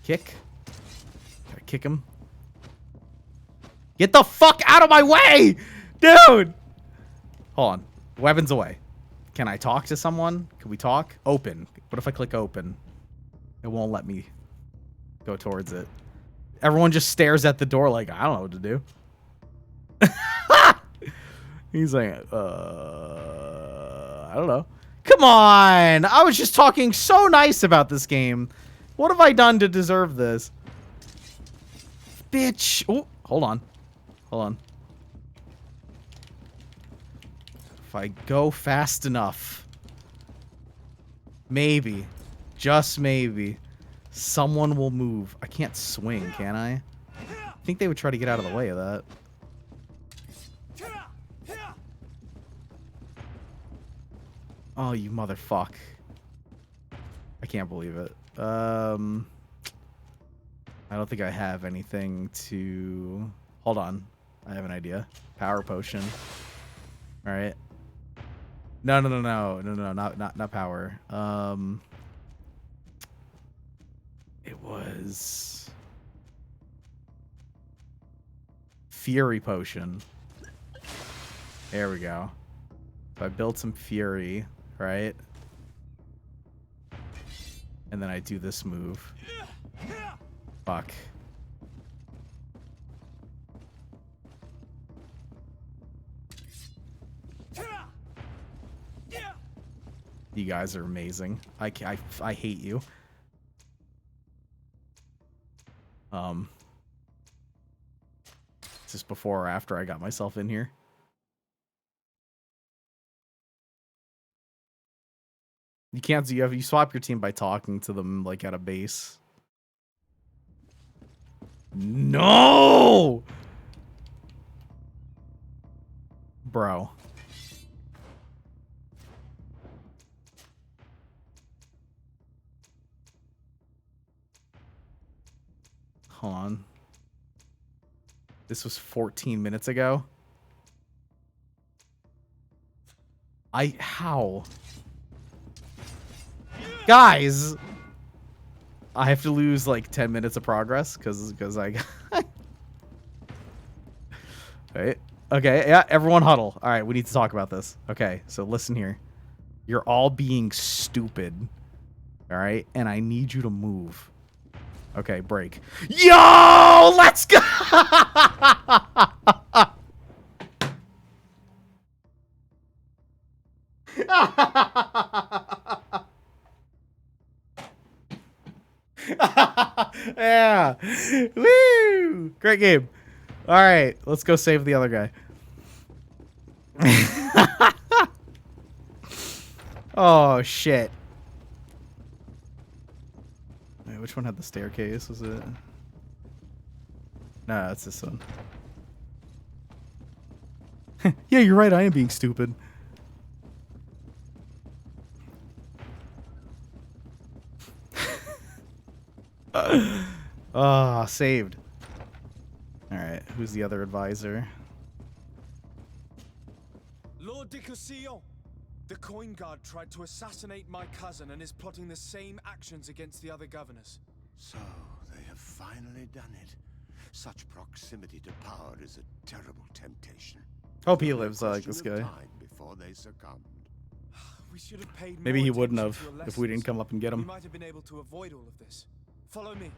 Speaker 1: Kick. Gotta kick him. Get the fuck out of my way! Dude! Hold on. Weapons away. Can I talk to someone? Can we talk? Open. What if I click open? It won't let me go towards it. Everyone just stares at the door like, I don't know what to do. He's like, I don't know. Come on! I was just talking so nice about this game. What have I done to deserve this? Bitch! Oh, hold on. Hold on. If I go fast enough, maybe, just maybe, someone will move. I can't swing, can I? I think they would try to get out of the way of that. Oh, you motherfuck. I can't believe it. I don't think I have anything to... Hold on. I have an idea. Power potion. Alright. No, not power. It was... Fury potion. There we go. So I built some fury, right? And then I do this move. Fuck. You guys are amazing. I hate you. Is this before or after I got myself in here? You can't. You swap your team by talking to them like at a base. No, bro. Hold on. This was 14 minutes ago. How? Guys! I have to lose like 10 minutes of progress because I... Right. Okay, yeah, everyone huddle. All right, we need to talk about this. Okay, so listen here. You're all being stupid. All right, and I need you to move. Okay, break. Yo, let's go! Yeah. Woo! Great game. All right, let's go save the other guy. Oh, shit. Wait, which one had the staircase? Was it? No, it's this one. Yeah, you're right. I am being stupid. Ah, saved. All right, who's the other advisor?
Speaker 3: Lord de Cossillon, the coin guard tried to assassinate my cousin and is plotting the same actions against the other governors.
Speaker 2: So, they have finally done it. Such proximity to power is a terrible temptation.
Speaker 1: Hope he lives like this guy.
Speaker 2: Before they succumbed.
Speaker 3: We should have paid
Speaker 1: Maybe
Speaker 3: more
Speaker 1: he wouldn't
Speaker 3: attention
Speaker 1: have
Speaker 3: to your
Speaker 1: if we didn't
Speaker 3: lessons.
Speaker 1: come up and get him.
Speaker 3: We might have been able to avoid all of this. Follow me.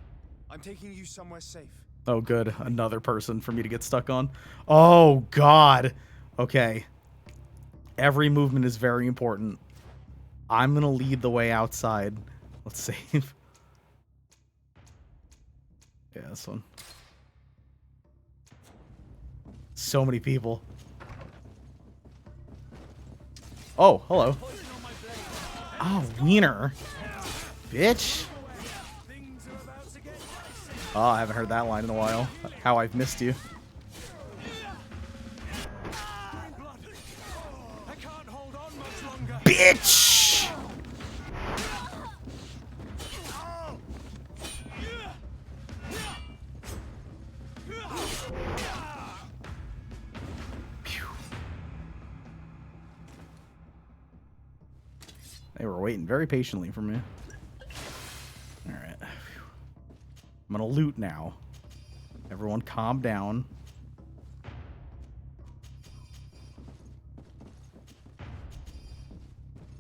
Speaker 3: I'm taking you somewhere safe.
Speaker 1: Oh, good. Another person for me to get stuck on. Oh, God. Okay. Every movement is very important. I'm going to lead the way outside. Let's save. Yeah, this one. So many people. Oh, hello. Oh, wiener. bitch. Oh, I haven't heard that line in a while. How I've missed you. Bitch! They were waiting very patiently for me. Alright. I'm gonna loot now. Everyone calm down.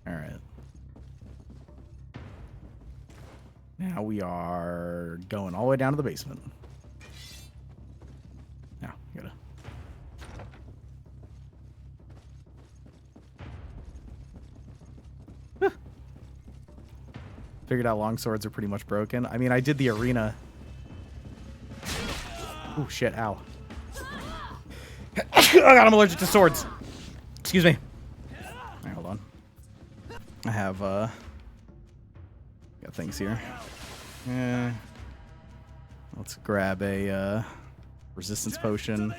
Speaker 1: Alright. Now we are going all the way down to the basement. Now, gotta... Figured out longswords are pretty much broken. I mean, I did the arena. Oh shit, ow. Oh god, I'm allergic to swords. Excuse me. Alright, hold on. I have, got things here. Let's grab a, resistance potion.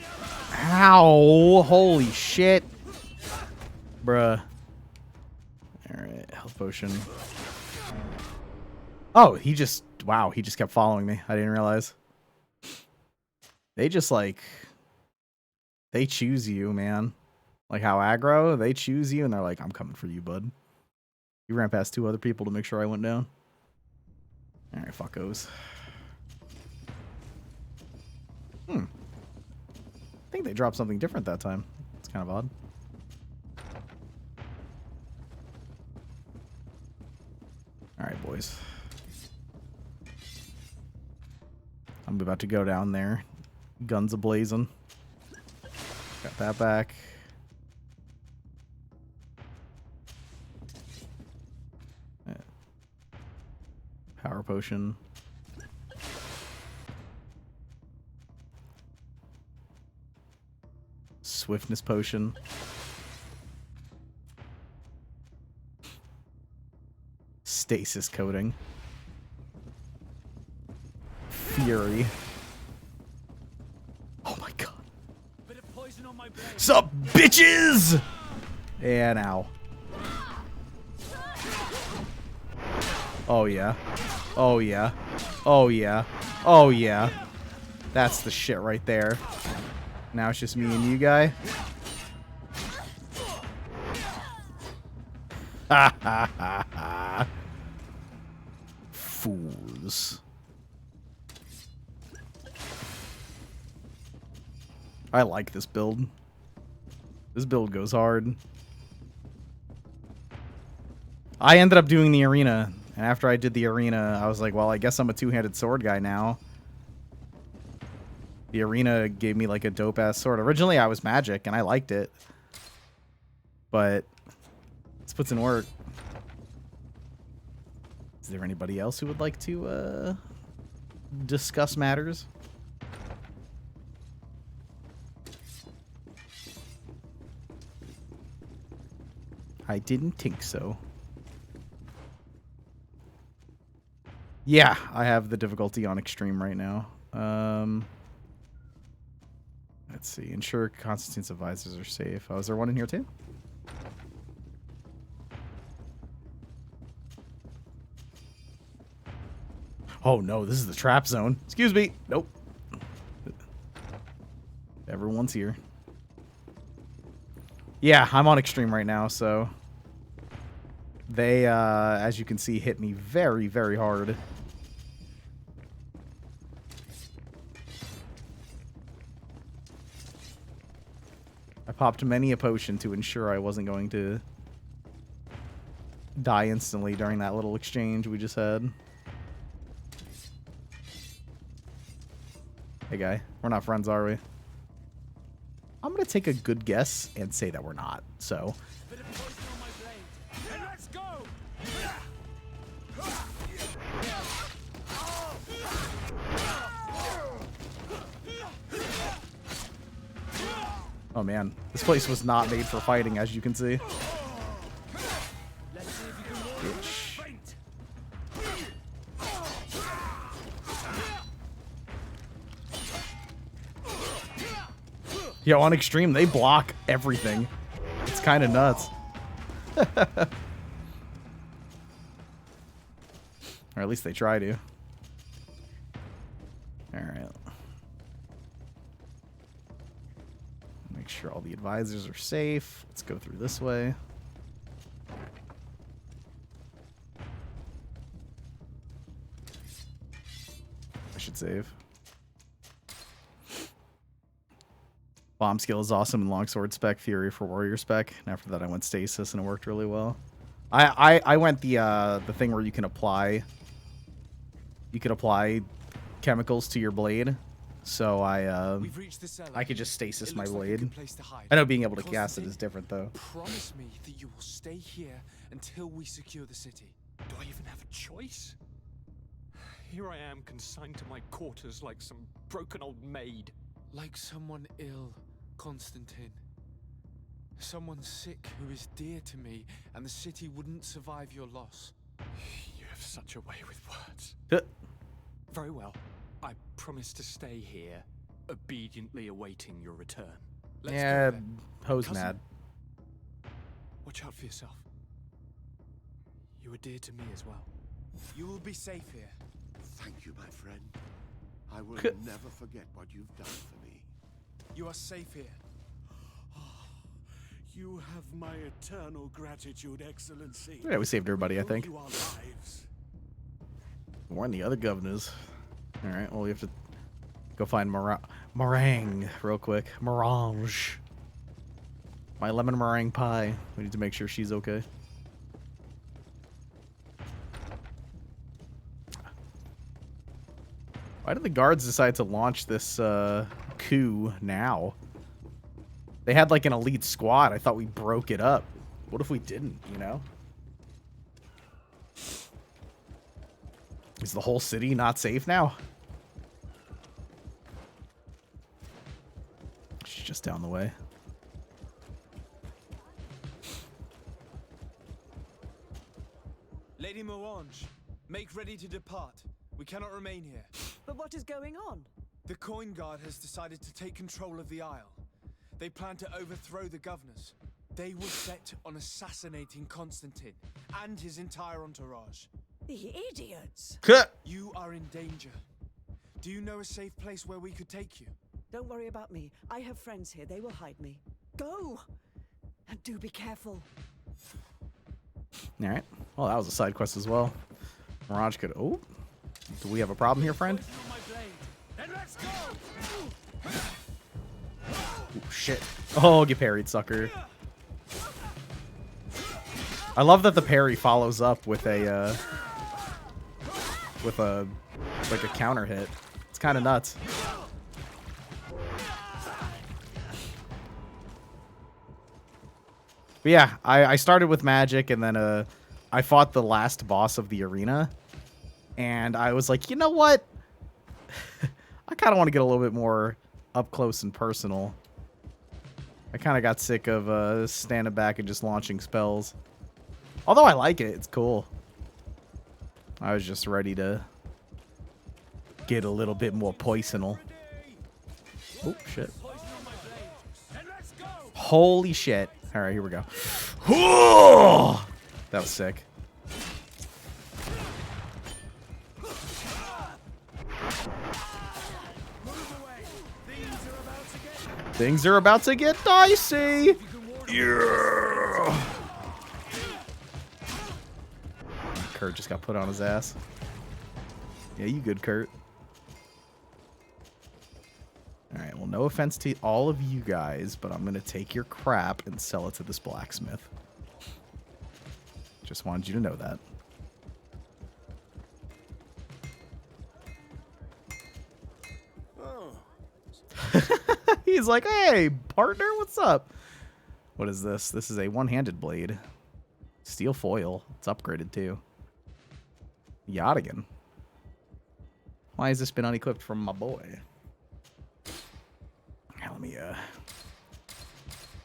Speaker 1: Ow! Holy shit! Bruh. Alright, health potion. Oh, he just... Wow, he just kept following me. I didn't realize. They just, like... They choose you, man. Like how aggro, they choose you, and they're like, I'm coming for you, bud. You ran past 2 other people to make sure I went down. Alright, fuckos. I think they dropped something different that time. It's kind of odd. Alright, boys. I'm about to go down there. Guns a-blazing. Got that back. Power potion. Swiftness potion. Stasis coating. Fury. Oh my god. Sup, bitches! And ow. Oh yeah. Oh yeah. Oh yeah. Oh yeah. That's the shit right there. Now it's just me and you, guy. Ha ha ha ha. Fools. I like this build. This build goes hard. I ended up doing the arena, and after I did the arena, I was like, well, I guess I'm a two-handed sword guy now. The arena gave me like a dope-ass sword. Originally, I was magic, and I liked it. But let's put in work. Is there anybody else who would like to discuss matters? I didn't think so. Yeah, I have the difficulty on extreme right now. Let's see. Ensure Constantine's advisors are safe. Oh, is there one in here too? Oh no, this is the trap zone. Excuse me. Nope. Everyone's here. Yeah, I'm on extreme right now, so they, as you can see, hit me very, very hard. I popped many a potion to ensure I wasn't going to die instantly during that little exchange we just had. Hey, guy. We're not friends, are we? I'm going to take a good guess and say that we're not, so... Oh man, this place was not made for fighting, as you can see. Bitch. Yo, on Extreme, they block everything. It's kind of nuts. Or at least they try to. Alright. Make sure all the advisors are safe. Let's go through this way. I should save. Bomb skill is awesome in longsword spec, Fury for warrior spec. And after that I went stasis and it worked really well. I went the thing where you can apply chemicals to your blade. So I could just stasis my blade. I know being able to cast it is different though.
Speaker 3: Promise me that you will stay here until we secure the city.
Speaker 18: Do I even have a choice? Here I am, consigned to my quarters like some broken old maid.
Speaker 3: Like someone ill, Constantine. Someone sick who is dear to me, and the city wouldn't survive your loss.
Speaker 18: You have such a way with words. Very well. I promise to stay here, obediently awaiting your return.
Speaker 1: Yeah, ho's mad.
Speaker 3: Watch out for yourself. You are dear to me as well. You will be safe here.
Speaker 2: Thank you, my friend. I will never forget what you've done for me.
Speaker 3: You are safe here.
Speaker 20: You have my eternal gratitude, Excellency.
Speaker 1: Yeah, we saved everybody, I think.
Speaker 20: You our lives.
Speaker 1: Warn the other governors. Alright, well, we have to go find meringue real quick. Merange. My lemon meringue pie. We need to make sure she's okay. Why did the guards decide to launch this coup now? They had like an elite squad. I thought we broke it up. What if we didn't, you know? Is the whole city not safe now? She's just down the way.
Speaker 3: Lady Morange, make ready to depart. We cannot remain here.
Speaker 5: But what is going on?
Speaker 3: The Coin Guard has decided to take control of the Isle. They plan to overthrow the governors. They were set on assassinating Constantine and his entire entourage.
Speaker 5: The idiots!
Speaker 3: You are in danger. Do you know a safe place where we could take you?
Speaker 5: Don't worry about me. I have friends here. They will hide me. Go! And do be careful.
Speaker 1: Alright. Well, that was a side quest as well. Mirage could... Oh. Do we have a problem here, friend? Oh, shit. Oh, get parried, sucker. I love that the parry follows up with a like a counter hit. It's kind of nuts. But yeah, I started with magic, and then I fought the last boss of the arena, and I was like, you know what? I kind of want to get a little bit more up close and personal. I kind of got sick of standing back and just launching spells. Although I like it, it's cool. I was just ready to get a little bit more poisonal. Oh, shit. Holy shit. All right, here we go. That was sick. Things are about to get dicey. Yeah. Kurt just got put on his ass. Yeah, you good, Kurt. Alright, well, no offense to all of you guys, but I'm going to take your crap and sell it to this blacksmith. Just wanted you to know that. He's like, hey, partner, what's up? What is this? This is a one-handed blade. Steel foil. It's upgraded, too. Yachtigan. Why has this been unequipped from my boy? Now, let me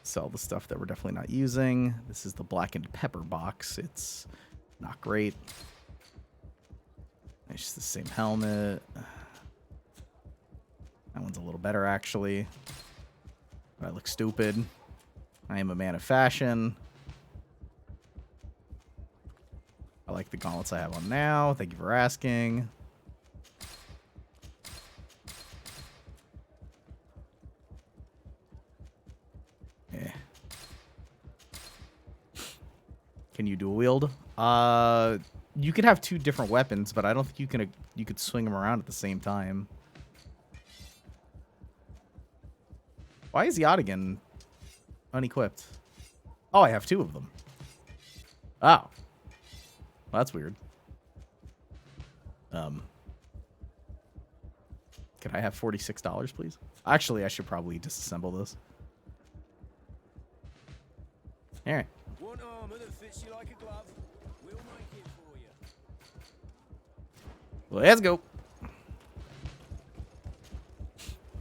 Speaker 1: sell the stuff that we're definitely not using. This is the blackened pepper box. It's not great. It's just the same helmet. That one's a little better, actually. I look stupid. I am a man of fashion. I like the gauntlets I have on now. Thank you for asking. Yeah. Can you dual wield? You could have 2 different weapons, but I don't think you could swing them around at the same time. Why is Yadigan unequipped? Oh, I have 2 of them. Oh. Well, that's weird. Can I have $46, please? Actually, I should probably disassemble this. All right.
Speaker 20: One armor that fits you like a glove. We'll make it for you.
Speaker 1: Let's go.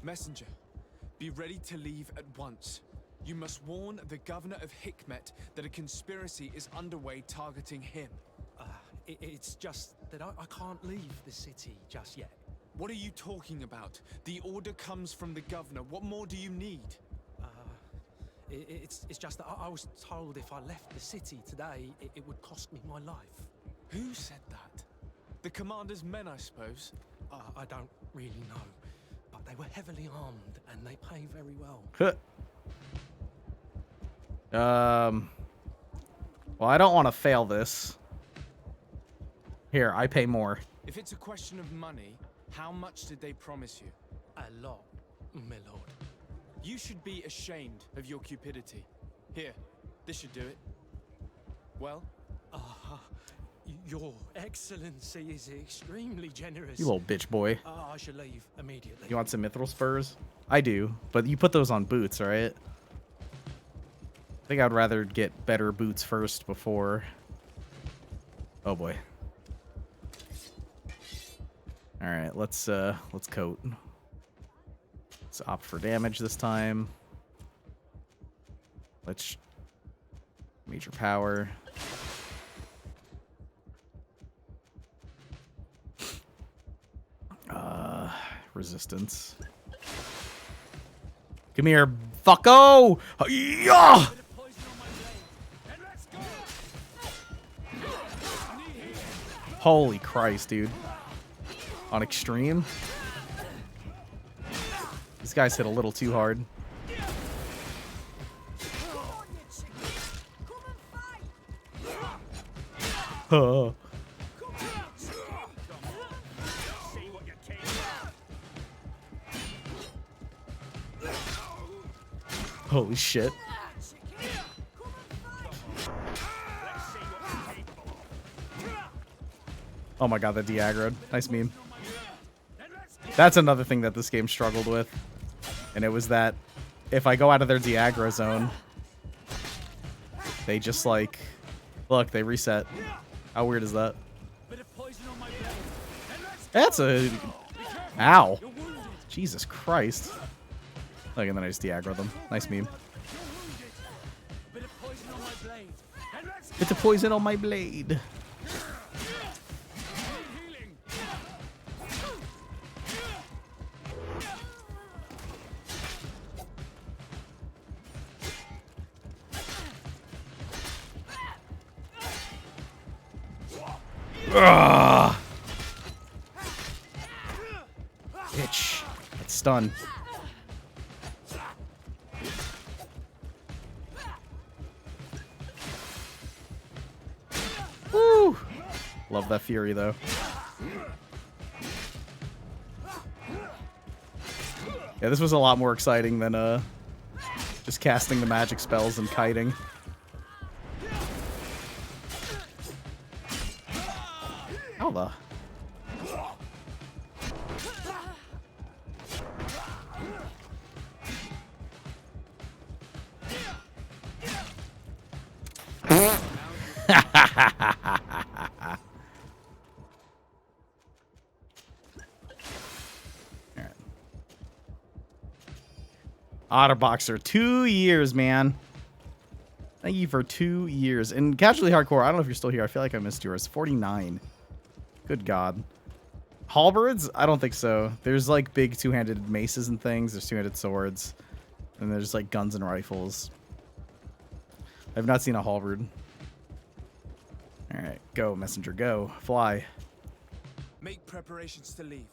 Speaker 3: Messenger, be ready to leave at once. You must warn the governor of Hikmet that a conspiracy is underway targeting him.
Speaker 19: It's just that I can't leave the city just yet.
Speaker 3: What are you talking about? The order comes from the governor. What more do you need?
Speaker 19: It's just that I was told if I left the city today, it would cost me my life.
Speaker 3: Who said that? The commander's men, I suppose?
Speaker 19: I don't really know, but they were heavily armed and they pay very well.
Speaker 1: Well, I don't want to fail this. Here, I pay more.
Speaker 3: If it's a question of money, how much did they promise you?
Speaker 19: A lot, my lord.
Speaker 3: You should be ashamed of your cupidity. Here, this should do it. Well?
Speaker 19: Your Excellency is extremely generous.
Speaker 1: You little bitch boy.
Speaker 19: I should leave immediately.
Speaker 1: You want some mithril spurs? I do, but you put those on boots, right? I think I'd rather get better boots first before... Oh boy. Alright, let's coat. Let's opt for damage this time. Let's... Major power. Resistance. Come here, fucko! Yeah! Holy Christ, dude. On extreme? These guys hit a little too hard. Oh. Holy shit. Oh my god, that de-aggroed. Nice meme. That's another thing that this game struggled with. And it was that if I go out of their de-aggro zone, they just like... Look, they reset. How weird is that? That's a... Ow. Jesus Christ. Look, and then I just de-aggro them. Nice meme. Bit of poison on my blade. Ugh. Bitch. It's stunned. Woo! Love that fury, though. Yeah, this was a lot more exciting than just casting the magic spells and kiting. How the... Otterboxer, 2 years, man. Thank you for 2 years. And Casually Hardcore, I don't know if you're still here. I feel like I missed yours. 49. Good God. Halberds? I don't think so. There's like big two-handed maces and things. There's two-handed swords. And there's like guns and rifles. I've not seen a halberd. All right, go, messenger, go. Fly.
Speaker 3: Make preparations to leave.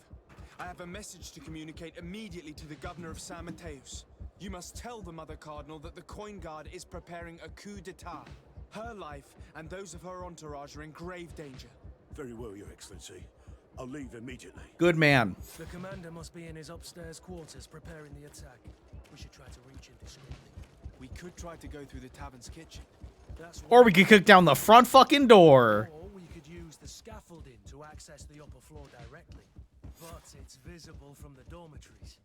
Speaker 3: I have a message to communicate immediately to the governor of San Mateus. You must tell the Mother Cardinal that the Coin Guard is preparing a coup d'etat. Her life and those of her entourage are in grave danger.
Speaker 20: Very well, Your Excellency. I'll leave immediately.
Speaker 1: Good man.
Speaker 19: The commander must be in his upstairs quarters preparing the attack. We should try to reach him discreetly.
Speaker 3: We could try to go through the tavern's kitchen.
Speaker 1: Or we could kick down the front fucking door.
Speaker 19: Or we could use the scaffolding to access the upper floor directly. But it's visible from the dormitories.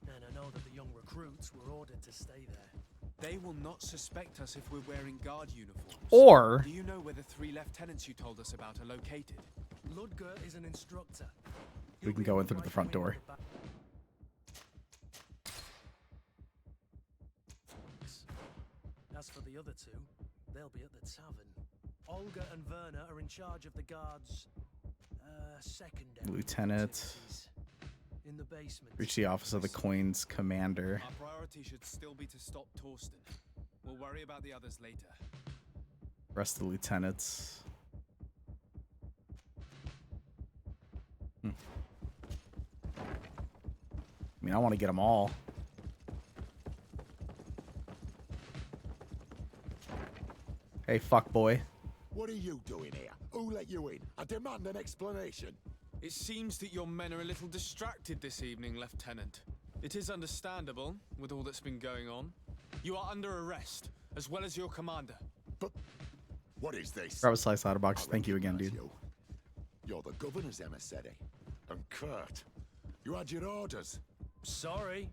Speaker 19: And I know that the young recruits were ordered to stay there.
Speaker 3: They will not suspect us if we're wearing guard uniforms.
Speaker 1: Or...
Speaker 3: Do you know where the 3 lieutenants you told us about are located?
Speaker 19: Ludger is an instructor.
Speaker 1: We can go in through the front door.
Speaker 19: As for the other 2, they'll be at the tavern. Olga and Werner are in charge of the guard's secondary
Speaker 1: Lieutenant.
Speaker 19: In the basement.
Speaker 1: Reach the office of the Coin's commander.
Speaker 3: Our priority should still be to stop Torsten. We'll worry about the others later.
Speaker 1: Rest of the lieutenants. I mean, I want to get them all. Hey, fuck boy.
Speaker 2: What are you doing here? Who let you in? I demand an explanation.
Speaker 3: It seems that your men are a little distracted this evening, Lieutenant. It is understandable, with all that's been going on. You are under arrest, as well as your commander.
Speaker 2: But what is this?
Speaker 1: Grab a slice out of box. Thank you again, dude.
Speaker 2: You're the governor's emissary. And Kurt, you had your orders.
Speaker 19: Sorry,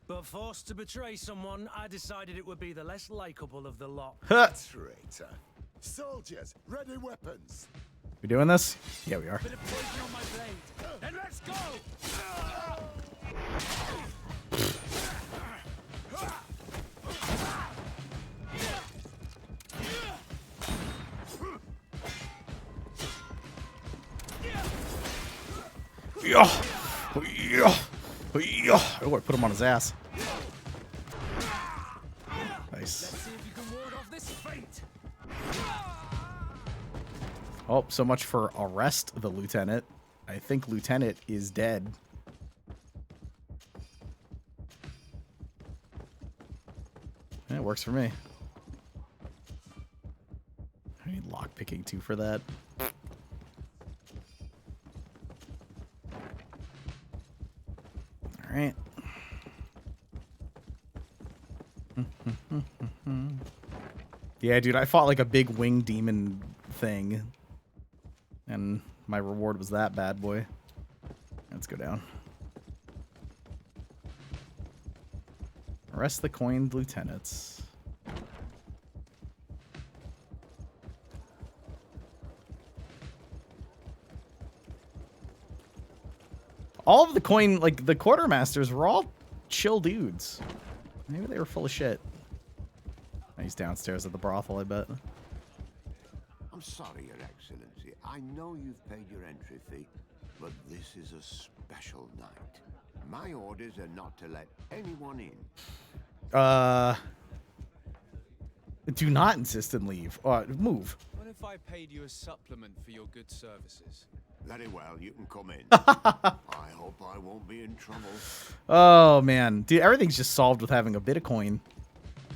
Speaker 19: but forced to betray someone, I decided it would be the less likable of the lot.
Speaker 2: Traitor. Soldiers, ready weapons.
Speaker 1: We doing this? Yeah, we are.
Speaker 19: Bit of poison on my blade, and let's go!
Speaker 1: Oh, I put him on his ass. Nice. Oh, so much for arrest the lieutenant. I think lieutenant is dead. Yeah, it works for me. I need lockpicking too for that. All right. Yeah, dude, I fought like a big wing demon thing. And my reward was that bad boy. Let's go down. Arrest the coined lieutenants. All of the coin, like the quartermasters, were all chill dudes. Maybe they were full of shit. He's downstairs at the brothel, I bet.
Speaker 7: I'm sorry, Your Excellency. I know you've paid your entry fee, but this is a special night. My orders are not to let anyone in.
Speaker 1: Do not insist and leave. Move.
Speaker 3: What if I paid you a supplement for your good services?
Speaker 7: Very well, you can come in. I hope I won't be in trouble.
Speaker 1: Oh, man. Dude, everything's just solved with having a bit of coin.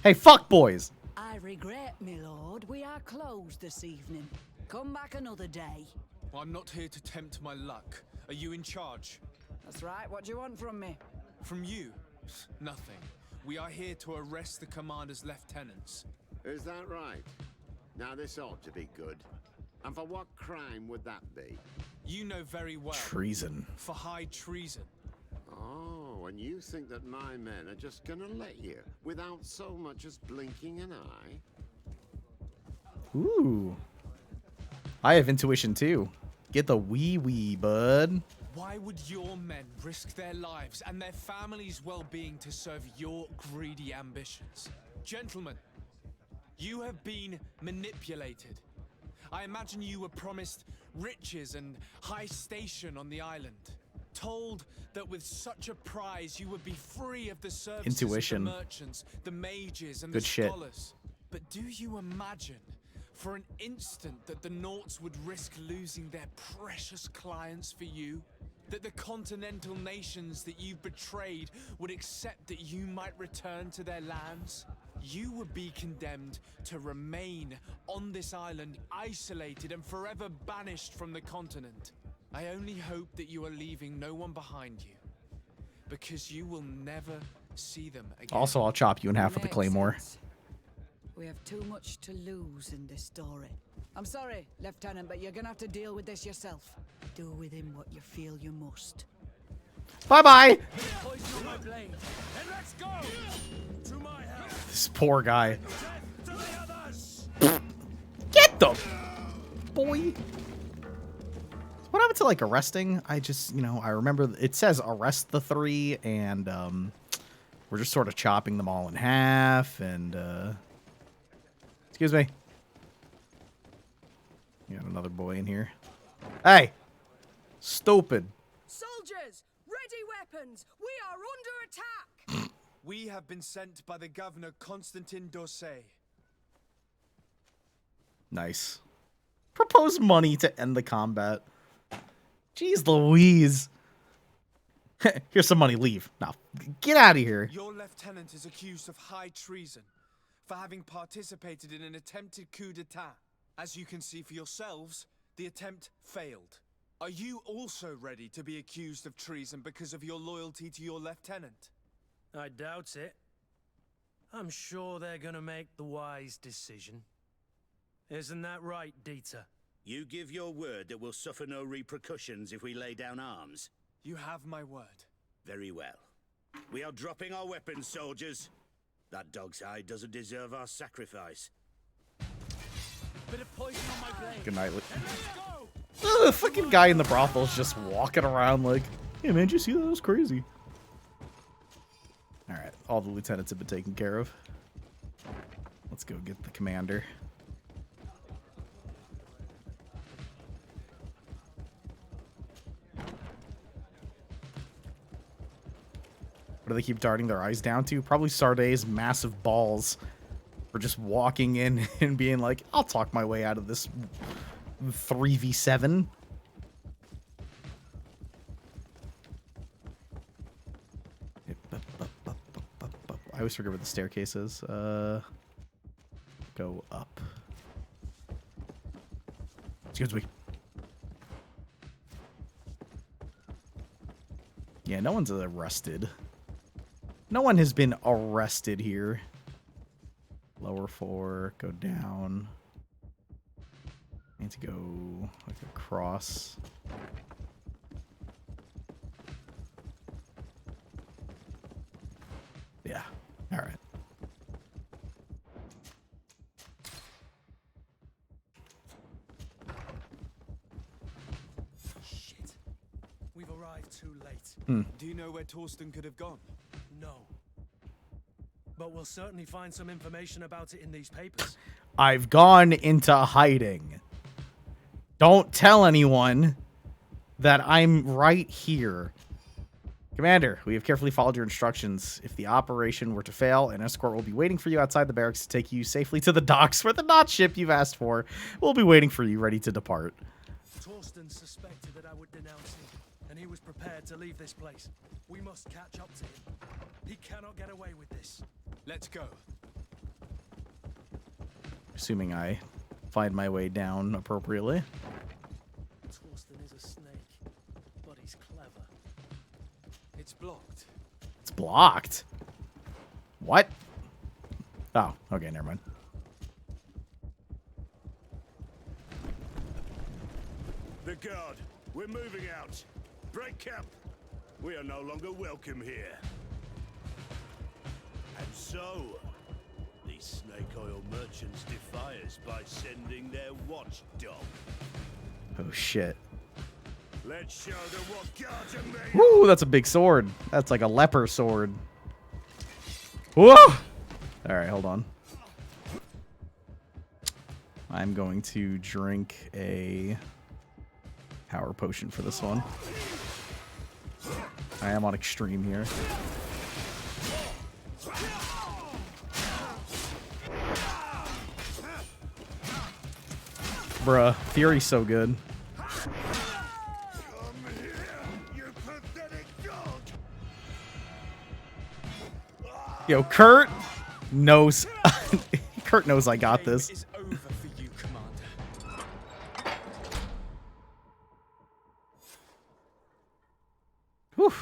Speaker 1: Hey, fuck boys.
Speaker 21: I regret, my lord, we are closed this evening. Come back another day.
Speaker 3: I'm not here to tempt my luck. Are you in charge?
Speaker 21: That's right. What do you want from me?
Speaker 3: From you? Nothing. We are here to arrest the commander's lieutenants.
Speaker 7: Is that right? Now this ought to be good. And for what crime would that be?
Speaker 3: You know very well.
Speaker 1: Treason.
Speaker 3: For high treason.
Speaker 7: Oh, and you think that my men are just gonna let you, without so much as blinking an eye?
Speaker 1: Ooh. I have intuition too. Get the wee, bud.
Speaker 3: Why would your men risk their lives and their families' well-being to serve your greedy ambitions? Gentlemen, you have been manipulated. I imagine you were promised riches and high station on the island. Told that with such a prize you would be free of the services
Speaker 1: Intuition.
Speaker 3: of the merchants, the mages, and
Speaker 1: Good
Speaker 3: the
Speaker 1: shit.
Speaker 3: scholars. But do you imagine for an instant that the Nauts would risk losing their precious clients for you? That the continental nations that you've betrayed would accept that you might return to their lands? You would be condemned to remain on this island, isolated and forever banished from the continent. I only hope that you are leaving no one behind you, because you will never see them again.
Speaker 1: Also, I'll chop you in half with the
Speaker 21: Makes
Speaker 1: claymore.
Speaker 21: sense. We have too much to lose in this story. I'm sorry, Lieutenant, but you're gonna have to deal with this yourself. Do with him what you feel you must.
Speaker 1: Bye-bye!
Speaker 18: Poison on my blade. And let's go! To my house.
Speaker 1: This poor guy.
Speaker 18: To the others.
Speaker 1: Get them! Boy. What happened to, like, arresting? I just, you know, I remember it says arrest the 3, and, we're just sort of chopping them all in half, and, excuse me. You got another boy in here. Hey! Stupid.
Speaker 21: Soldiers, ready weapons. We are under attack.
Speaker 3: We have been sent by the governor Constantin d'Orsay.
Speaker 1: Nice. Propose money to end the combat. Jeez Louise. Here's some money, leave. Now, get out of here.
Speaker 3: Your lieutenant is accused of high treason for having participated in an attempted coup d'etat. As you can see for yourselves, the attempt failed. Are you also ready to be accused of treason because of your loyalty to your lieutenant?
Speaker 19: I doubt it. I'm sure they're gonna make the wise decision. Isn't that right, Dieter?
Speaker 9: You give your word that we'll suffer no repercussions if we lay down arms?
Speaker 3: You have my word.
Speaker 9: Very well. We are dropping our weapons, soldiers. That dog's hide doesn't deserve our sacrifice.
Speaker 3: Bit of poison on my blade.
Speaker 1: Good night. The fucking guy in the brothel is just walking around like, hey man, did you see that? That was crazy. Alright, all the lieutenants have been taken care of. Let's go get the commander. What do they keep darting their eyes down to? Probably Sarday's massive balls for just walking in and being like, I'll talk my way out of this 3v7. I always forget where the staircase is. Go up. Excuse me. Yeah, no one's arrested. No one has been arrested here. Lower 4, go down. Need to go like across. Yeah. All right.
Speaker 19: Shit. We've arrived too late.
Speaker 3: Do you know where Torsten could have gone?
Speaker 19: No. But we'll certainly find some information about it in these papers.
Speaker 1: I've gone into hiding. Don't tell anyone that I'm right here. Commander, we have carefully followed your instructions. If the operation were to fail, an escort will be waiting for you outside the barracks to take you safely to the docks where the Naut ship you've asked for will be waiting for you, ready to depart.
Speaker 19: Torsten suspected that I would denounce him, and he was prepared to leave this place. We must catch up to him. He cannot get away with this.
Speaker 3: Let's go.
Speaker 1: Assuming I find my way down appropriately.
Speaker 19: Torsten is a snake, but he's clever.
Speaker 3: It's blocked.
Speaker 1: It's blocked. What? Oh, okay, never mind.
Speaker 9: The guard, we're moving out. Break camp. We are no longer welcome here. And so, these snake oil merchants defy us by sending their watchdog.
Speaker 1: Oh shit.
Speaker 9: Let's show them what guards are made.
Speaker 1: Woo, that's a big sword. That's like a leper sword. Whoa! Alright, hold on. I'm going to drink a power potion for this one. I am on extreme here. Bruh, Fury's so good. Yo, Kurt knows. Kurt knows I got this.
Speaker 3: Is over for you, Commander.
Speaker 1: Whew.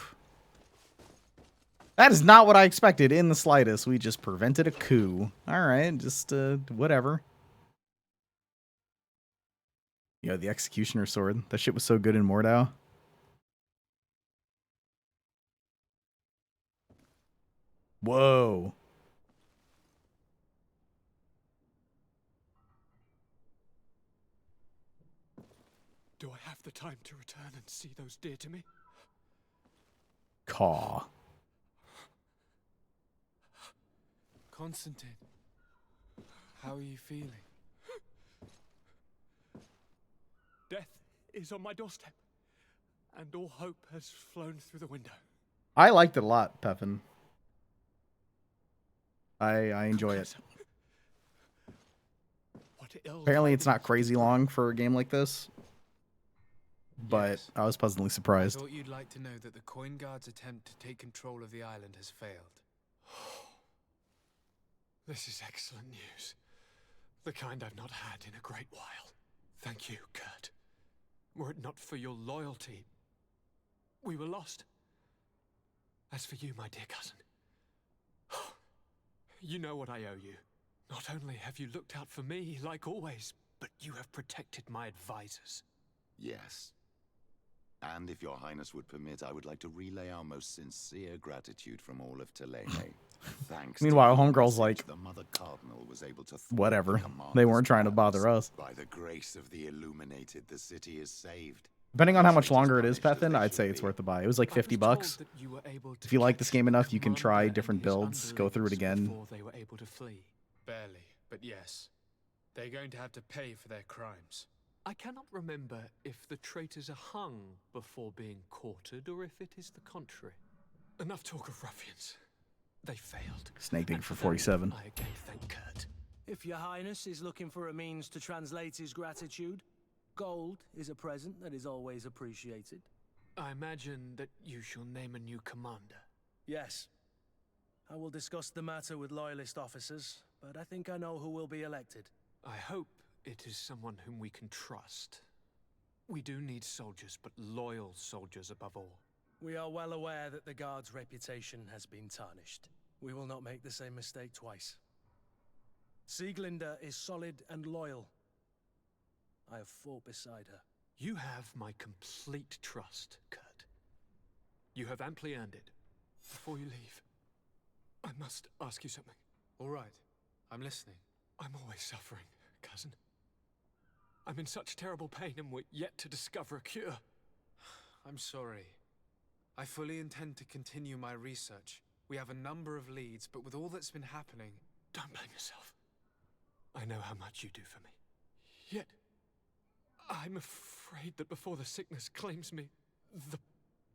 Speaker 1: That is not what I expected in the slightest. We just prevented a coup. All right, just whatever. Yo, the Executioner Sword. That shit was so good in Mordau. Whoa.
Speaker 18: Do I have the time to return and see those dear to me?
Speaker 1: Caw.
Speaker 3: Constantine, how are you feeling?
Speaker 18: Death is on my doorstep, and all hope has flown through the window.
Speaker 1: I liked it a lot, Peffin. I enjoy it. Apparently it's not crazy long for a game like this, but
Speaker 3: Yes.
Speaker 1: I was pleasantly
Speaker 3: I
Speaker 1: surprised.
Speaker 3: thought you'd like to know that the Coin Guard's attempt to take control of the island has failed.
Speaker 18: This is excellent news. The kind I've not had in a great while. Thank you, Kurt. Were it not for your loyalty, we were lost. As for you, my dear cousin, you know what I owe you. Not only have you looked out for me, like always, but you have protected my advisors.
Speaker 2: Yes. And if your highness would permit, I would like to relay our most sincere gratitude from all of Tulane. Thanks.
Speaker 1: Meanwhile,
Speaker 2: to your
Speaker 1: Homegirl's
Speaker 2: message,
Speaker 1: like,
Speaker 2: the Mother Cardinal was able to thwart
Speaker 1: whatever.
Speaker 2: the commander's
Speaker 1: They weren't trying to
Speaker 2: plans.
Speaker 1: bother us.
Speaker 2: By the grace of the Illuminated, the city is saved.
Speaker 1: Depending on how much longer it is, Peffin, I'd say it's worth the buy. It was like $50. If you like this game enough, you can try different builds, go through it again.
Speaker 3: Before they were able to flee. Barely, but yes. They're going to have to pay for their crimes.
Speaker 18: I cannot remember if the traitors are hung before being quartered or if it is the contrary. Enough talk of ruffians. They failed.
Speaker 1: Snake Digger for 47.
Speaker 18: I again thank Kurt.
Speaker 19: If your highness is looking for a means to translate his gratitude, gold is a present that is always appreciated.
Speaker 18: I imagine that you shall name a new commander.
Speaker 19: Yes. I will discuss the matter with loyalist officers, but I think I know who will be elected.
Speaker 18: I hope it is someone whom we can trust. We do need soldiers, but loyal soldiers above all.
Speaker 19: We are well aware that the Guard's reputation has been tarnished. We will not make the same mistake twice. Sieglinde is solid and loyal. I have fought beside her.
Speaker 18: You have my complete trust, Kurt. You have amply earned it. Before you leave, I must ask you something.
Speaker 3: All right, I'm listening.
Speaker 18: I'm always suffering, cousin. I'm in such terrible pain and we're yet to discover a cure.
Speaker 3: I'm sorry. I fully intend to continue my research. We have a number of leads, but with all that's been happening...
Speaker 18: Don't blame yourself. I know how much you do for me. Yet, I'm afraid that before the sickness claims me, the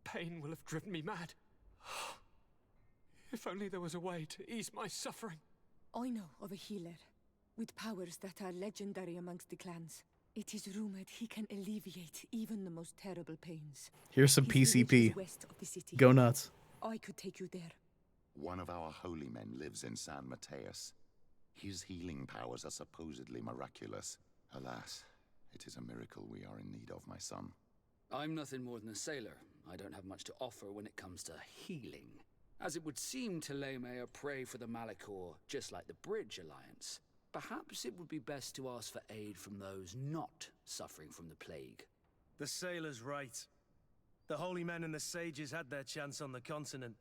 Speaker 18: pain will have driven me mad. If only there was a way to ease my suffering.
Speaker 11: I know of a healer with powers that are legendary amongst the clans. It is rumored he can alleviate even the most terrible pains.
Speaker 1: Here's some
Speaker 11: His village is
Speaker 1: PCP.
Speaker 11: west of the city.
Speaker 1: Go nuts.
Speaker 11: I could take you there.
Speaker 2: One of our holy men lives in San Mateus. His healing powers are supposedly miraculous. Alas, it is a miracle we are in need of, my son.
Speaker 8: I'm nothing more than a sailor. I don't have much to offer when it comes to healing. As it would seem Tulane are prey for the Malachor, just like the Bridge Alliance. Perhaps it would be best to ask for aid from those not suffering from the plague.
Speaker 19: The sailor's right. The holy men and the sages had their chance on the continent,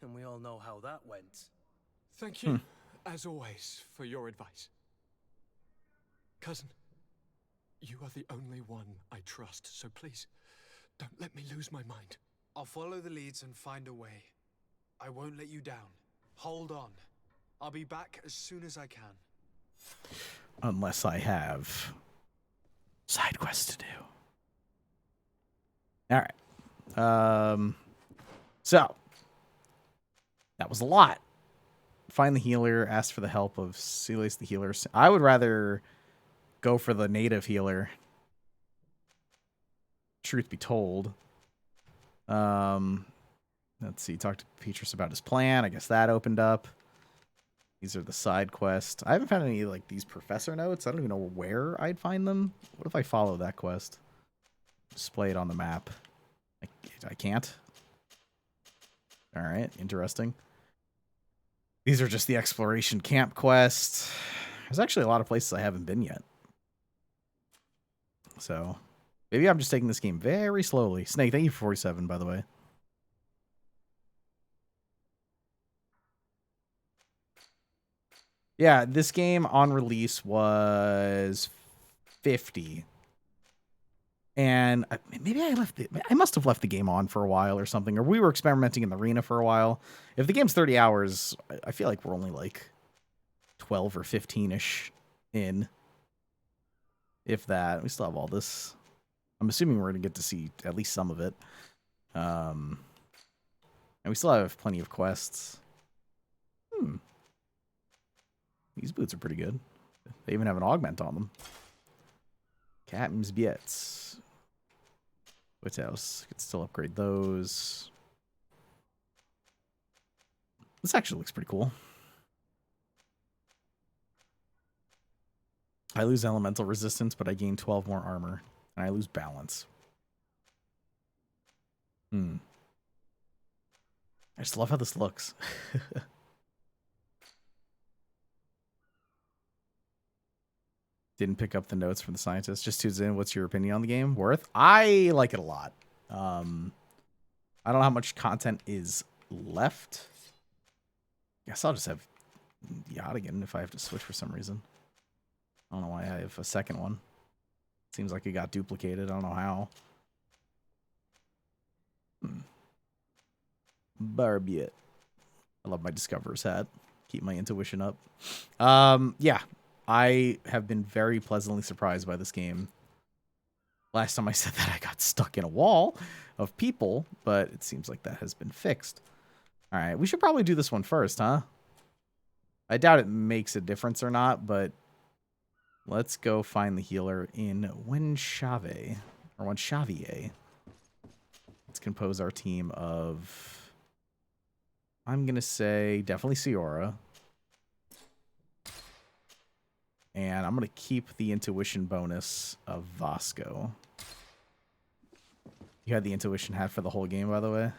Speaker 19: and we all know how that went.
Speaker 18: Thank you, as always, for your advice. Cousin, you are the only one I trust, so please, don't let me lose my mind.
Speaker 3: I'll follow the leads and find a way. I won't let you down. Hold on. I'll be back as soon as I can.
Speaker 1: Unless I have side quests to do. All right. So, that was a lot. Find the healer, ask for the help of Celius the healer. I would rather go for the native healer. Truth be told. Let's see. Talk to Petrus about his plan. I guess that opened up. These are the side quests. I haven't found any like these professor notes. I don't even know where I'd find them. What if I follow that quest? Display it on the map. I can't. All right. Interesting. These are just the exploration camp quests. There's actually a lot of places I haven't been yet. So maybe I'm just taking this game very slowly. Snake, thank you for 47, by the way. Yeah, this game on release was 50. And maybe I must have left the game on for a while or something. Or we were experimenting in the arena for a while. If the game's 30 hours, I feel like we're only like 12 or 15-ish in. If that. We still have all this. I'm assuming we're going to get to see at least some of it. And we still have plenty of quests. These boots are pretty good. They even have an augment on them. Captain's Biets. What else? Could still upgrade those. This actually looks pretty cool. I lose elemental resistance, but I gain 12 more armor. And I lose balance. I just love how this looks. Didn't pick up the notes from the scientist. Just tunes in. What's your opinion on the game? Worth? I like it a lot. I don't know how much content is left. Guess I'll just have Yacht again if I have to switch for some reason. I don't know why I have a second one. Seems like it got duplicated. I don't know how. Barbiet. I love my Discoverer's hat. Keep my intuition up. Yeah. I have been very pleasantly surprised by this game. Last time I said that, I got stuck in a wall of people, but it seems like that has been fixed. All right, we should probably do this one first, huh? I doubt it makes a difference or not, but let's go find the healer in Wenchave, or Wenchavier. Let's compose our team of, I'm going to say definitely Ciora. And I'm going to keep the intuition bonus of Vasco. You had the intuition hat for the whole game, by the way.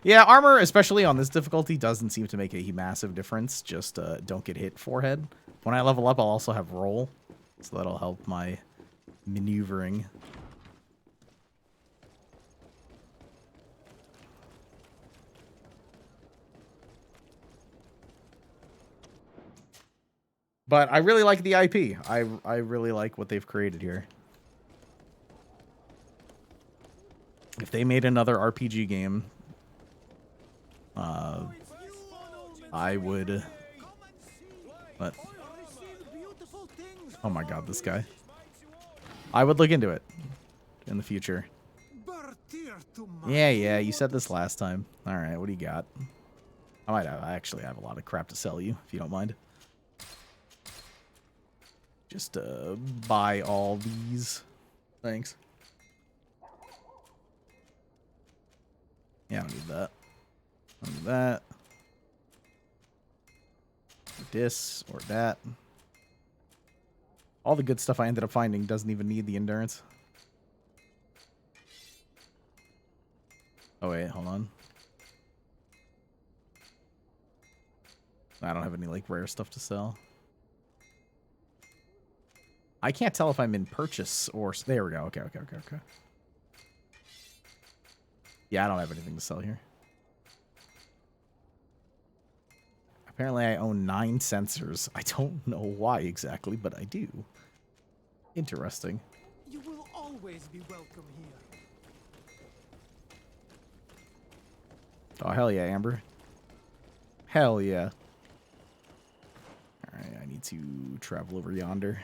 Speaker 1: Yeah, armor, especially on this difficulty, doesn't seem to make a massive difference. Just don't get hit forehead. When I level up, I'll also have roll. So that'll help my maneuvering. But I really like the IP. I really like what they've created here. If they made another RPG game, I would... But... Oh my god, this guy. I would look into it in the future. Yeah, you said this last time. Alright, what do you got? I actually have a lot of crap to sell you, if you don't mind. Just buy all these. Thanks. Yeah, I don't need that. I don't need that. Or this or that. All the good stuff I ended up finding doesn't even need the endurance. Oh wait, hold on. I don't have any like rare stuff to sell. I can't tell if I'm in purchase or... There we go. Okay. Yeah, I don't have anything to sell here. Apparently I own 9 sensors. I don't know why exactly, but I do. Interesting.
Speaker 10: You will always be welcome here.
Speaker 1: Oh, hell yeah, Amber. Hell yeah. Alright, I need to travel over yonder.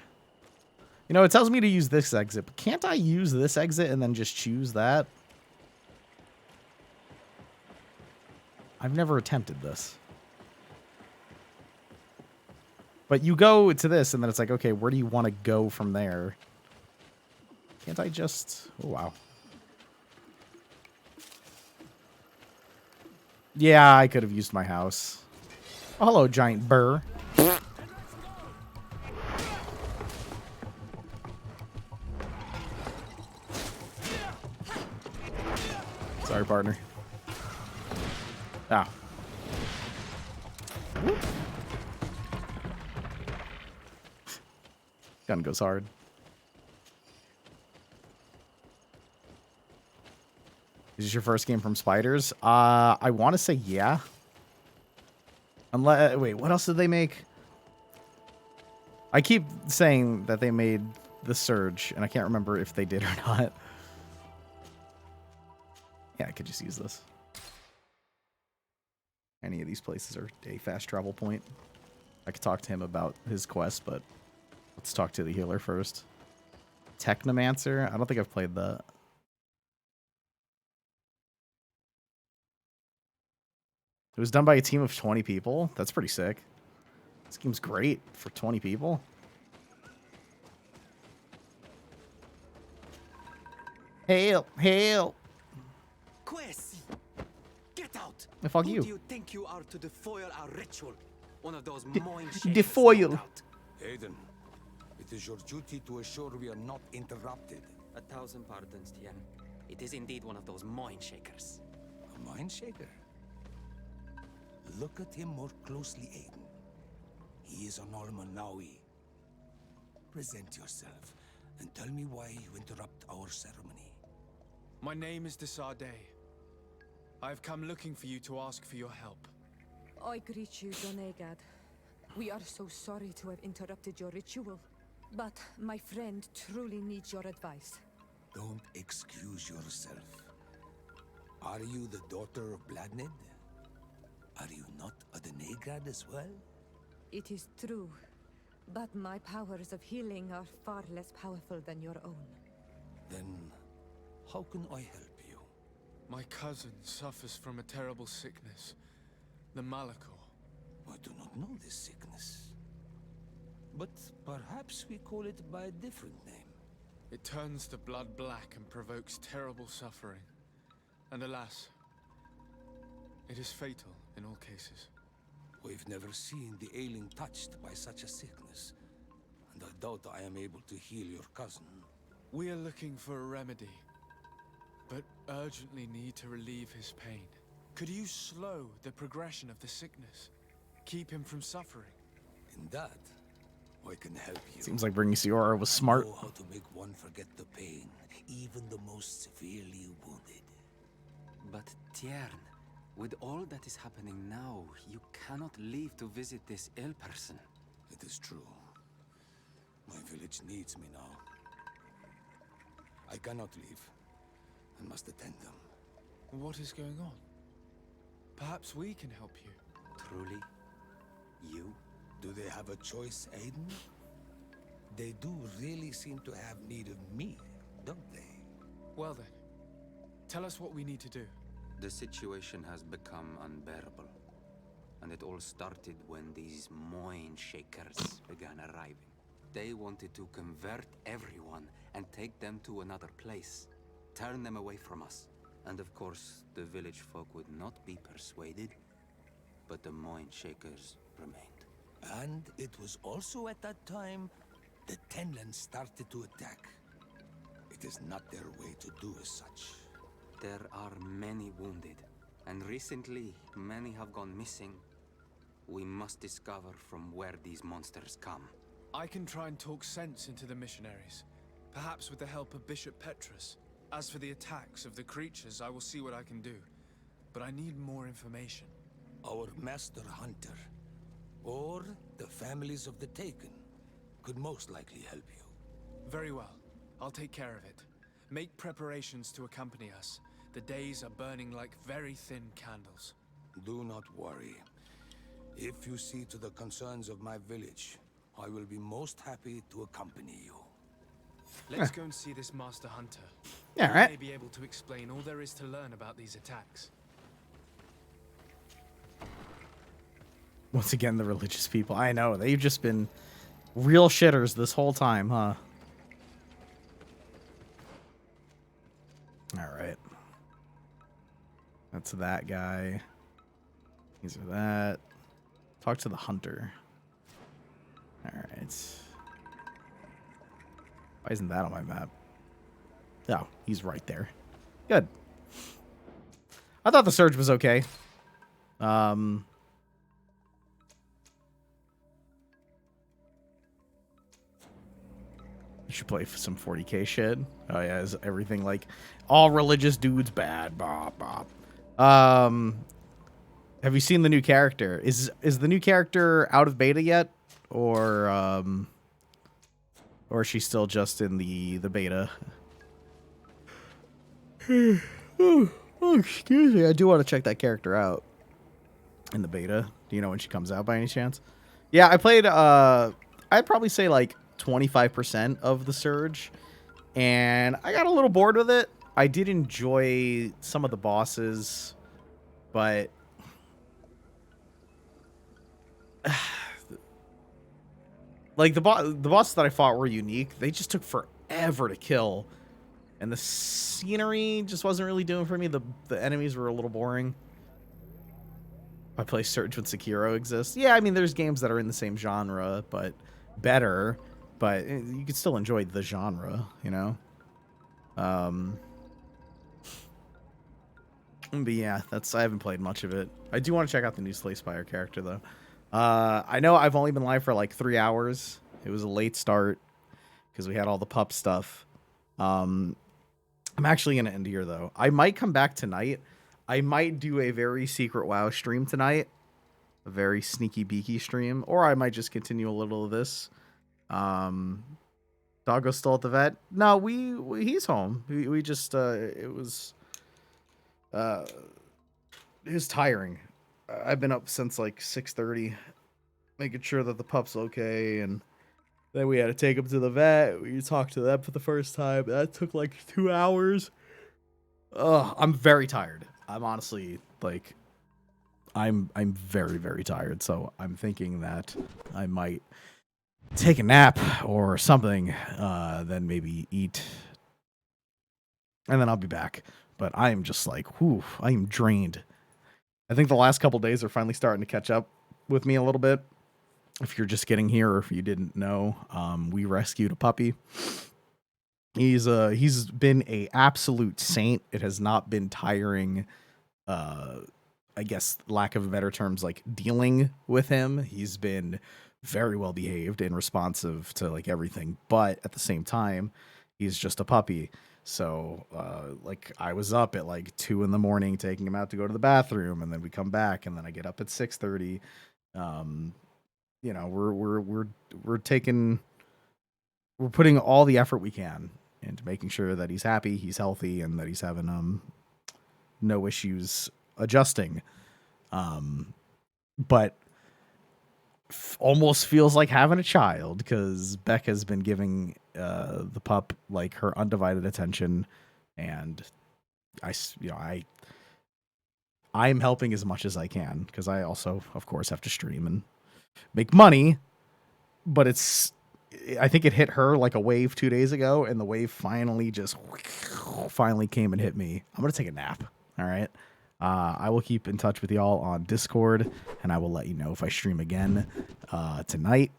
Speaker 1: You know, it tells me to use this exit, but can't I use this exit and then just choose that? I've never attempted this. But you go to this, and then it's like, okay, where do you want to go from there? Can't I just... Oh, wow. Yeah, I could have used my house. Oh, hello, giant burr. Sorry, partner. Ah. Gun goes hard. Is this your first game from Spiders? I want to say yeah. Unless, wait, what else did they make? I keep saying that they made The Surge, and I can't remember if they did or not. Yeah, I could just use this. Any of these places are a fast travel point. I could talk to him about his quest, but let's talk to the healer first. Technomancer? I don't think I've played that. It was done by a team of 20 people. That's pretty sick. This game's great for 20 people. Hail! Hail!
Speaker 12: Quest! Get out!
Speaker 1: Fuck
Speaker 12: Who
Speaker 1: you.
Speaker 12: do you think you are to defoil our ritual? One of those mind shakers,
Speaker 1: Defoil.
Speaker 12: no doubt.
Speaker 17: Aiden, it is your duty to assure we are not interrupted.
Speaker 12: 1,000 pardons, Tien. It is indeed one of those mind shakers.
Speaker 17: A mind shaker? Look at him more closely, Aiden. He is an Almanawi. Present yourself and tell me why you interrupt our ceremony.
Speaker 3: My name is DICEY. I have come looking for you to ask for your help.
Speaker 13: I greet you, Donegad. We are so sorry to have interrupted your ritual, but my friend truly needs your advice.
Speaker 17: Don't excuse yourself. Are you the daughter of Bladned? Are you not a Denegad as well?
Speaker 13: It is true, but my powers of healing are far less powerful than your own.
Speaker 17: Then, how can I help you?
Speaker 3: My cousin suffers from a terrible sickness, the Malakor.
Speaker 17: I do not know this sickness. But perhaps we call it by a different name.
Speaker 3: It turns the blood black and provokes terrible suffering. And alas, it is fatal in all cases.
Speaker 17: We've never seen the ailing touched by such a sickness, and I doubt I am able to heal your cousin.
Speaker 3: We are looking for a remedy, but urgently need to relieve his pain. Could you slow the progression of the sickness? Keep him from suffering?
Speaker 17: In that, I can help you.
Speaker 1: Seems like bringing Siora was smart.
Speaker 17: I know how to make one forget the pain, even the most severely wounded.
Speaker 12: But Tiern, with all that is happening now, you cannot leave to visit this ill person.
Speaker 17: It is true. My village needs me now. I cannot leave. I must attend them.
Speaker 3: What is going on? Perhaps we can help you.
Speaker 12: Truly? You?
Speaker 17: Do they have a choice, Aiden? They do really seem to have need of me, don't they?
Speaker 3: Well then, tell us what we need to do.
Speaker 12: The situation has become unbearable. And it all started when these mind shakers began arriving. They wanted to convert everyone and take them to another place. Turn them away from us. And of course, the village folk would not be persuaded. But the mind shakers remained.
Speaker 17: And it was also at that time the Tenland started to attack. It is not their way to do as such.
Speaker 12: There are many wounded, and recently many have gone missing. We must discover from where these monsters come.
Speaker 3: I can try and talk sense into the missionaries, perhaps with the help of Bishop Petrus. As for the attacks of the creatures, I will see what I can do. But I need more information.
Speaker 17: Our master hunter, or the families of the Taken, could most likely help you.
Speaker 3: Very well. I'll take care of it. Make preparations to accompany us. The days are burning like very thin candles.
Speaker 17: Do not worry. If you see to the concerns of my village, I will be most happy to accompany you.
Speaker 3: Let's go and see this Master Hunter.
Speaker 1: Yeah,
Speaker 3: He
Speaker 1: right.
Speaker 3: may be able to explain all there is to learn about these attacks.
Speaker 1: Once again, the religious people. I know, they've just been real shitters this whole time, huh? Alright. That's that guy. These are that. Talk to the hunter. Alright. Why isn't that on my map? Oh, he's right there. Good. I thought the surge was okay. I should play some 40k shit. Oh yeah, is everything like all religious dudes bad? Bop bop. Have you seen the new character? Is the new character out of beta yet, or is she still just in the beta? Oh, excuse me. I do want to check that character out in the beta. Do you know when she comes out by any chance? Yeah, I played. I'd probably say like 25% of the Surge, and I got a little bored with it. I did enjoy some of the bosses, but like the bosses that I fought were unique. They just took forever to kill, and the scenery just wasn't really doing for me. The enemies were a little boring. I play Surge when Sekiro exists. Yeah, I mean, there's games that are in the same genre, but better. But you can still enjoy the genre, you know? But yeah, I haven't played much of it. I do want to check out the new Slay Spire character, though. I know I've only been live for like 3 hours. It was a late start because we had all the pup stuff. I'm actually going to end here, though. I might come back tonight. I might do a very secret WoW stream tonight. A very sneaky beaky stream. Or I might just continue a little of this. Doggo's still at the vet? No, he's home. We just, it was tiring. I've been up since like 6:30, making sure that the pup's okay, and then we had to take him to the vet. We talked to them for the first time. That took like 2 hours. Ugh, I'm very tired. I'm honestly like, I'm very, very tired. So I'm thinking that I might take a nap or something, then maybe eat, and then I'll be back. But I am just like, whew, I am drained. I think the last couple days are finally starting to catch up with me a little bit. If you're just getting here or if you didn't know, we rescued a puppy. He's been a absolute saint. It has not been tiring. I guess, lack of better terms, like dealing with him. He's been very well behaved and responsive to like everything, but at the same time, he's just a puppy. So, like, I was up at like 2 a.m. taking him out to go to the bathroom, and then we come back, and then I get up at 6:30. You know, we're putting all the effort we can into making sure that he's happy, he's healthy, and that he's having no issues adjusting. But almost feels like having a child, because Beck has been giving the pup like her undivided attention, and I'm helping as much as I can, because I also, of course, have to stream and make money. But I think it hit her like a wave 2 days ago, and the wave finally came and hit me. I'm gonna take a nap. All right. I will keep in touch with y'all on Discord, and I will let you know if I stream again tonight.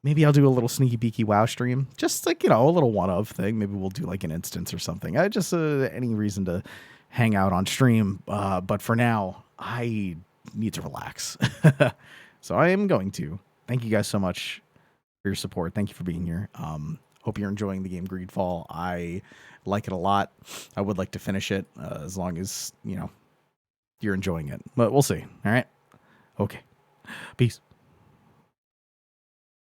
Speaker 1: Maybe I'll do a little sneaky beaky WoW stream, just like, a little one-of thing. Maybe we'll do like an instance or something. Just any reason to hang out on stream. But for now, I need to relax. So I am going to. Thank you guys so much for your support. Thank you for being here. Hope you're enjoying the game GreedFall. I like it a lot. I would like to finish it as long as, you're enjoying it. But we'll see. All right? Okay. Peace.